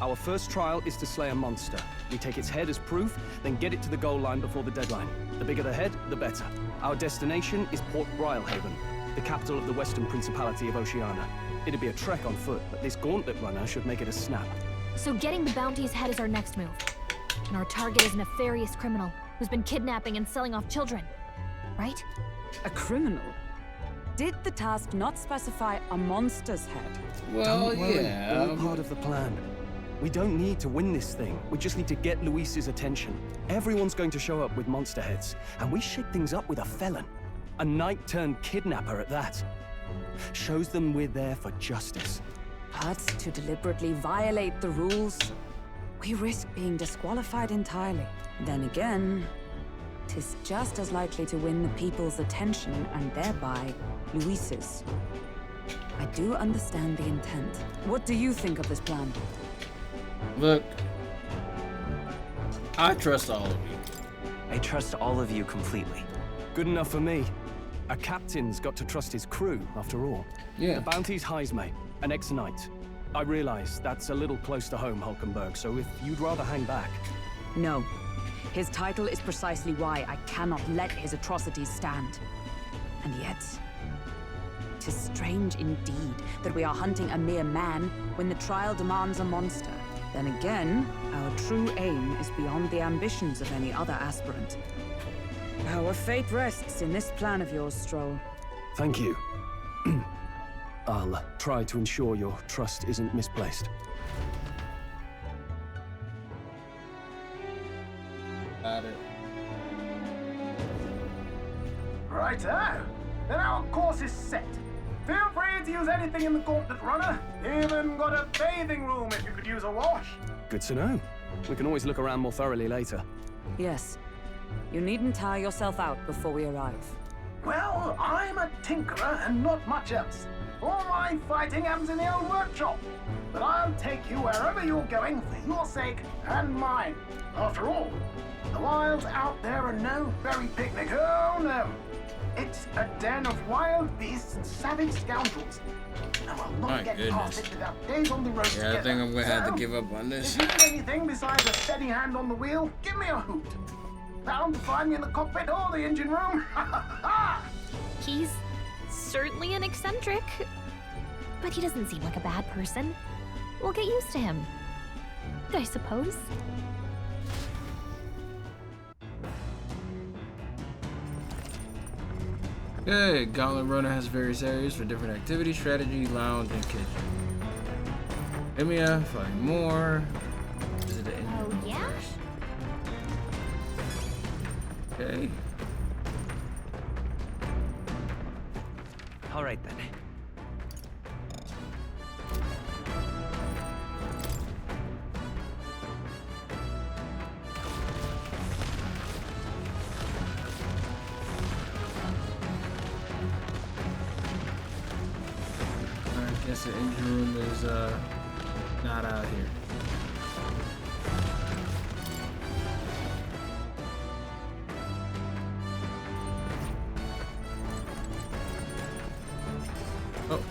Our first trial is to slay a monster. We take its head as proof, then get it to the goal line before the deadline. The bigger the head, the better. Our destination is Port Rylhaven, the capital of the Western Principality of Oceania. It'd be a trek on foot, but this gauntlet runner should make it a snap. So getting the bounty's head is our next move. And our target is a nefarious criminal who's been kidnapping and selling off children. Right? A criminal? Did the task not specify a monster's head? Well, Don't worry, yeah. all part of the plan. We don't need to win this thing. We just need to get Luis's attention. Everyone's going to show up with monster heads, and we shake things up with a felon. A knight-turned-kidnapper at that. Shows them we're there for justice. But to deliberately violate the rules, we risk being disqualified entirely. Then again, 'tis just as likely to win the people's attention and thereby Luis's. I do understand the intent. What do you think of this plan? Look, I trust all of you. I trust all of you completely. Good enough for me. A captain's got to trust his crew, after all. Yeah. The bounty's Heisme, an ex-knight. I realize that's a little close to home, Hulkenberg, so if you'd rather hang back... No. His title is precisely why I cannot let his atrocities stand. And yet, 'tis strange indeed that we are hunting a mere man when the trial demands a monster. Then again, our true aim is beyond the ambitions of any other aspirant. Our fate rests in this plan of yours, Stroll. Thank you. I'll try to ensure your trust isn't misplaced. Got it. Righto. Then our course is set. Feel free to use anything in the gauntlet runner. Even got a bathing room if you could use a wash. Good to know. We can always look around more thoroughly later. Yes. You needn't tire yourself out before we arrive. Well, I'm a tinkerer and not much else. All my fighting happens in the old workshop. But I'll take you wherever you're going for your sake and mine. After all, the wilds out there are no berry picnic. Oh no. It's a den of wild beasts and savage scoundrels. And we'll not get past it without days on the road together. Yeah, I think I'm gonna have to give up on this. If you need anything besides a steady hand on the wheel, give me a hoot. Bound to find me in the cockpit or the engine room. He's certainly an eccentric, but he doesn't seem like a bad person. We'll get used to him, I suppose. Good. Gauntlet Runner has various areas for different activities, strategy, lounge, and kitchen. Hit me up, find more. Is it an Oh, yeah? Okay. All right, then. I guess the engine room is not out here. Oh.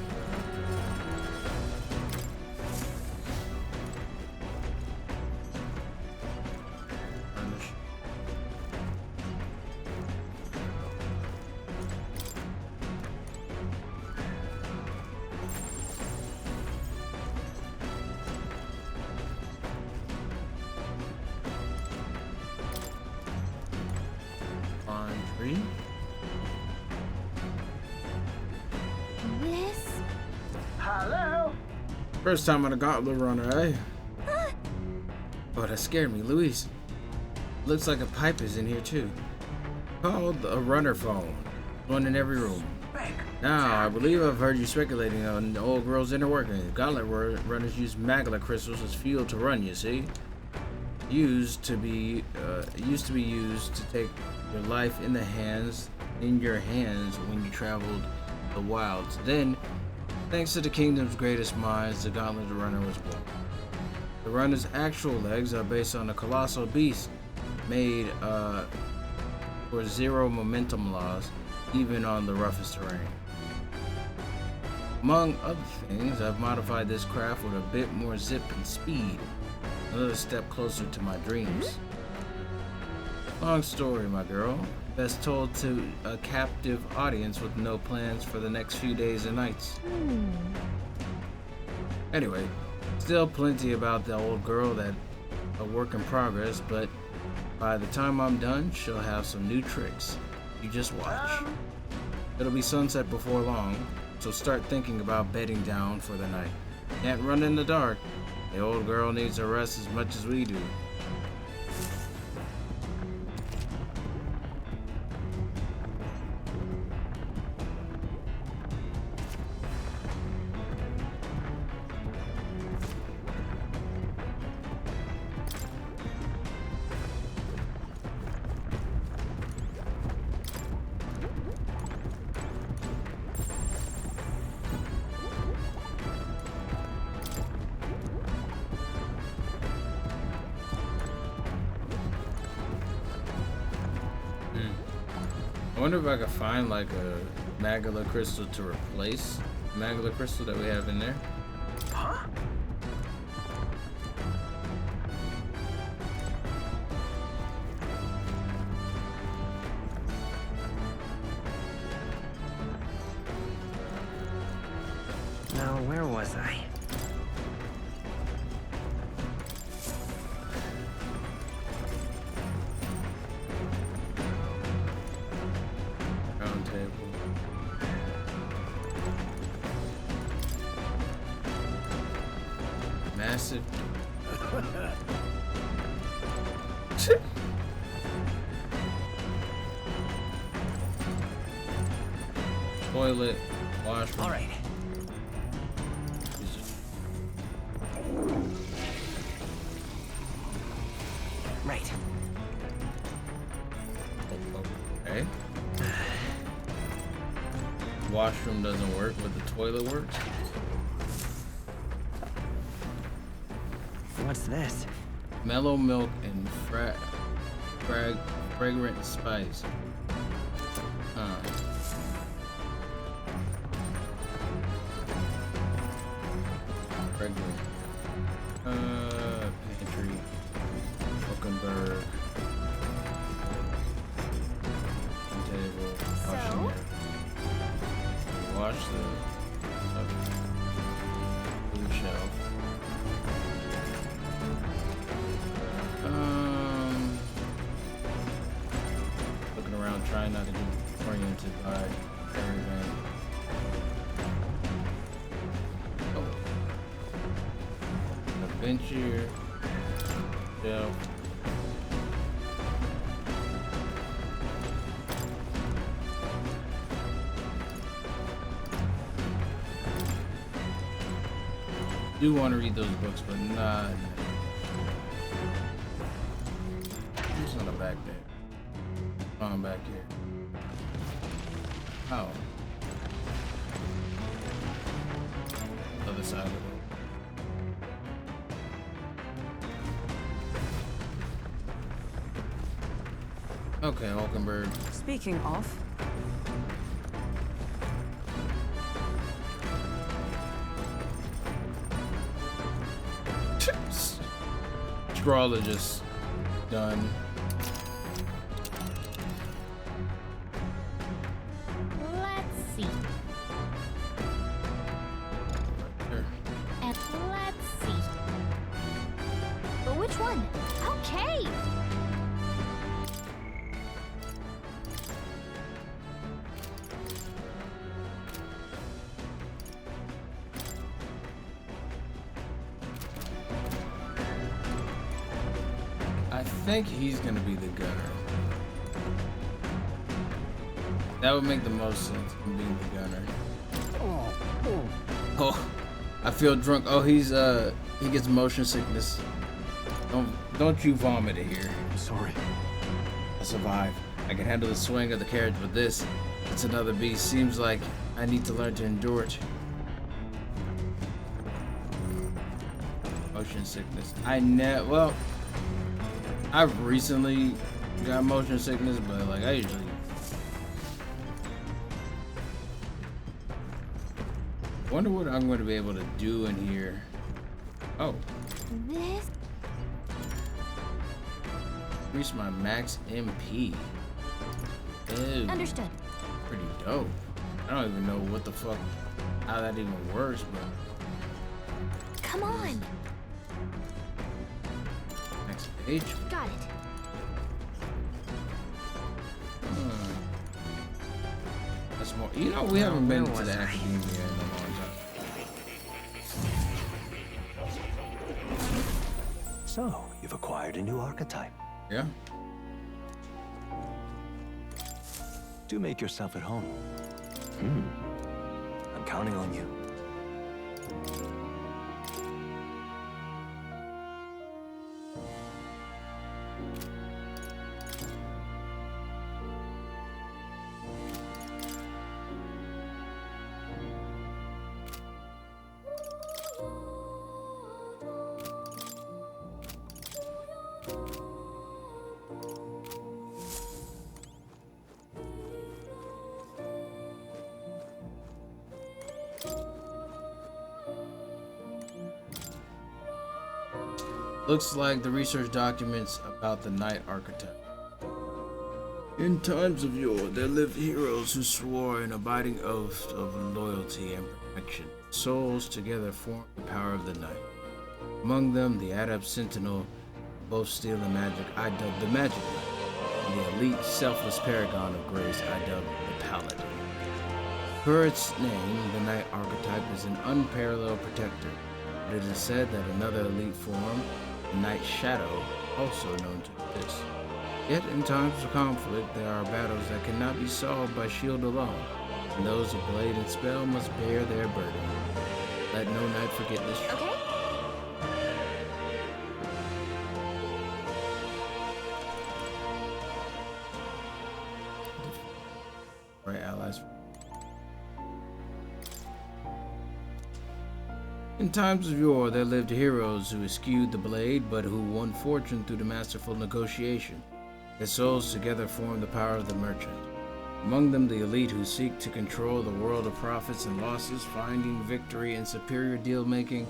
Laundry. This? Hello? First time on a Gauntlet Runner, eh? Oh, that scared me, Luis. Looks like a pipe is in here too. Called a runner phone. One in every room. Now, I believe I've heard you speculating on the old girl's inner workings. Gauntlet runners use magma crystals as fuel to run, you see? Used to be used to take your life in your hands when you traveled the wilds. Then, thanks to the kingdom's greatest minds, the Gauntlet Runner was born. The runner's actual legs are based on a colossal beast made for zero momentum loss, even on the roughest terrain. Among other things, I've modified this craft with a bit more zip and speed, another step closer to my dreams. Long story, my girl. Best told to a captive audience with no plans for the next few days and nights. Anyway, still plenty about the old girl that a work in progress, but by the time I'm done, she'll have some new tricks. You just watch. It'll be sunset before long, so start thinking about bedding down for the night. Can't run in the dark. The old girl needs a rest as much as we do. I wonder if I could find like a Magilla crystal to replace the Magilla crystal that we have in there. Huh? Now, where was I? Massive. Toilet, washroom. All right. Right. Okay. Washroom doesn't work, but the toilet works. What's this? Mellow milk and fragrant spice. Fragrant. Pantry. Hulkenberg. Table. So? Wash the blue shelf. Looking around, trying not to get oriented by everything. Oh. A bench here. Shelf. Do want to read those books, but not. Who's on the back there? Oh, I'm back here. Oh. Other side of the road. Okay, Hulkenberg. Speaking of, Scrawler done. Let's see. There. And let's see. But which one? Okay. I think he's gonna be the gunner. That would make the most sense, him being the gunner. Oh, I feel drunk. Oh, he gets motion sickness. Don't you vomit it here. I'm sorry. I survived. I can handle the swing of the carriage, but this, it's another beast. Seems like I need to learn to endure it. Motion sickness. Well, I've recently got motion sickness, but like I usually. Wonder what I'm going to be able to do in here. Oh. This. Increase my max MP. Ew. Understood. Pretty dope. I don't even know what the fuck, how that even works, but. Come on. Next page. Got it. That's more. You know, we haven't been to the academia in a long time. So, you've acquired a new archetype. Yeah. Do make yourself at home. I'm counting on you. Looks like the research documents about the Knight archetype. In times of yore, there lived heroes who swore an abiding oath of loyalty and protection. Souls together formed the power of the Knight. Among them, the adept sentinel, both steel and magic, I dubbed the Magic Knight, and the elite, selfless paragon of grace, I dubbed the Paladin. Per its name, the Knight archetype is an unparalleled protector, but it is said that another elite form, the Knight Shadow, also known to exist. Yet in times of conflict, there are battles that cannot be solved by shield alone, and those of blade and spell must bear their burden. Let no knight forget this truth. Okay. Right, allies. In times of yore, there lived heroes who eschewed the blade, but who won fortune through the masterful negotiation. Their souls together form the power of the merchant. Among them, the elite who seek to control the world of profits and losses, finding victory in superior deal-making,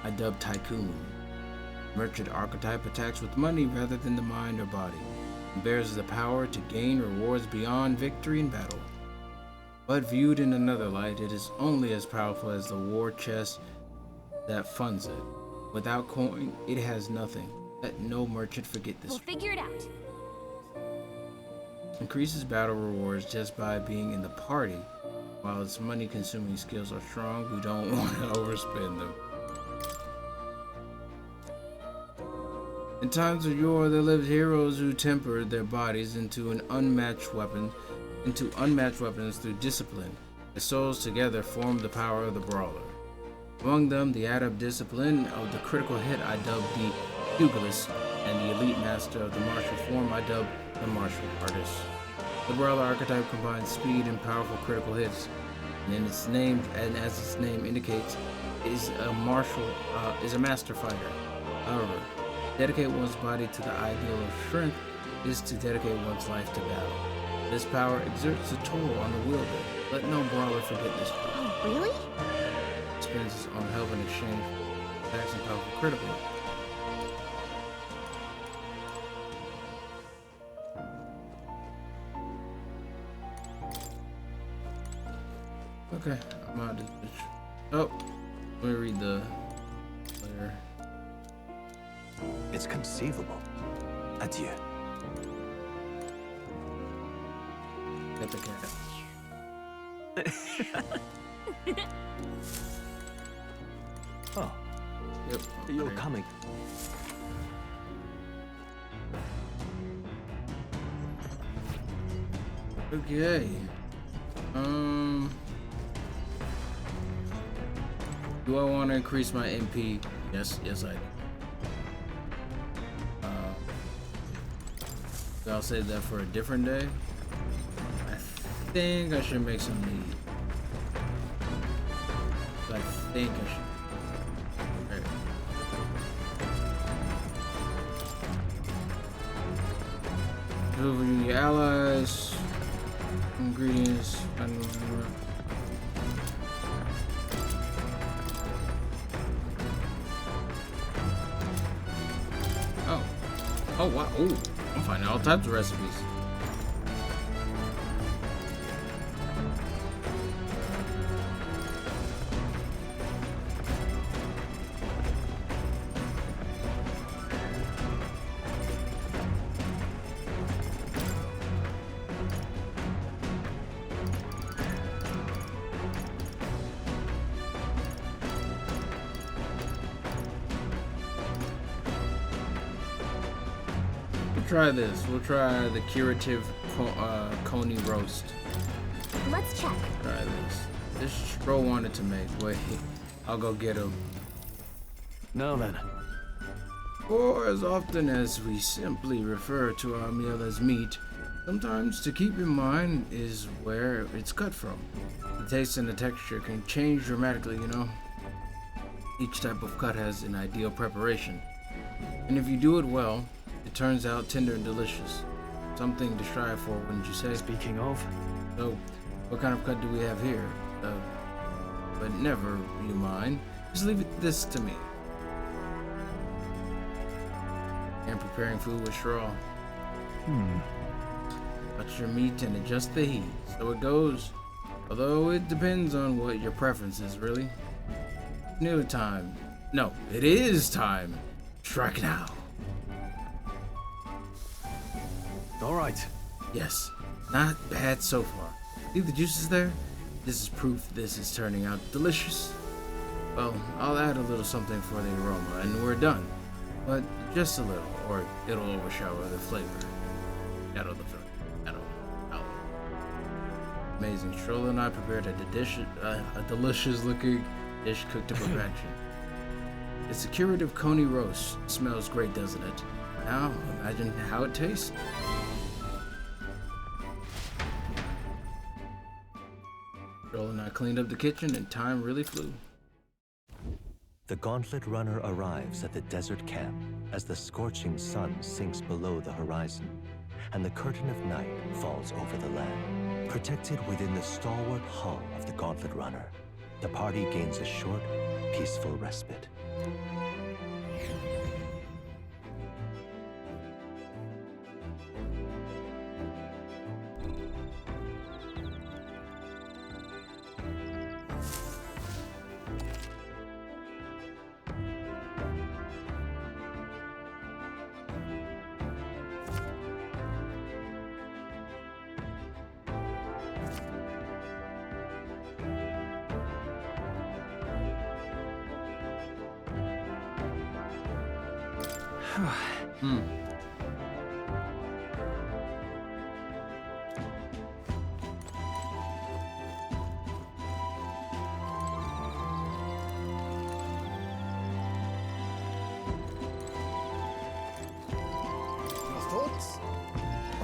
I dub Tycoon. Merchant archetype attacks with money rather than the mind or body, and bears the power to gain rewards beyond victory in battle. But viewed in another light, it is only as powerful as the war chest that funds it. Without coin, it has nothing. Let no merchant forget this. We'll figure it out. Increases battle rewards just by being in the party. While its money-consuming skills are strong, we don't want to overspend them. In times of yore, there lived heroes who tempered their bodies into unmatched weapons through discipline. Their souls together formed the power of the brawler. Among them, the adept discipline of the critical hit I dubbed the pugilist, and the elite master of the martial form I dubbed the martial artist. The brawler archetype combines speed and powerful critical hits, and as its name indicates, is a master fighter. However, dedicate one's body to the ideal of strength is to dedicate one's life to battle. This power exerts a toll on the wielder. Let no brawler forget this. Oh, really? Spends his own health in exchange for attacks and powerful critical. Okay, I'm out of this bitch. Oh, let me read the letter. It's conceivable. Adieu. Get the cat. Oh. Yep. You're coming. Okay. Do I want to increase my MP? Yes, I do. I'll save that for a different day. I think I should make some meat. I think I should. Okay. Over your allies. Ingredients. I don't know. Oh wow! Ooh, I'm finding all types of recipes. try this. We'll try the curative coney roast. Let's check. Try this. This Stroll wanted to make. Wait, I'll go get him. Now then. Or as often as we simply refer to our meal as meat, sometimes to keep in mind is where it's cut from. The taste and the texture can change dramatically, you know. Each type of cut has an ideal preparation. And if you do it well, it turns out tender and delicious. Something to strive for, wouldn't you say? Speaking of. So, what kind of cut do we have here? But never you mind. Just leave this to me. And preparing food with straw. Touch your meat and adjust the heat. So it goes. Although it depends on what your preference is, really. New time. No, it is time. Strike now. All right. Yes, not bad so far. See the juices there? This is proof this is turning out delicious. Well, I'll add a little something for the aroma and we're done. But just a little, or it'll overshadow the flavor. Shadow the flavor. Amazing. Stroller and I prepared a delicious looking dish cooked to perfection. It's a curative coney roast. Smells great, doesn't it? Now, imagine how it tastes. Stroller and I cleaned up the kitchen and time really flew. The Gauntlet Runner arrives at the desert camp as the scorching sun sinks below the horizon and the curtain of night falls over the land. Protected within the stalwart hull of the Gauntlet Runner, the party gains a short, peaceful respite.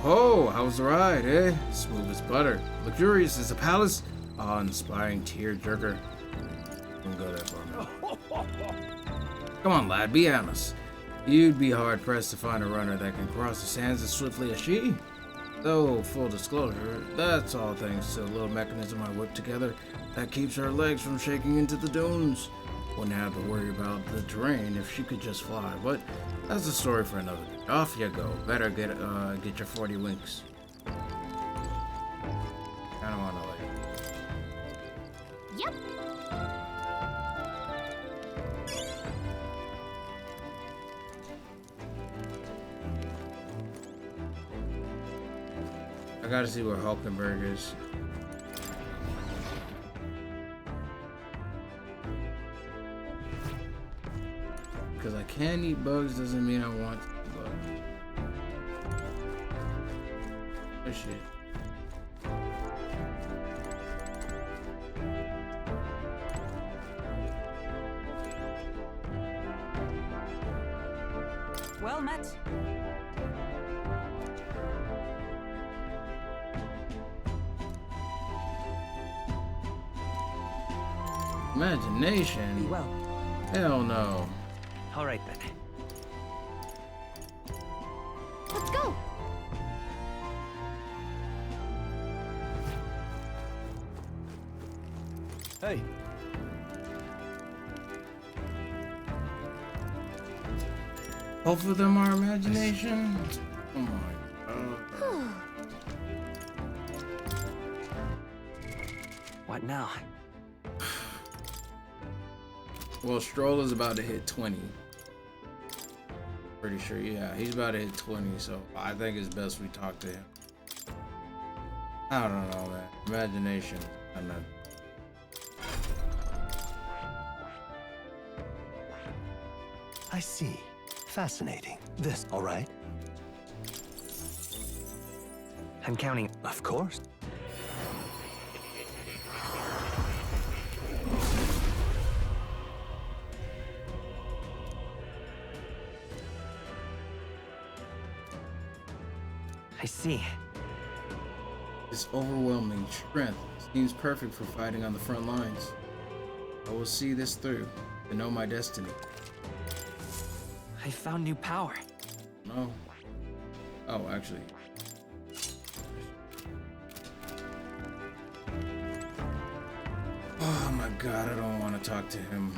Oh, how's the ride, eh? Smooth as butter. Luxurious as a palace. Awe-inspiring tear-jerker. Don't go that far now. Come on, lad, be honest. You'd be hard-pressed to find a runner that can cross the sands as swiftly as she. Though, full disclosure, that's all thanks to the little mechanism I whipped together that keeps her legs from shaking into the dunes. Wouldn't have to worry about the terrain if she could just fly, but that's a story for another day. Off you go. Better get your 40 winks. Kinda wanna Yep. I gotta see where Hulkenberg is. Because I can eat bugs doesn't mean I want bugs. Oh shit. Well met. Imagination? Be well. Hell no. All right then. Let's go. Hey. Both of them are imagination? Oh my god. What now? Well, Stroller's about to hit 20. Pretty sure, yeah, he's about to hit 20, so I think it's best we talk to him. I don't know, man. Imagination. I know. I see. Fascinating. This, all right? I'm counting. Of course. I see. This overwhelming strength seems perfect for fighting on the front lines. I will see this through to know my destiny. I found new power. No. Oh, actually. Oh my god, I don't want to talk to him.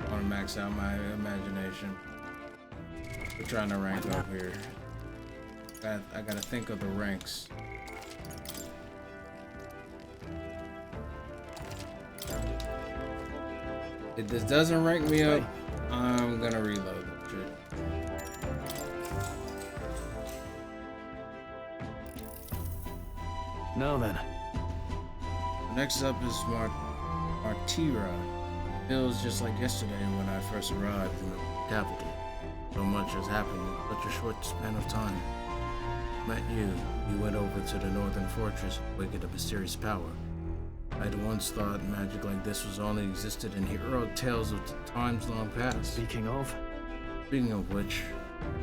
I want to max out my imagination. We're trying to rank up here. I gotta think of the ranks. If this doesn't rank me up, I'm gonna reload that shit. Now then. Next up is Martira. Feels just like yesterday when I first arrived in the capital. So much has happened in such a short span of time. Met you. You went over to the northern fortress, awakened a mysterious power. I'd once thought magic like this was only existed in heroic tales of times long past. Speaking of which,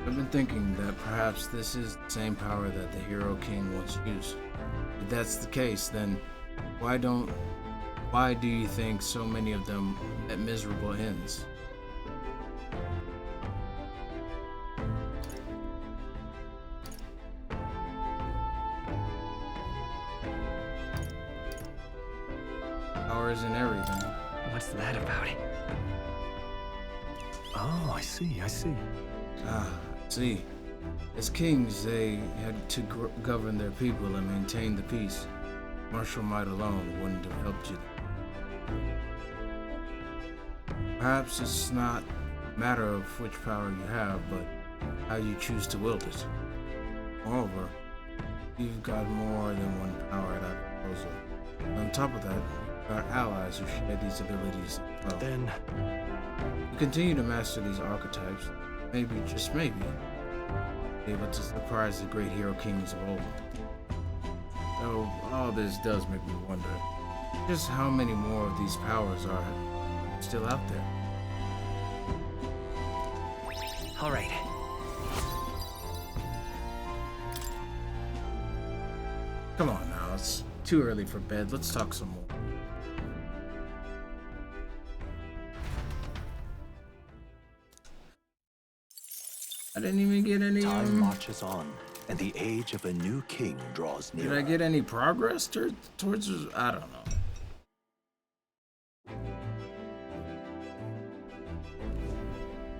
I've been thinking that perhaps this is the same power that the Hero King once used. If that's the case, then why do you think so many of them met miserable ends? Powers and everything. What's that about? Oh, I see. See. As kings, they had to govern their people and maintain the peace. Martial might alone wouldn't have helped you. Perhaps it's not a matter of which power you have, but how you choose to wield it. Moreover, you've got more than one power at our disposal. On top of that, our allies who share these abilities as well. Then, you continue to master these archetypes, maybe, just maybe, be able to surprise the great hero kings of old. Though all this does make me wonder just how many more of these powers are still out there. All right. Come on now, it's too early for bed. Let's talk some more. I didn't even get any. Time marches on, and the age of a new king draws near. Did I get any progress towards? I don't know.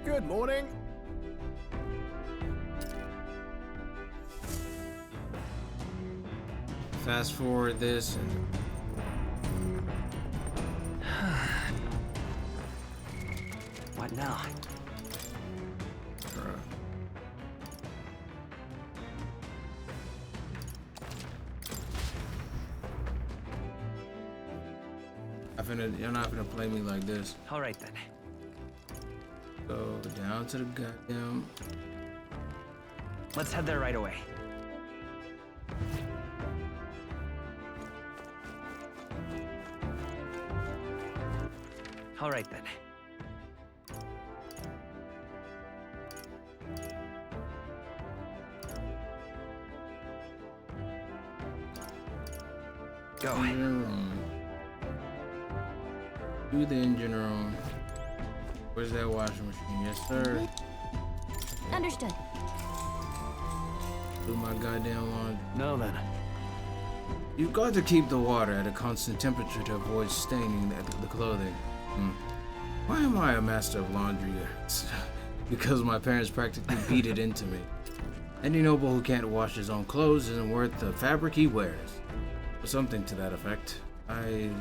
Good morning. Fast forward this and. What now? You're not gonna play me like this. All right then. Go down to the goddamn. Let's head there right away. All right then. Go. Do the engine room. Where's that washing machine? Yes, sir. Understood. Do my goddamn laundry. Now then. You've got to keep the water at a constant temperature to avoid staining the clothing. Why am I a master of laundry? Because my parents practically beat it into me. Any noble who can't wash his own clothes isn't worth the fabric he wears. Or something to that effect. I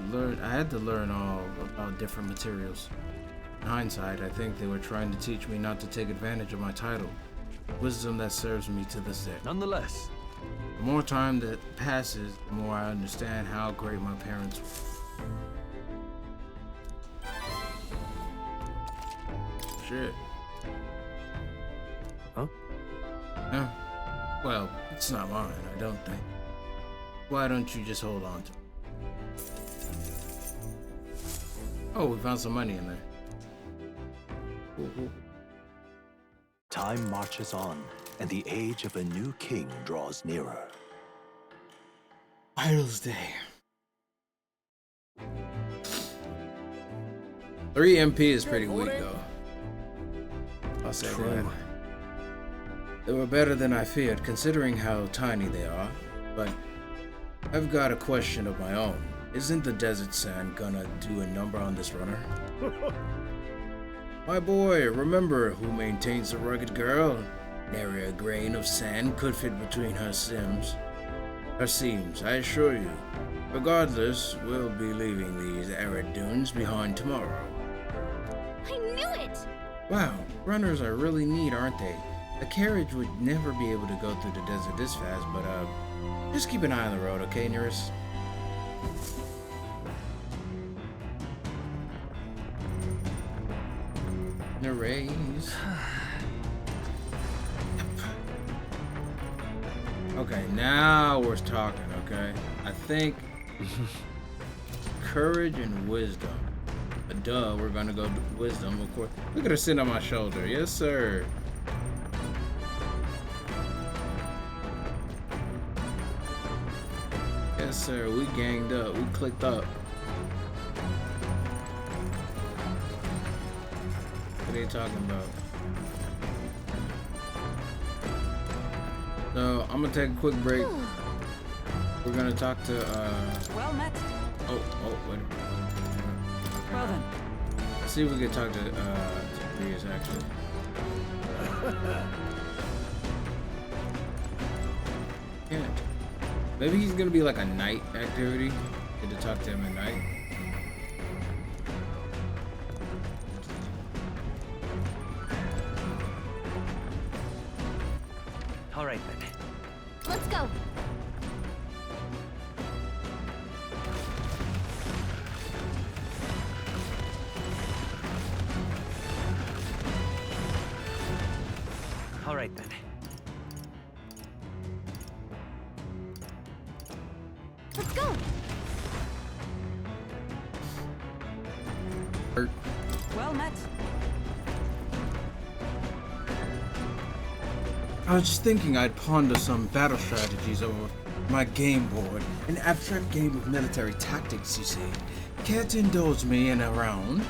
had to learn all about different materials. In hindsight, I think they were trying to teach me not to take advantage of my title. Wisdom that serves me to this day. Nonetheless, the more time that passes, the more I understand how great my parents were. Shit. Huh? Yeah. Well, it's not mine, I don't think. Why don't you just hold on to it? Oh, we found some money in there. Ooh. Time marches on, and the age of a new king draws nearer. Idols Day. 3 MP is pretty weak though. I'll say that. They were better than I feared, considering how tiny they are. But I've got a question of my own. Isn't the desert sand gonna do a number on this runner? My boy, remember who maintains a rugged girl? Nary a grain of sand could fit between her seams, I assure you. Regardless, we'll be leaving these arid dunes behind tomorrow. I knew it! Wow, runners are really neat, aren't they? A carriage would never be able to go through the desert this fast, but just keep an eye on the road, okay, Nearest? The race. Okay, now we're talking, okay? I think courage and wisdom. Duh, we're gonna go wisdom, of course. Look at her sitting on my shoulder. Yes, sir. Yes, sir. We ganged up. We clicked up. What are you talking about? So I'm gonna take a quick break. We're gonna talk to Well met. Oh, wait. Well then. Let's see if we can talk to Prius actually. Yeah. Maybe he's gonna be like a night activity. Get to talk to him at night. All right then. Let's go. All right then. Let's go. Well met. I was just thinking I'd ponder some battle strategies over my game board. An abstract game of military tactics, you see. Care to indulge me in a round?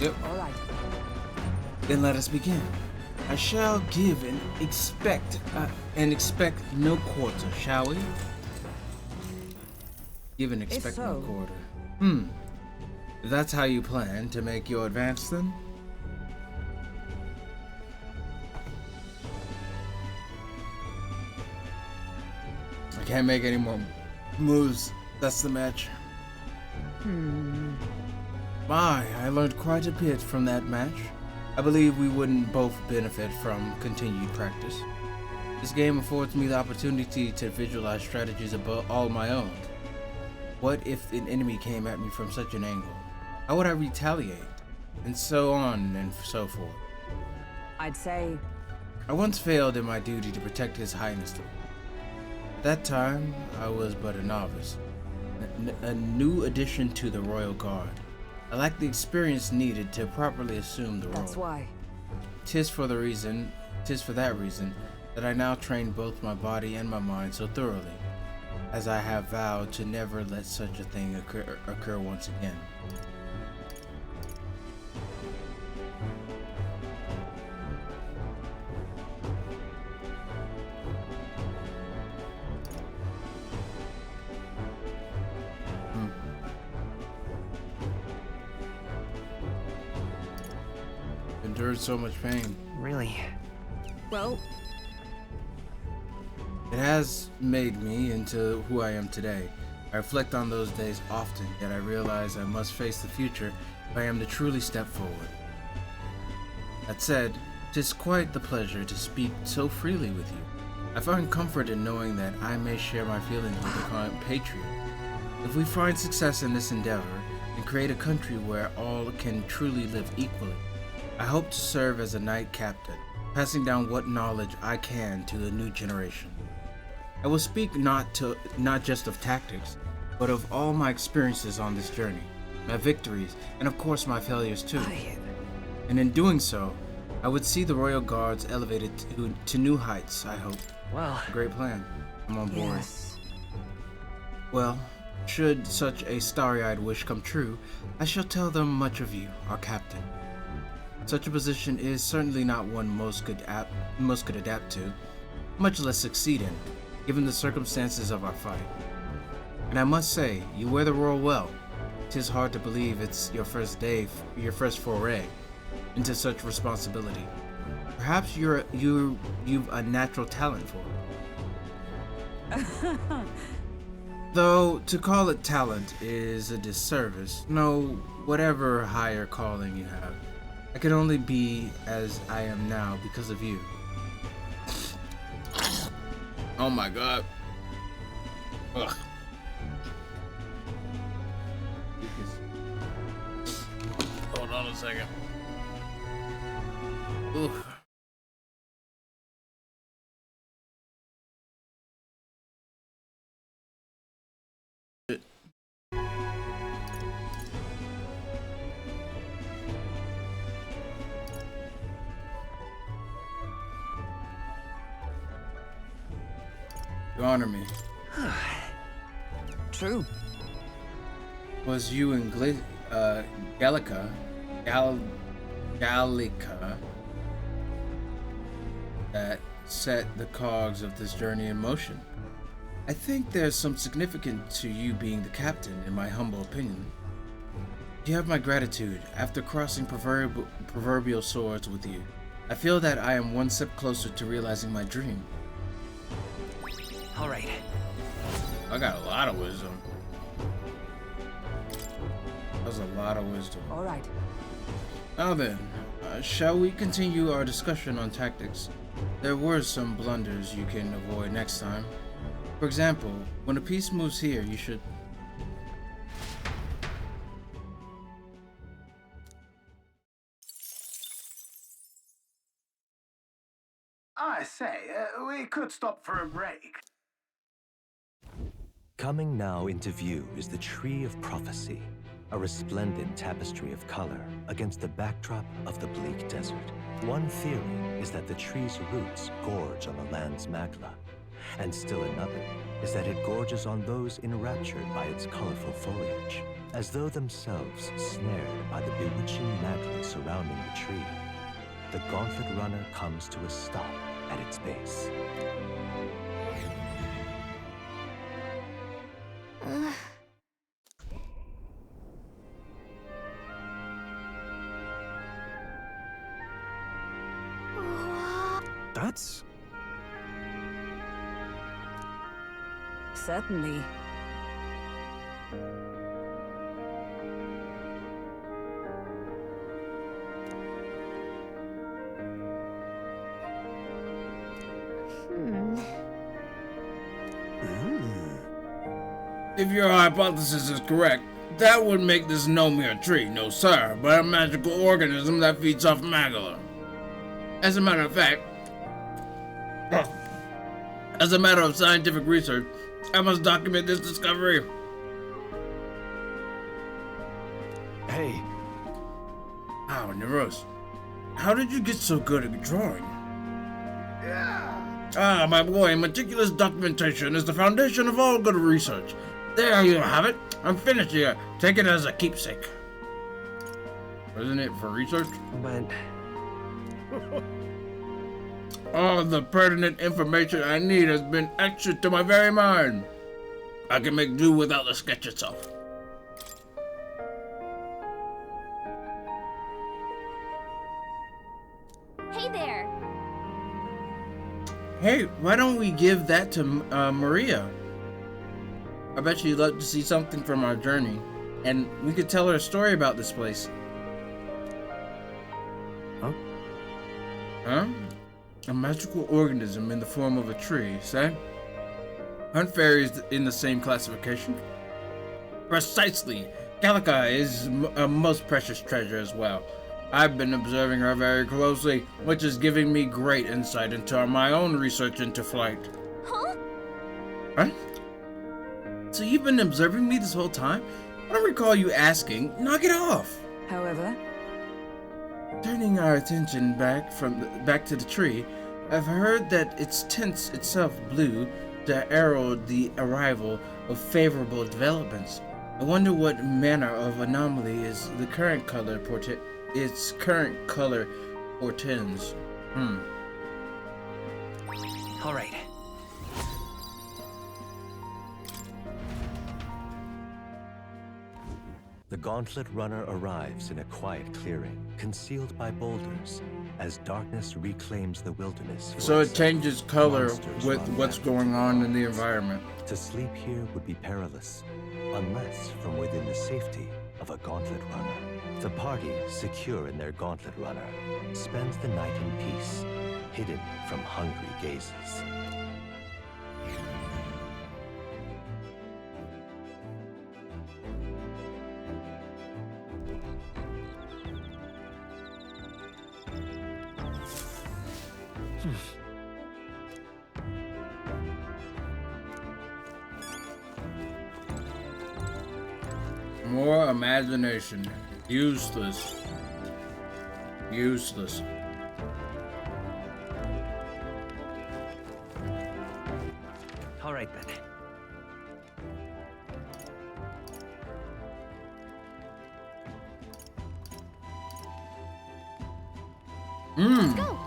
Yep. All right. Then let us begin. I shall give and expect no quarter, shall we? Give and expect no quarter. If that's how you plan to make your advance, then? I can't make any more moves. That's the match. My, I learned quite a bit from that match. I believe we wouldn't both benefit from continued practice. This game affords me the opportunity to visualize strategies all my own. What if an enemy came at me from such an angle? How would I retaliate? And so on and so forth. I'd say... I once failed in my duty to protect His Highness. At that time, I was but a novice, a new addition to the Royal Guard. I lacked the experience needed to properly assume the role. That's why. Tis for that reason that I now train both my body and my mind so thoroughly, as I have vowed to never let such a thing occur once again. Endured so much pain. Really? Well, it has made me into who I am today. I reflect on those days often, yet I realize I must face the future if I am to truly step forward. That said, 'tis quite the pleasure to speak so freely with you. I find comfort in knowing that I may share my feelings with a compatriot. If we find success in this endeavor and create a country where all can truly live equally, I hope to serve as a knight captain, passing down what knowledge I can to the new generation. I will speak not just of tactics, but of all my experiences on this journey, my victories, and of course my failures too. And in doing so, I would see the Royal Guards elevated to new heights, I hope. Well, great plan. I'm on board. Yes. Well, should such a starry-eyed wish come true, I shall tell them much of you, our captain. Such a position is certainly not one most could adapt to, much less succeed in, given the circumstances of our fight. And I must say, you wear the role well. 'Tis hard to believe it's your first foray into such responsibility. Perhaps you've a natural talent for it. Though to call it talent is a disservice. No, whatever higher calling you have, I can only be as I am now because of you. Oh my god. Ugh. Hold on a second. Oof. You honor me. True. Was you and Gallica that set the cogs of this journey in motion. I think there's some significance to you being the captain, in my humble opinion. You have my gratitude. After crossing proverbial swords with you, I feel that I am one step closer to realizing my dream. All right. I got a lot of wisdom. That was a lot of wisdom. All right. Now then, shall we continue our discussion on tactics? There were some blunders you can avoid next time. For example, when a piece moves here, you should... I say, we could stop for a break. Coming now into view is the Tree of Prophecy, a resplendent tapestry of color against the backdrop of the bleak desert. One theory is that the tree's roots gorge on the land's magla, and still another is that it gorges on those enraptured by its colorful foliage, as though themselves snared by the bewitching magla surrounding the tree. The Gauntlet Runner comes to a stop at its base. That's... Certainly. If your hypothesis is correct, that would make this no mere tree, no sir, but a magical organism that feeds off magla. As a matter of fact, as a matter of scientific research, I must document this discovery. Hey. Wow, Neros, how did you get so good at drawing? Ah, my boy, meticulous documentation is the foundation of all good research. There you have it. I'm finished here. Take it as a keepsake. Wasn't it for research? But... all the pertinent information I need has been etched to my very mind. I can make do without the sketch itself. Hey there! Hey, why don't we give that to Maria? I bet she'd love to see something from our journey, and we could tell her a story about this place. Huh? A magical organism in the form of a tree, say? Aren't fairies in the same classification? Precisely! Calica is a most precious treasure as well. I've been observing her very closely, which is giving me great insight into my own research into flight. Huh? Huh? So you've been observing me this whole time? I don't recall you asking. Knock it off. However, turning our attention back to the tree, I've heard that its tints itself blue to herald the arrival of favorable developments. I wonder what manner of anomaly is the current color portends. All right. The Gauntlet Runner arrives in a quiet clearing, concealed by boulders, as darkness reclaims the wilderness. So it changes color with what's going on in the environment. To sleep here would be perilous, unless from within the safety of a Gauntlet Runner. The party, secure in their Gauntlet Runner, spends the night in peace, hidden from hungry gazes. More imagination. Useless. Useless. All right, then. Let's go.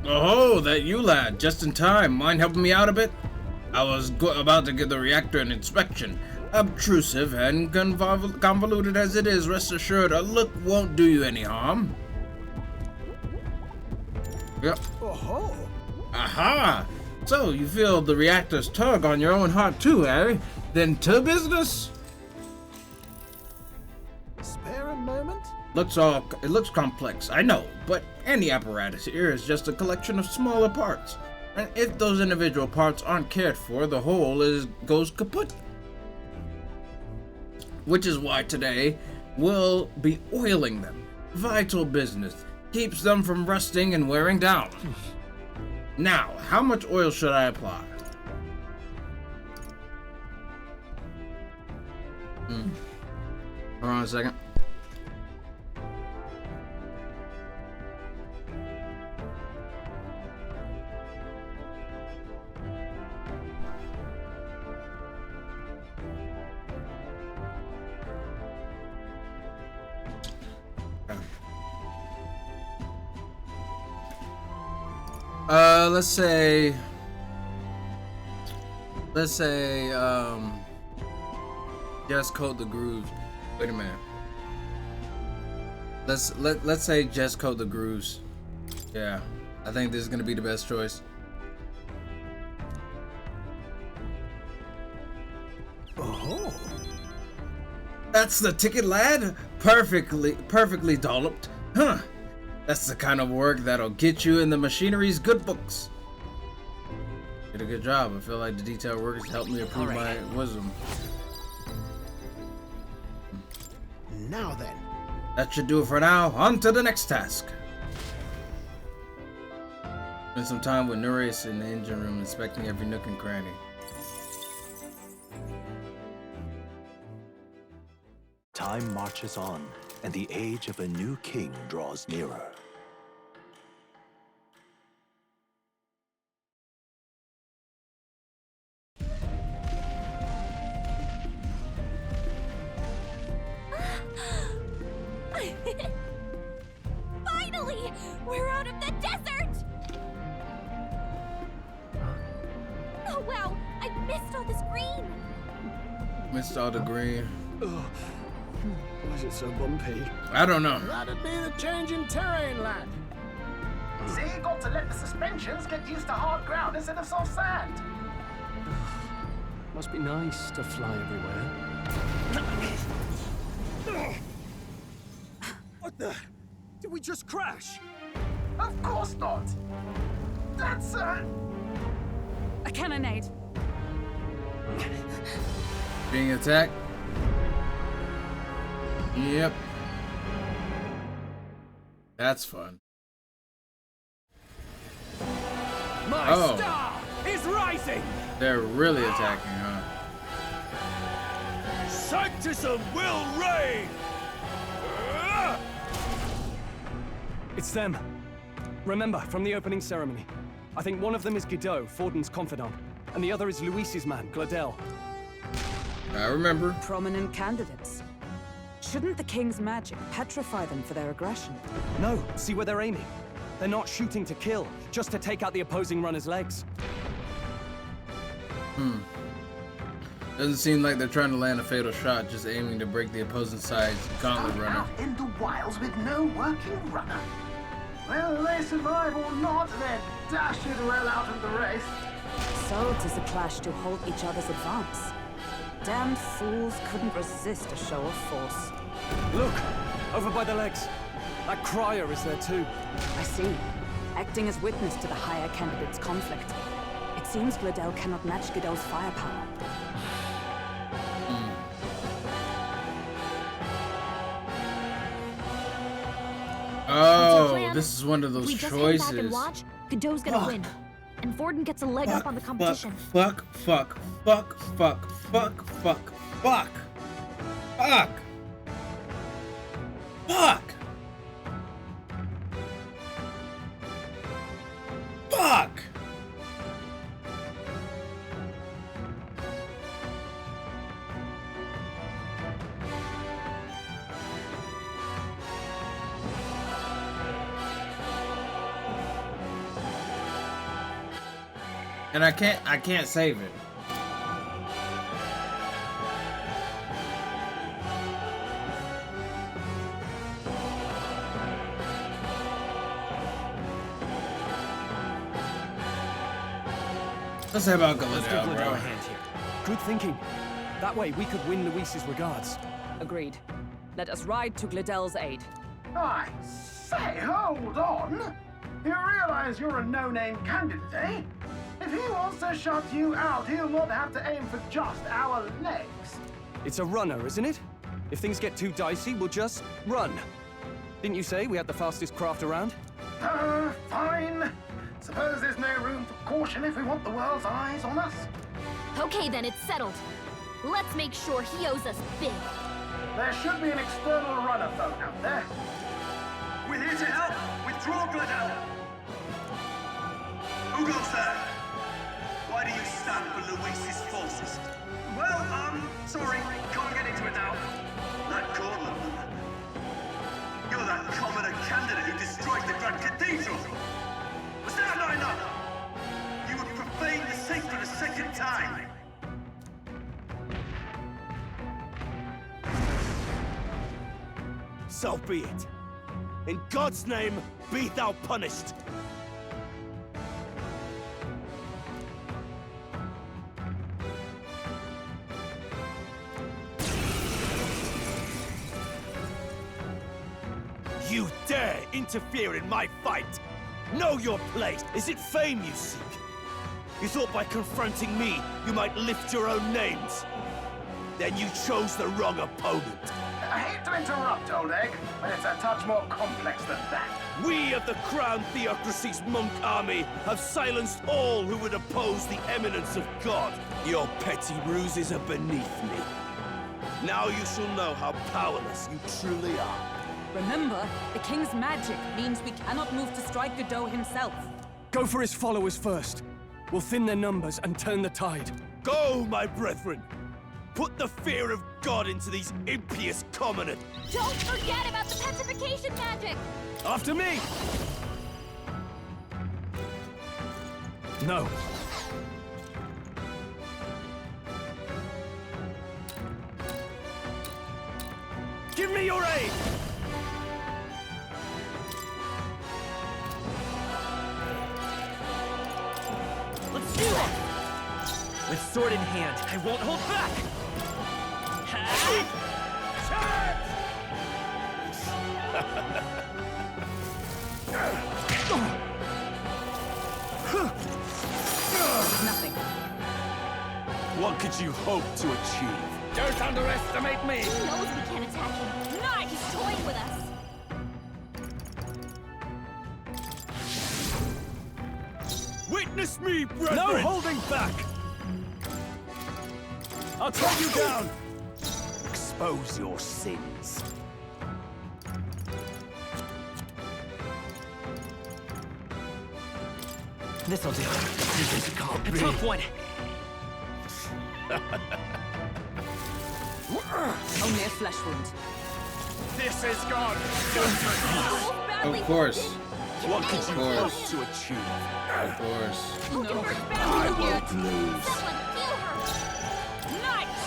Oh, that you lad, just in time. Mind helping me out a bit? I was about to give the reactor an inspection. Obtrusive and convoluted as it is, rest assured a look won't do you any harm. Yep. Oh-ho. Aha! So, you feel the reactor's tug on your own heart too, Harry? Then to business! Spare a moment? It looks complex, I know, but any apparatus here is just a collection of smaller parts. And if those individual parts aren't cared for, the whole goes kaput. Which is why today we'll be oiling them. Vital business. Keeps them from rusting and wearing down. Now, how much oil should I apply? Hold on a second. Let's say, just coat the grooves. Wait a minute. Let's say just coat the grooves. Yeah, I think this is gonna be the best choice. Oh, that's the ticket, lad. Perfectly dolloped. Huh. That's the kind of work that'll get you in the machinery's good books. Did a good job. I feel like the detailed work has helped me improve my wisdom. Now then. That should do it for now. On to the next task. Spend some time with Norris in the engine room, inspecting every nook and cranny. Time marches on, and the age of a new king draws nearer. Finally! We're out of the desert! Oh wow, I missed all this green! Missed all the green. Why is it so bumpy? I don't know. That'd be the change in terrain, lad. See, you got to let the suspensions get used to hard ground instead of soft sand. Must be nice to fly everywhere. What the? Did we just crash? Of course not! That's a cannonade. Being attacked? Yep. That's fun. My star is rising! They're really attacking, huh? Sanctism will reign! It's them. Remember, from the opening ceremony. I think one of them is Guido, Forden's confidant, and the other is Luis's man, Gladel. I remember. Prominent candidates. Shouldn't the king's magic petrify them for their aggression? No, see where they're aiming. They're not shooting to kill, just to take out the opposing runner's legs. Doesn't seem like they're trying to land a fatal shot, just aiming to break the opposing side's gauntlet runner. Out in the wilds with no working runner. Well, they survive or not, they're dashing well out of the race. So 'tis a clash to halt each other's advance. Damned fools couldn't resist a show of force. Look! Over by the legs. That crier is there too. I see. Acting as witness to the higher candidate's conflict. It seems Gladel cannot match Guido's firepower. Oh, this is one of those we just choices. Hang back and watch, Godot's gonna win. And Forden gets a leg up on the competition. Fuck. And I can't save it. Let's have about Gladel, bro. Good thinking. That way we could win Luis's regards. Agreed. Let us ride to Gladel's aid. I say, hold on! You realize you're a no-name candidate, eh? If he wants to shut you out, he'll not have to aim for just our legs. It's a runner, isn't it? If things get too dicey, we'll just run. Didn't you say we had the fastest craft around? Fine. Suppose there's no room for caution if we want the world's eyes on us. Okay, then it's settled. Let's make sure he owes us big. There should be an external runner phone out there. We're here to help. Withdraw, Gladel. Who goes there? Why do you stand for Luis's forces? Well, sorry, can't get into it now. That Cortland one. You're that commoner candidate who destroyed the Grand Cathedral. Was that not enough? You would profane the sacred a second time. So be it. In God's name, be thou punished. You dare interfere in my fight! Know your place! Is it fame you seek? You thought by confronting me, you might lift your own names? Then you chose the wrong opponent. I hate to interrupt, old egg, but it's a touch more complex than that. We of the Crown Theocracy's monk army have silenced all who would oppose the eminence of God. Your petty ruses are beneath me. Now you shall know how powerless you truly are. Remember, the king's magic means we cannot move to strike Godot himself. Go for his followers first. We'll thin their numbers and turn the tide. Go, my brethren! Put the fear of God into these impious commoners! Don't forget about the petrification magic! After me! No. Give me your aid! Let's do it! With sword in hand, I won't hold back! Nothing. What could you hope to achieve? Don't underestimate me! He knows we can't attack him. Not! He's toying with us. Witness me, brethren! No holding back! I'll track you down! Expose your sins. This'll do. This can't A be. tough one. Only a flesh wound. This is God! Of course. What could you Of hope course. to achieve? Of course. I won't lose. Nice!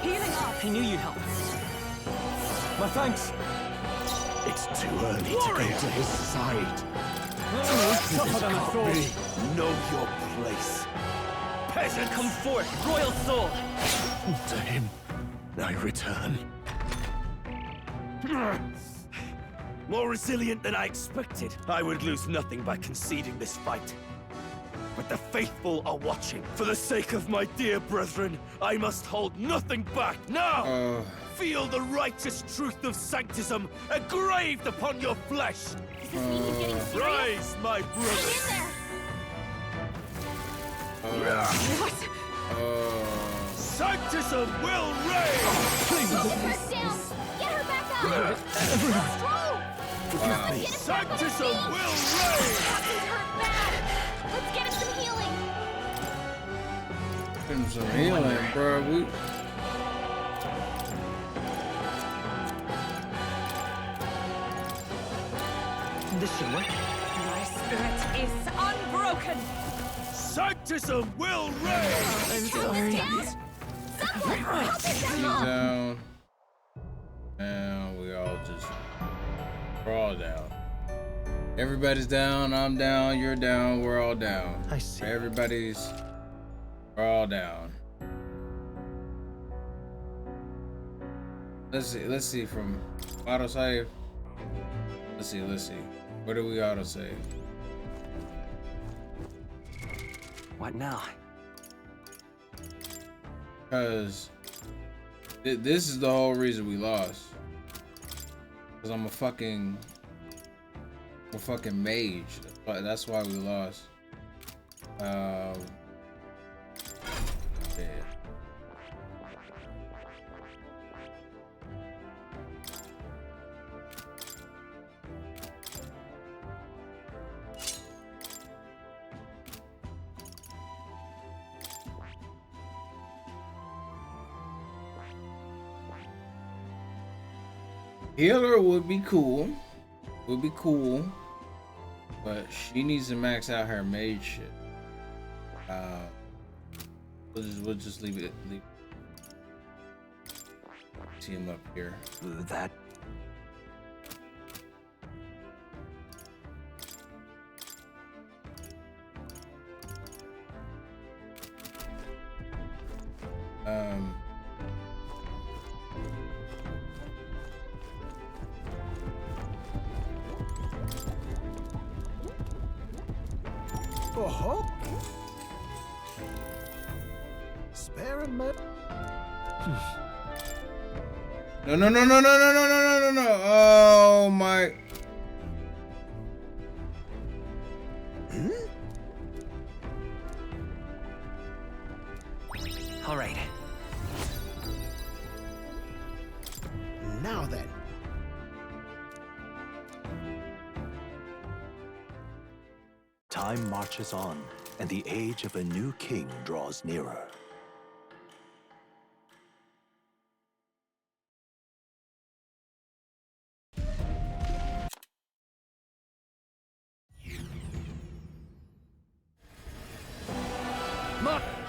Healing up. I knew you'd help. My thanks. It's too early to go to his side. Tougher than I thought. Know your place. Peasant, Come forth, royal soul. to him. I return. More resilient than I expected. I would lose nothing by conceding this fight. But the faithful are watching. For the sake of my dear brethren, I must hold nothing back. Now! Feel the righteous truth of sanctism engraved upon your flesh. Does this mean he's getting serious? Rise, my brothers. What? Sanctism will reign! Get her down! Get her back up! Let's go! Sanctism will reign! Captain's hurt bad! Let's get him some healing! Get him some healing, bro. This should work. My spirit is unbroken. Sanctism will reign! I'm sorry. Someone help us He's down. And we all just crawl down. Everybody's down, I'm down, you're down, we're all down. I see. We're all down. Let's see from autosave. Let's see. Where do we autosave? What now? Because this is the whole reason we lost. Because I'm a fucking mage. That's why we lost. Yeah. Healer would be cool, but she needs to max out her mage shit. We'll just leave it. See him up here. That. Oh, spare and murder. No. Oh my. All right. Now then. Time marches on, and the age of a new king draws nearer.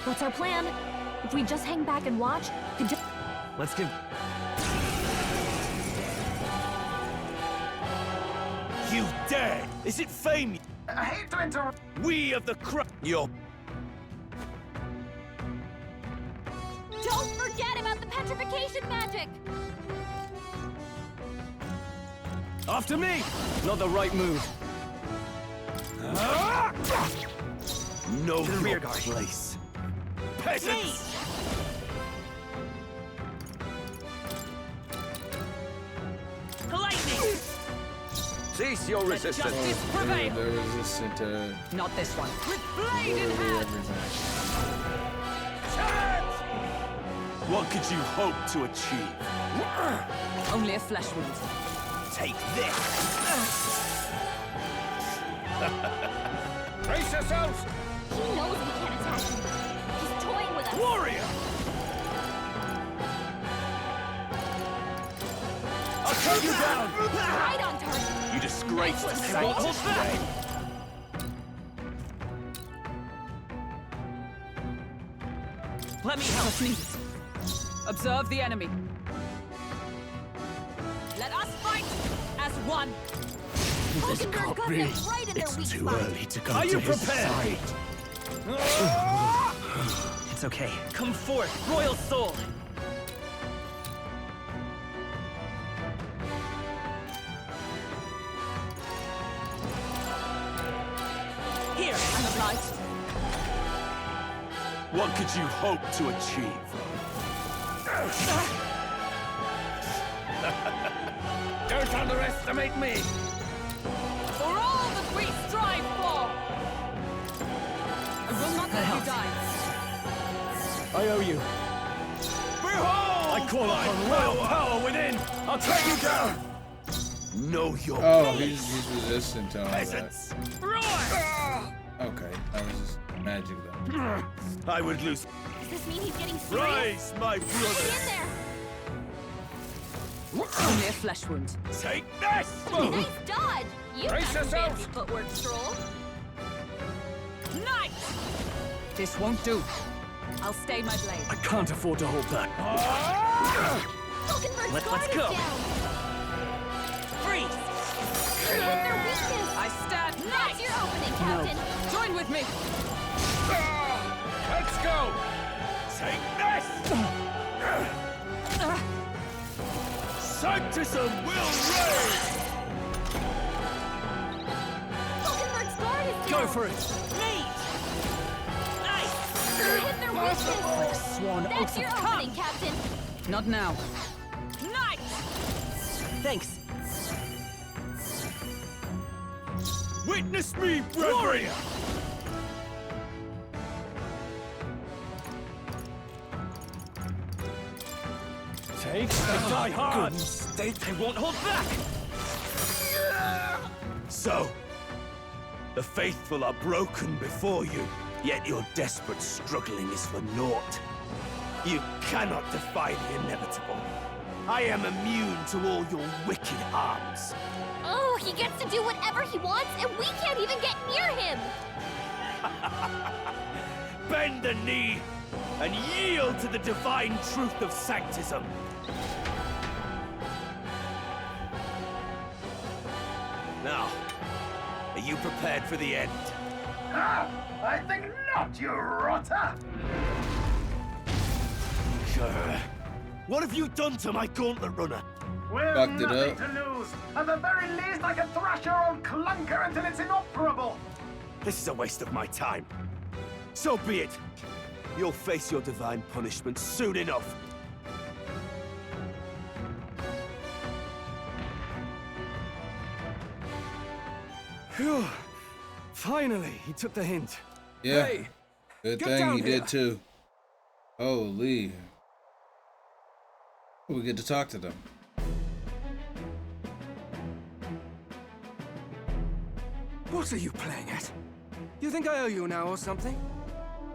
What's our plan? If we just hang back and watch, could just... Let's give... You dare! Is it fame? I hate to interrupt. We of the Your... Don't forget about the petrification magic! After me! Not the right move. Know To the rear your guard. place. Peasants! Lightning! Cease your resistance. Justice prevail! They're resistant to Not this one. With blade in literally hand! everything. What could you hope to achieve? Only a flesh wound. Take this! Brace yourselves! He knows we can't attack him. He's toying with us. Warrior! I'll cut you down! Right on target. You disgraced the Excellent. Sanctus today. Let me help. Need it. Observe the enemy. Let us fight as one. This Hulkenberg can't got be. them right in their It's weak too spot. early to come Are to you his prepared? side. It's okay. Come forth, royal soul! Here, I'm obliged. What could you hope to achieve? Don't underestimate me! For all that we strive for! I will not let you die. I owe you. Behold! I call upon royal power within. I'll take you down. Know your Oh, place. he's resistant to all that. Peasants! Okay, I was just magic though. I would lose. Does this mean he's getting serious? Rise, my Get brother! in there. Only a flesh wound. Take this! Nice dodge. You Brace got some yourselves. fancy footwork, Stroll. Knight! This won't do. I'll stay my blade. I can't afford to hold back. Hulkenberg's Let's guard is go. down. Freeze! They're their weakness. I stand That's knight! your opening, Captain. Join with me! Let's go! Take this! Sanctism will reign! Hulkenberg's guard is down. Go for it. Lead! Nice! You hit their weakness. Swan That's oath your of opening, Captain. Not now. Knight! Thanks. Witness me, brethren! Take the die hard. They won't hold back! So, the faithful are broken before you, yet your desperate struggling is for naught. You cannot defy the inevitable. I am immune to all your wicked harms. Oh, he gets to do whatever he wants, and we can't even get near him. Bend the knee and yield to the divine truth of Sanctism. Now, are you prepared for the end? Ah, I think not, you rotter! What have you done to my gauntlet runner? We've Fucked it nothing up. to lose. At the very least, I can thrash your old clunker until it's inoperable. This is a waste of my time. So be it. You'll face your divine punishment soon enough. Phew. Finally, he took the hint. Yeah. Hey, Good get thing down he here. did too. Holy. We get to talk to them. What are you playing at? You think I owe you now or something?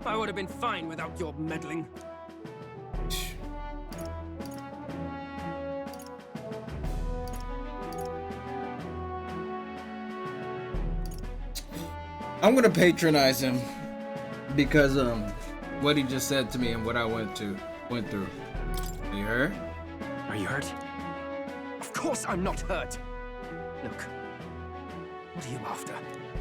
I would have been fine without your meddling. I'm gonna patronize him because what he just said to me and what I went through. Are you hurt? Are you hurt? Of course I'm not hurt. Look, what are you after?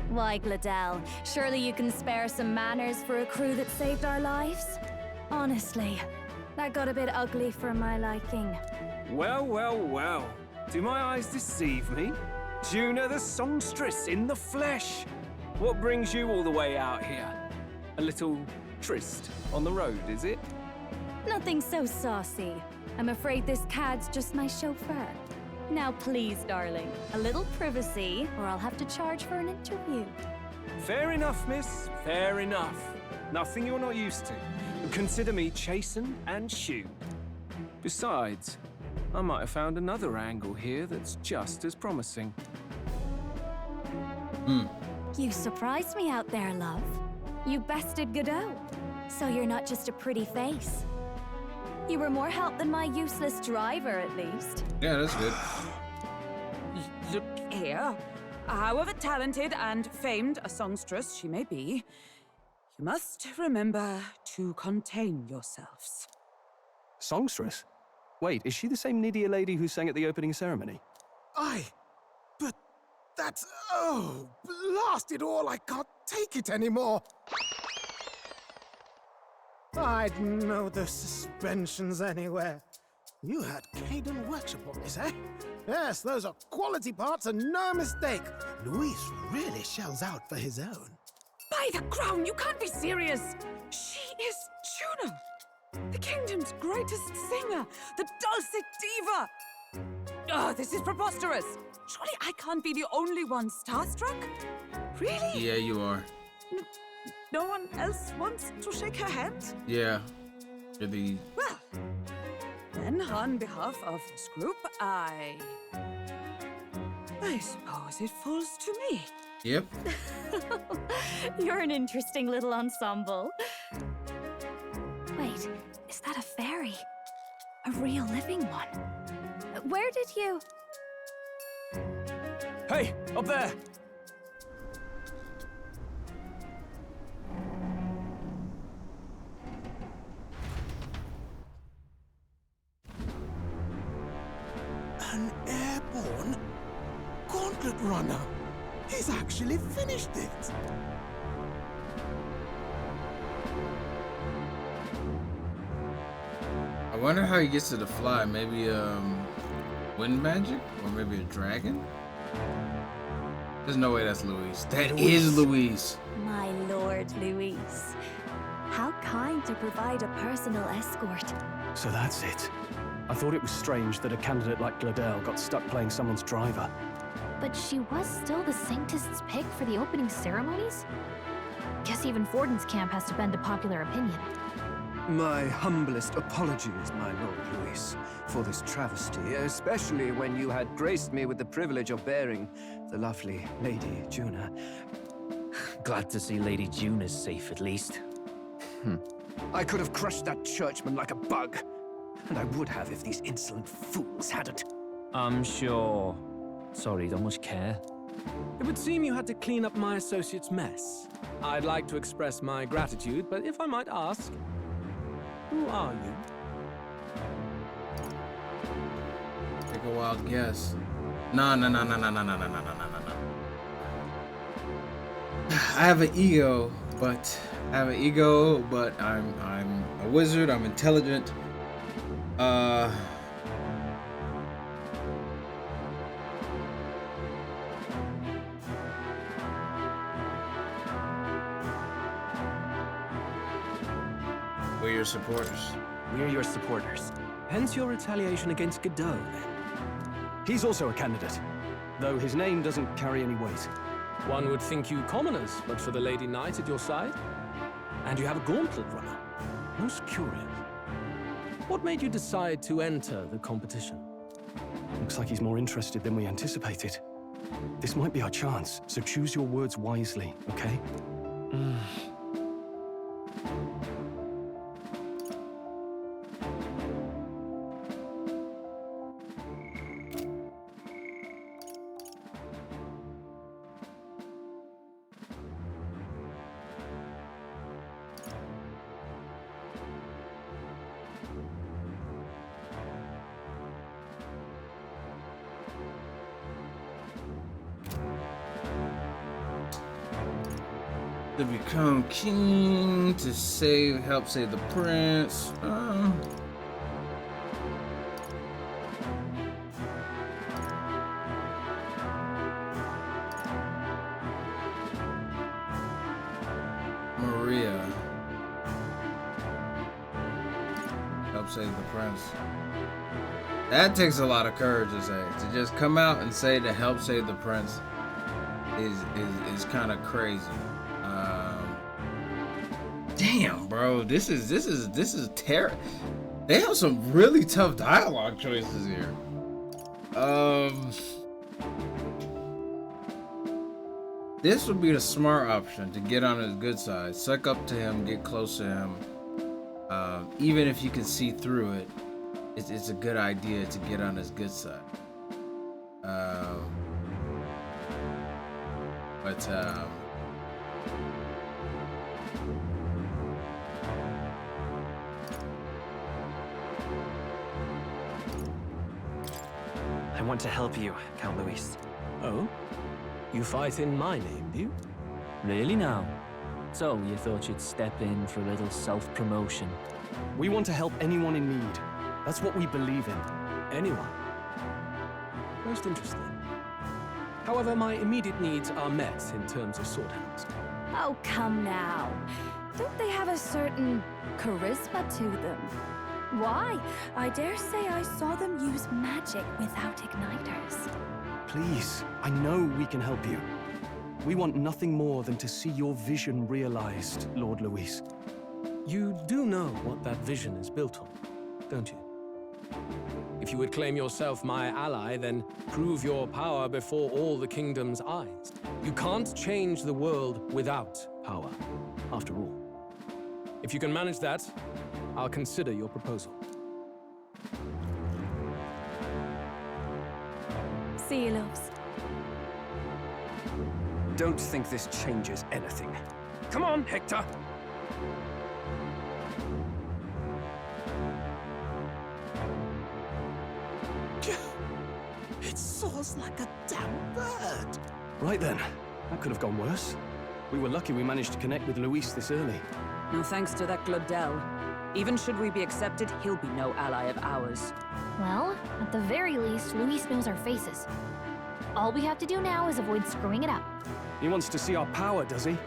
Why, Gladell, surely you can spare some manners for a crew that saved our lives? Honestly, that got a bit ugly for my liking. Well, well, well. Do my eyes deceive me? Juna the songstress in the flesh. What brings you all the way out here? A little tryst on the road, is it? Nothing so saucy. I'm afraid this cad's just my chauffeur. Now please, darling, a little privacy, or I'll have to charge for an interview. Fair enough, miss. Fair enough. Nothing you're not used to. Consider me chastened and shooed. Besides, I might have found another angle here that's just as promising. You surprised me out there, love. You bested Godot. So you're not just a pretty face. You were more help than my useless driver, at least. Yeah, that's good. Look here. However talented and famed a songstress she may be, you must remember to contain yourselves. Songstress? Wait, is she the same Nydia lady who sang at the opening ceremony? Aye, but that's... oh, blast it all, I can't take it anymore. I'd know the suspensions anywhere. You had Caden Workshop on this, eh? Yes, those are quality parts and no mistake. Luis really shells out for his own. By the crown, you can't be serious! She is Juna! The kingdom's greatest singer! The dulcet diva! Oh, this is preposterous! Surely I can't be the only one starstruck? Really? Yeah, you are. No one else wants to shake her hand? Yeah. You're the... Well, then on behalf of this group, I suppose it falls to me. Yep. You're an interesting little ensemble. Wait, is that a fairy? A real living one? Where did you... Hey, up there! An airborne gauntlet runner. He's actually finished it. I wonder how he gets to the fly. Maybe wind magic, or maybe a dragon. There's no way that's Luis. That is Luis. My lord, Luis. How kind to provide a personal escort. So that's it. I thought it was strange that a candidate like Gladel got stuck playing someone's driver. But she was still the Sanctist's pick for the opening ceremonies? Guess even Forden's camp has to bend to popular opinion. My humblest apologies, my Lord Luis, for this travesty, especially when you had graced me with the privilege of bearing the lovely Lady Juna. Glad to see Lady Juna's safe, at least. I could have crushed that churchman like a bug, and I would have if these insolent fools hadn't. I'm sure. Sorry, don't much care. It would seem you had to clean up my associate's mess. I'd like to express my gratitude, but if I might ask, who are you? Take a wild guess. No. I have an ego, but I'm a wizard. I'm intelligent. We're your supporters. We're your supporters. Hence your retaliation against Godot, then. He's also a candidate, though his name doesn't carry any weight. One would think you commoners, but for the Lady Knight at your side. And you have a gauntlet runner. Most curious. What made you decide to enter the competition? Looks like he's more interested than we anticipated. This might be our chance, so choose your words wisely, okay? To become king, to help save the prince. Maria. Help save the prince. That takes a lot of courage to say. To just come out and say to help save the prince is kind of crazy. Damn, bro, this is terrible. They have some really tough dialogue choices here. This would be the smart option to get on his good side. Suck up to him, get close to him. Even if you can see through it, it's a good idea to get on his good side. I want to help you, Count Luis. Oh? You fight in my name, do you? Really now? So, you thought you'd step in for a little self-promotion? We want to help anyone in need. That's what we believe in. Anyone? Most interesting. However, my immediate needs are met in terms of swordhands. Oh, come now. Don't they have a certain charisma to them? Why? I dare say I saw them use magic without igniters. Please, I know we can help you. We want nothing more than to see your vision realized, Lord Luis. You do know what that vision is built on, don't you? If you would claim yourself my ally, then prove your power before all the kingdom's eyes. You can't change the world without power, after all. If you can manage that, I'll consider your proposal. See you, loves. Don't think this changes anything. Come on, Hector! It soars like a damn bird. Right then, that could have gone worse. We were lucky we managed to connect with Luis this early. No thanks to that Glodell. Even should we be accepted, he'll be no ally of ours. Well, at the very least, Luis knows our faces. All we have to do now is avoid screwing it up. He wants to see our power, does he?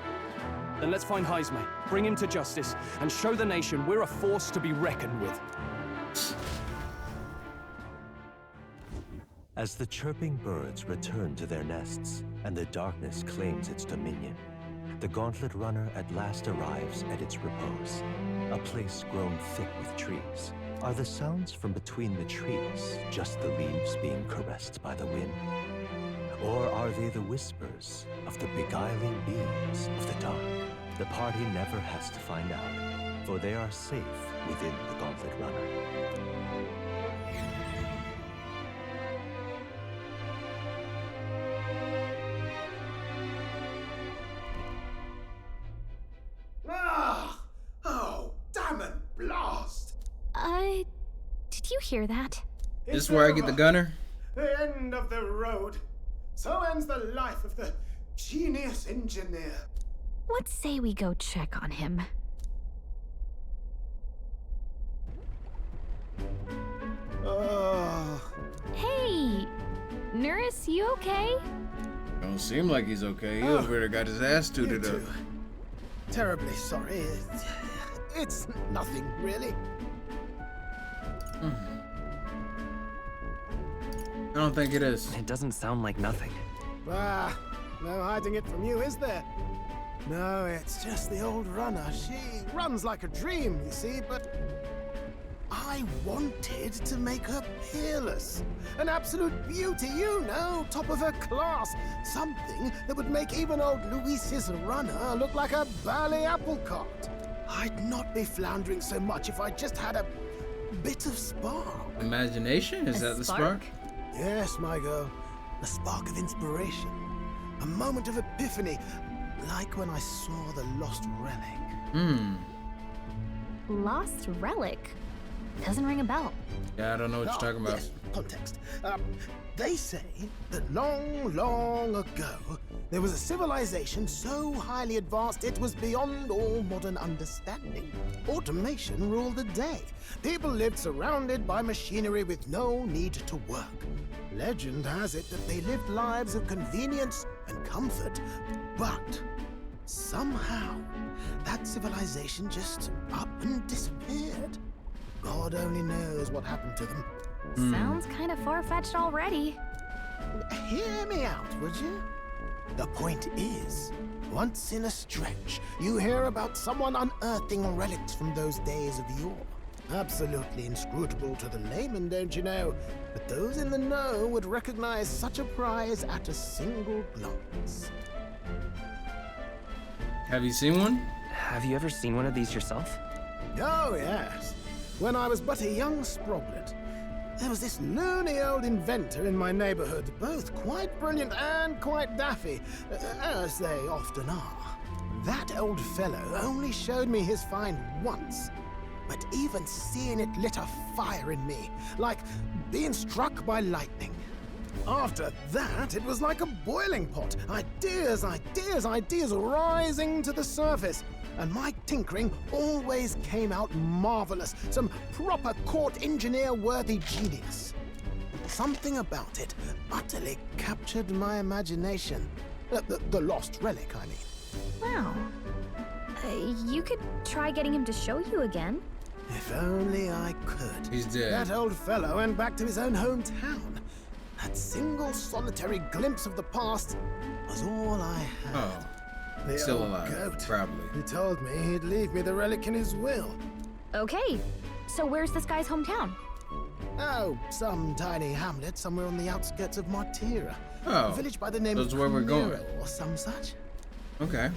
Then let's find Heisme, bring him to justice, and show the nation we're a force to be reckoned with. As the chirping birds return to their nests and the darkness claims its dominion, the Gauntlet Runner at last arrives at its repose, a place grown thick with trees. Are the sounds from between the trees just the leaves being caressed by the wind? Or are they the whispers of the beguiling beams of the dark? The party never has to find out, for they are safe within the Gauntlet Runner. Oh, damn it, blast! Did you hear that? This is where I get the gunner? The end of the road. So ends the life of the genius engineer. Let's say we go check on him. Hey! Nurse, you okay? Don't seem like he's okay. He over there got his ass tooted up. Terribly sorry. It's nothing, really. I don't think it is. It doesn't sound like nothing. Ah, no hiding it from you, is there? No, it's just the old runner. She runs like a dream, you see, but I wanted to make her peerless. An absolute beauty, you know, top of her class. Something that would make even old Luis's runner look like a bally apple cart. I'd not be floundering so much if I just had a bit of spark. Imagination? Is that the spark? Yes, my girl. A spark of inspiration. A moment of epiphany. Like when I saw the lost relic. Lost relic? Doesn't ring a bell. Yeah, I don't know what you're talking about. Yes, context. They say that long, long ago, there was a civilization so highly advanced it was beyond all modern understanding. Automation ruled the day. People lived surrounded by machinery with no need to work. Legend has it that they lived lives of convenience and comfort, but somehow, that civilization just up and disappeared. God only knows what happened to them. Sounds kind of far-fetched already. Hear me out, would you? The point is, once in a stretch, you hear about someone unearthing relics from those days of yore. Absolutely inscrutable to the layman, don't you know? But those in the know would recognize such a prize at a single glance. Have you seen one? Have you ever seen one of these yourself? Oh, yes. When I was but a young sproglet, there was this loony old inventor in my neighborhood, both quite brilliant and quite daffy, as they often are. That old fellow only showed me his find once, but even seeing it lit a fire in me, like being struck by lightning. After that, it was like a boiling pot. Ideas, ideas, ideas rising to the surface. And my tinkering always came out marvelous. Some proper court engineer-worthy genius. Something about it utterly captured my imagination. The lost relic, I mean. Wow. You could try getting him to show you again. If only I could. He's dead. That old fellow went back to his own hometown. That single solitary glimpse of the past was all I had. Oh. The Still old alive, goat. probably. He told me he'd leave me the relic in his will. Okay, so where's this guy's hometown? Oh, some tiny hamlet somewhere on the outskirts of Martira. Oh, A village by the name that's of where we're going. Primero or some such. Okay.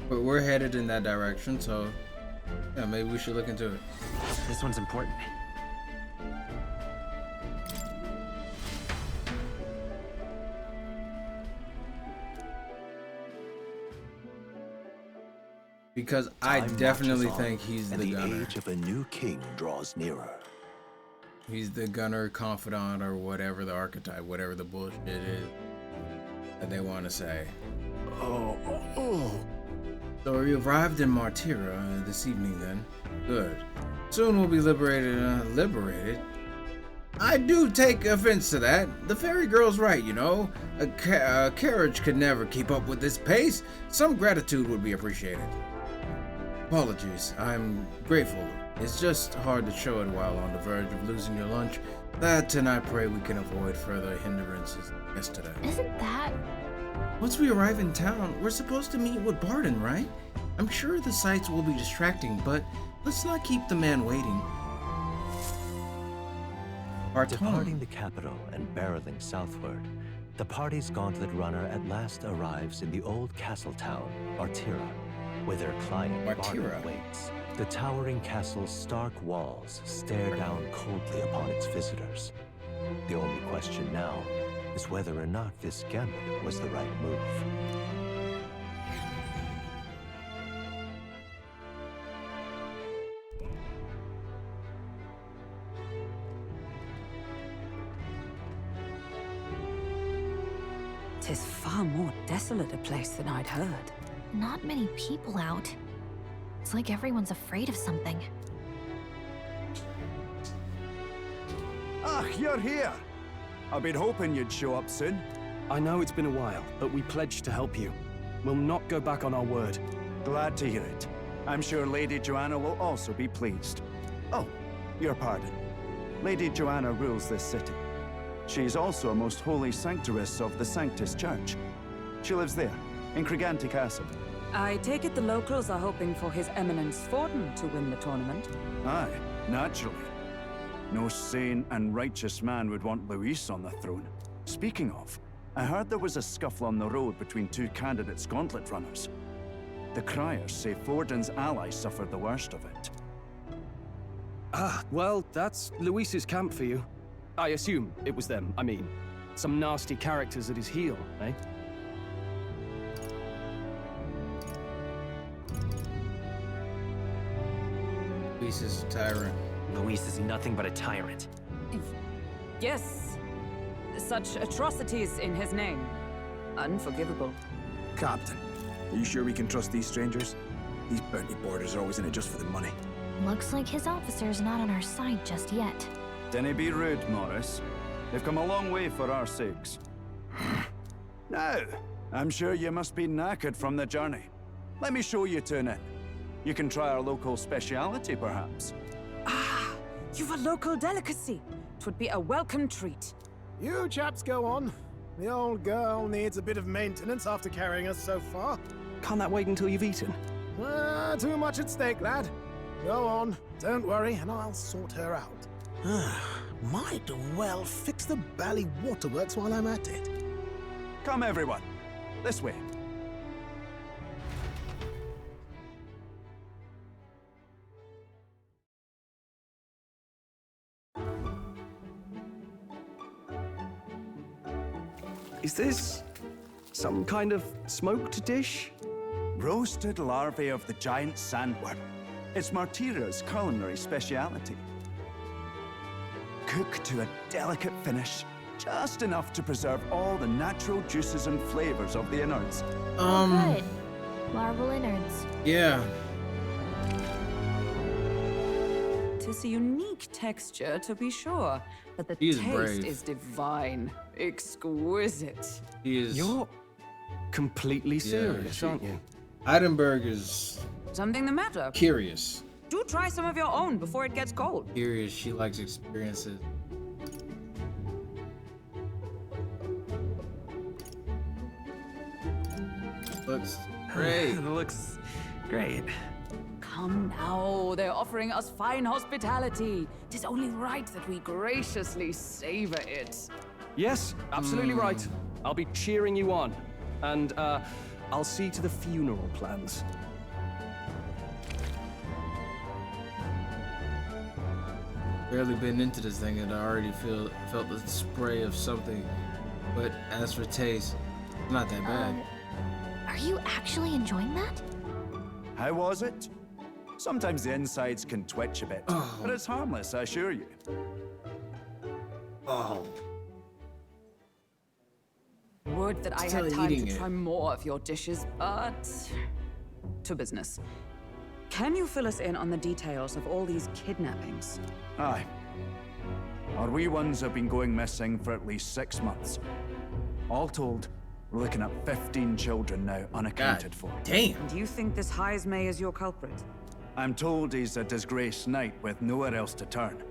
But we're headed in that direction, so yeah, maybe we should look into it. This one's important. Because I Time definitely marches on, think he's and the gunner. age of a new king draws nearer. He's the gunner, confidant, or whatever the archetype, whatever the bullshit is that they want to say. So we arrived in Martira this evening then. Good. Soon we'll be liberated. Liberated? I do take offense to that. The fairy girl's right, you know. A carriage could never keep up with this pace. Some gratitude would be appreciated. Apologies. I'm grateful. It's just hard to show it while on the verge of losing your lunch. That, and I pray we can avoid further hindrances yesterday. Isn't that... Once we arrive in town, we're supposed to meet with Barton, right? I'm sure the sights will be distracting, but let's not keep the man waiting. Departing the capital and barreling southward, the party's gauntlet runner at last arrives in the old castle town, Martira, where their client Barton waits. The towering castle's stark walls stare down coldly upon its visitors. The only question now is whether or not this gambit was the right move. Tis far more desolate a place than I'd heard. Not many people out. It's like everyone's afraid of something. Ah, you're here! I've been hoping you'd show up soon. I know it's been a while, but we pledged to help you. We'll not go back on our word. Glad to hear it. I'm sure Lady Joanna will also be pleased. Oh, your pardon. Lady Joanna rules this city. She's also a most holy sanctuaress of the Sanctus Church. She lives there, in Criganti Castle. I take it the locals are hoping for His Eminence Forden to win the tournament. Aye, naturally. No sane and righteous man would want Luis on the throne. Speaking of, I heard there was a scuffle on the road between two candidates gauntlet runners. The criers say Forden's allies suffered the worst of it. Ah, well, that's Luis's camp for you. I assume it was them, I mean. Some nasty characters at his heel, eh? Luis is a tyrant. Luis is nothing but a tyrant. Yes. Such atrocities in his name. Unforgivable. Captain, are you sure we can trust these strangers? These bounty boarders are always in it just for the money. Looks like his officer's not on our side just yet. Dinna be rude, Morris. They've come a long way for our sakes. Now, I'm sure you must be knackered from the journey. Let me show you to an inn. You can try our local speciality, perhaps. Ah, you've a local delicacy. It would be a welcome treat. You chaps go on. The old girl needs a bit of maintenance after carrying us so far. Can't that wait until you've eaten? Too much at stake, lad. Go on, don't worry, and I'll sort her out. Might well fix the bally waterworks while I'm at it. Come, everyone. This way. Is this some kind of smoked dish? Roasted larvae of the giant sandworm. It's Martira's culinary speciality. Cooked to a delicate finish, just enough to preserve all the natural juices and flavors of the innards. Good. Larval innards. Yeah. Tis a unique texture, to be sure, but the He is taste brave. is divine, exquisite. He is. You're completely serious, aren't you? Heidenberg is Something the matter? curious. Do try some of your own before it gets cold. Curious. She likes experiences. Looks great. Looks great. Come now, they're offering us fine hospitality. Tis only right that we graciously savor it. Yes, absolutely right. I'll be cheering you on. And, I'll see to the funeral plans. Barely been into this thing and I already felt the spray of something. But as for taste, not that bad. Are you actually enjoying that? How was it? Sometimes the insides can twitch a bit, but it's harmless, I assure you. Oh. Would that I Still had time eating to it. try more of your dishes, but to business. Can you fill us in on the details of all these kidnappings? Aye. Our wee ones have been going missing for at least 6 months. All told, we're looking at 15 children now unaccounted for. Damn. And you think this Heismay is your culprit? I'm told he's a disgraced knight with nowhere else to turn.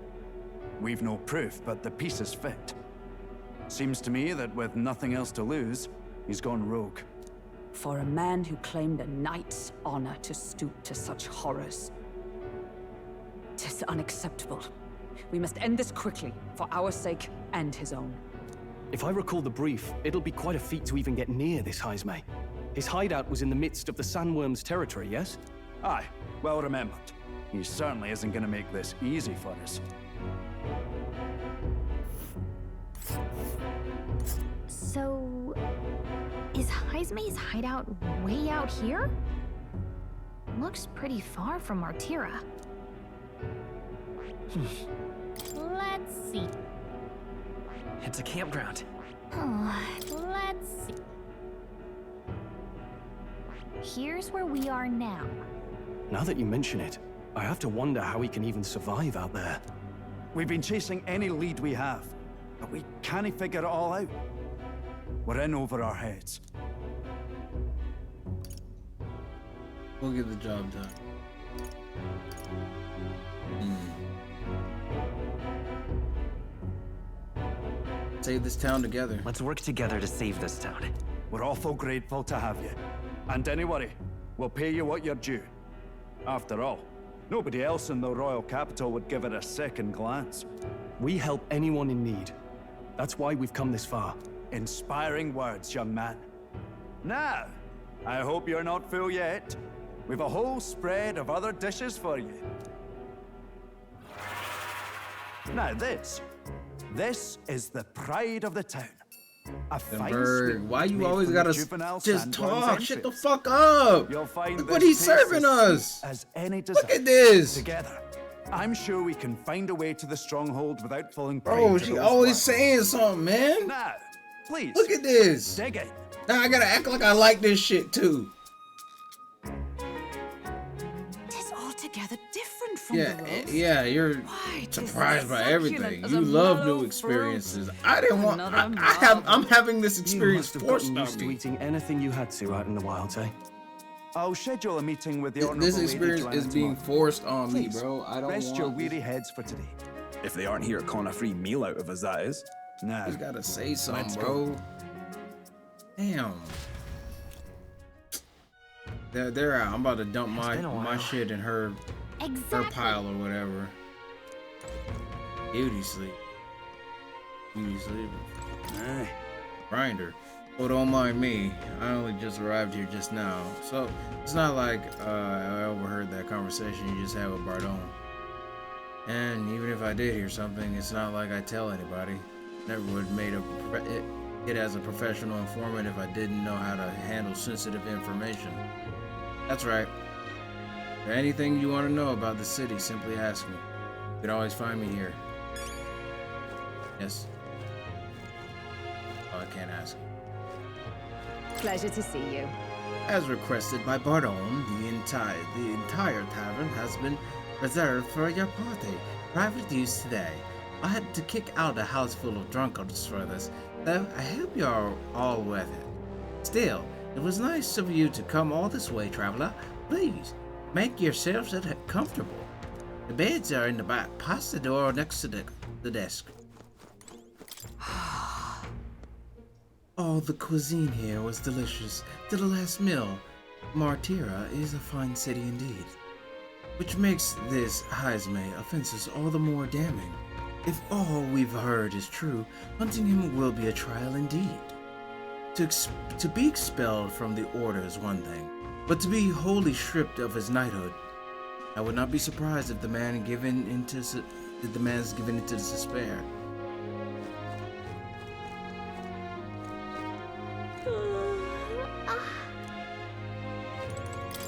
We've no proof, but the pieces fit. Seems to me that with nothing else to lose, he's gone rogue. For a man who claimed a knight's honor to stoop to such horrors. 'Tis unacceptable. We must end this quickly, for our sake and his own. If I recall the brief, it'll be quite a feat to even get near this Heismay. His hideout was in the midst of the Sandworm's territory, yes? Aye, well remembered. He certainly isn't going to make this easy for us. So, is Heismay's hideout way out here? Looks pretty far from Martira. Let's see. It's a campground. Let's see. Here's where we are now. Now that you mention it, I have to wonder how he can even survive out there. We've been chasing any lead we have, but we can't figure it all out. We're in over our heads. We'll get the job done. Save this town together. Let's work together to save this town. We're awful grateful to have you. And don't worry, we'll pay you what you're due. After all, nobody else in the royal capital would give it a second glance. We help anyone in need. That's why we've come this far. Inspiring words, young man. Now, I hope you're not full yet. We've a whole spread of other dishes for you. Now this is the pride of the town. A fine Bird, stew why you made always from gotta the juvenile just sandworm's talk? Shut the entrails. fuck up! You'll find Look what this he's tastes serving as sweet us. As any Look dessert. at this. Together, I'm sure we can find a way to the stronghold without falling prey Bro, to she those always worms. saying something, man. Now, please. Look at this. Dig it. Now I gotta act like I like this shit too. Tis altogether different from Yeah, the rest. yeah, you're Why, 'tis surprised by succulent everything. as You a love mellow new experiences. I didn't want. Another I'm having this You experience must have forced gotten on used to me. eating anything you had to out in the wilds, eh? I'll schedule a meeting with the This Honourable Lady experience Joanna is being tomorrow. forced on me, Please, bro. I don't rest your want weary heads for today. If they aren't here to con a free meal out of us, that is. Nah. You gotta say something, Let's bro. go. Damn. They're out. I'm about to dump my shit in her pile or whatever. Beauty sleep. Beauty sleep. Grinder. Oh, don't mind me. I only just arrived here just now. So it's not like I overheard that conversation you just had with Bardon. And even if I did hear something, it's not like I tell anybody. Never would have made it as a professional informant if I didn't know how to handle sensitive information. That's right. If there's anything you want to know about the city, simply ask me. You can always find me here. Yes. Oh, I can't ask you. Pleasure to see you. As requested by Bardon, the entire tavern has been reserved for your party. Private use today. I had to kick out a house full of drunkards for this, though I hope you're all with it. Still, it was nice of you to come all this way, traveler. Please, make yourselves comfortable. The beds are in the back, past the door next to the desk. Oh, the cuisine here was delicious to the last meal. Martira is a fine city indeed, which makes this Heisme offenses all the more damning. If all we've heard is true, hunting him will be a trial indeed. To be expelled from the order is one thing, but to be wholly stripped of his knighthood, I would not be surprised if the man's given into despair.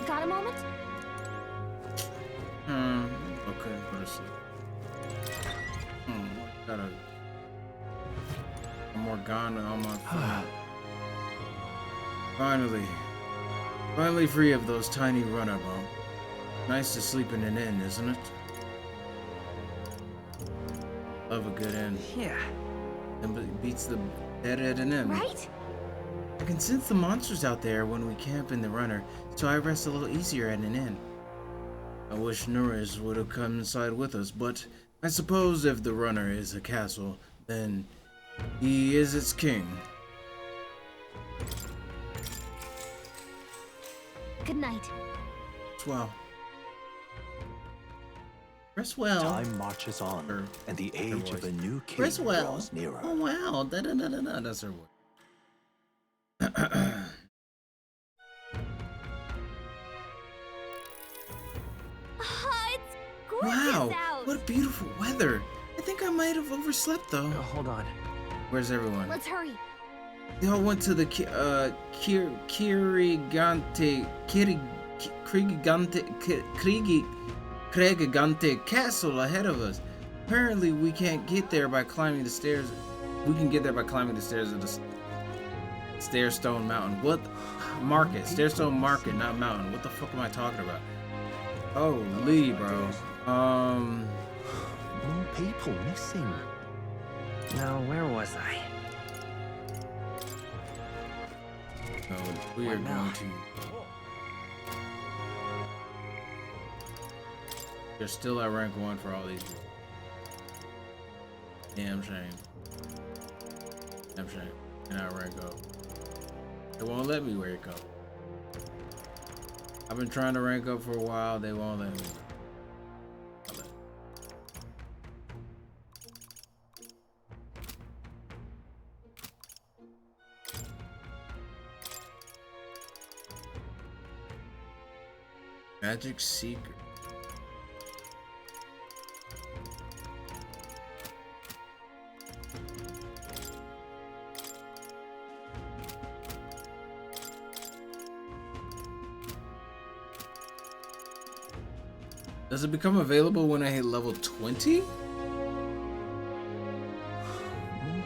Got a moment? Okay, go to sleep. Got a Morgana on my phone. Finally free of those tiny runner bumps. Nice to sleep in an inn, isn't it? Love a good inn. Yeah. And beats the dead at an inn. Right? I can sense the monsters out there when we camp in the runner, so I rest a little easier at an inn. I wish Nuriz would have come inside with us, but I suppose if the runner is a castle, then he is its king. Good night. Swell. Rest well. Time marches on, and the age of a new king Rest well. draws nearer. Oh wow, da-da-da-da-da. That's her word. It's gorgeous Wow, out. what beautiful weather. I think I might have overslept though. Oh, hold on. Where's everyone? Let's hurry. They all went to the Kriegigante castle ahead of us. Apparently we can't get there by climbing the stairs. We can get there by climbing the stairs of the Stairstone Mountain. What? Market. Stairstone Market, not mountain. What the fuck am I talking about? Holy, bro. More people missing. Now, where was I? No, we are going to. They're still at rank 1 for all these people. Damn shame. Damn shame. And I rank up. They won't let me rank up. I've been trying to rank up for a while. They won't let me. Magic Seeker. Does it become available when I hit level 20? More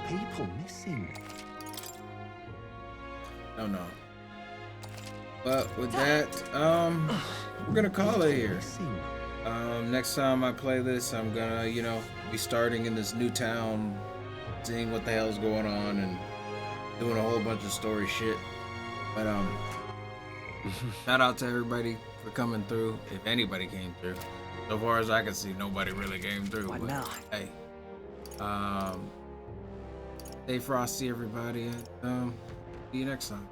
people missing. Oh no. But with that, we're gonna call it here. Next time I play this, I'm gonna, be starting in this new town, seeing what the hell's going on, and doing a whole bunch of story shit. But Shout out to everybody for coming through. If anybody came through. So far as I can see, nobody really came through. What but, now? Hey. Stay frosty, everybody. And, see you next time.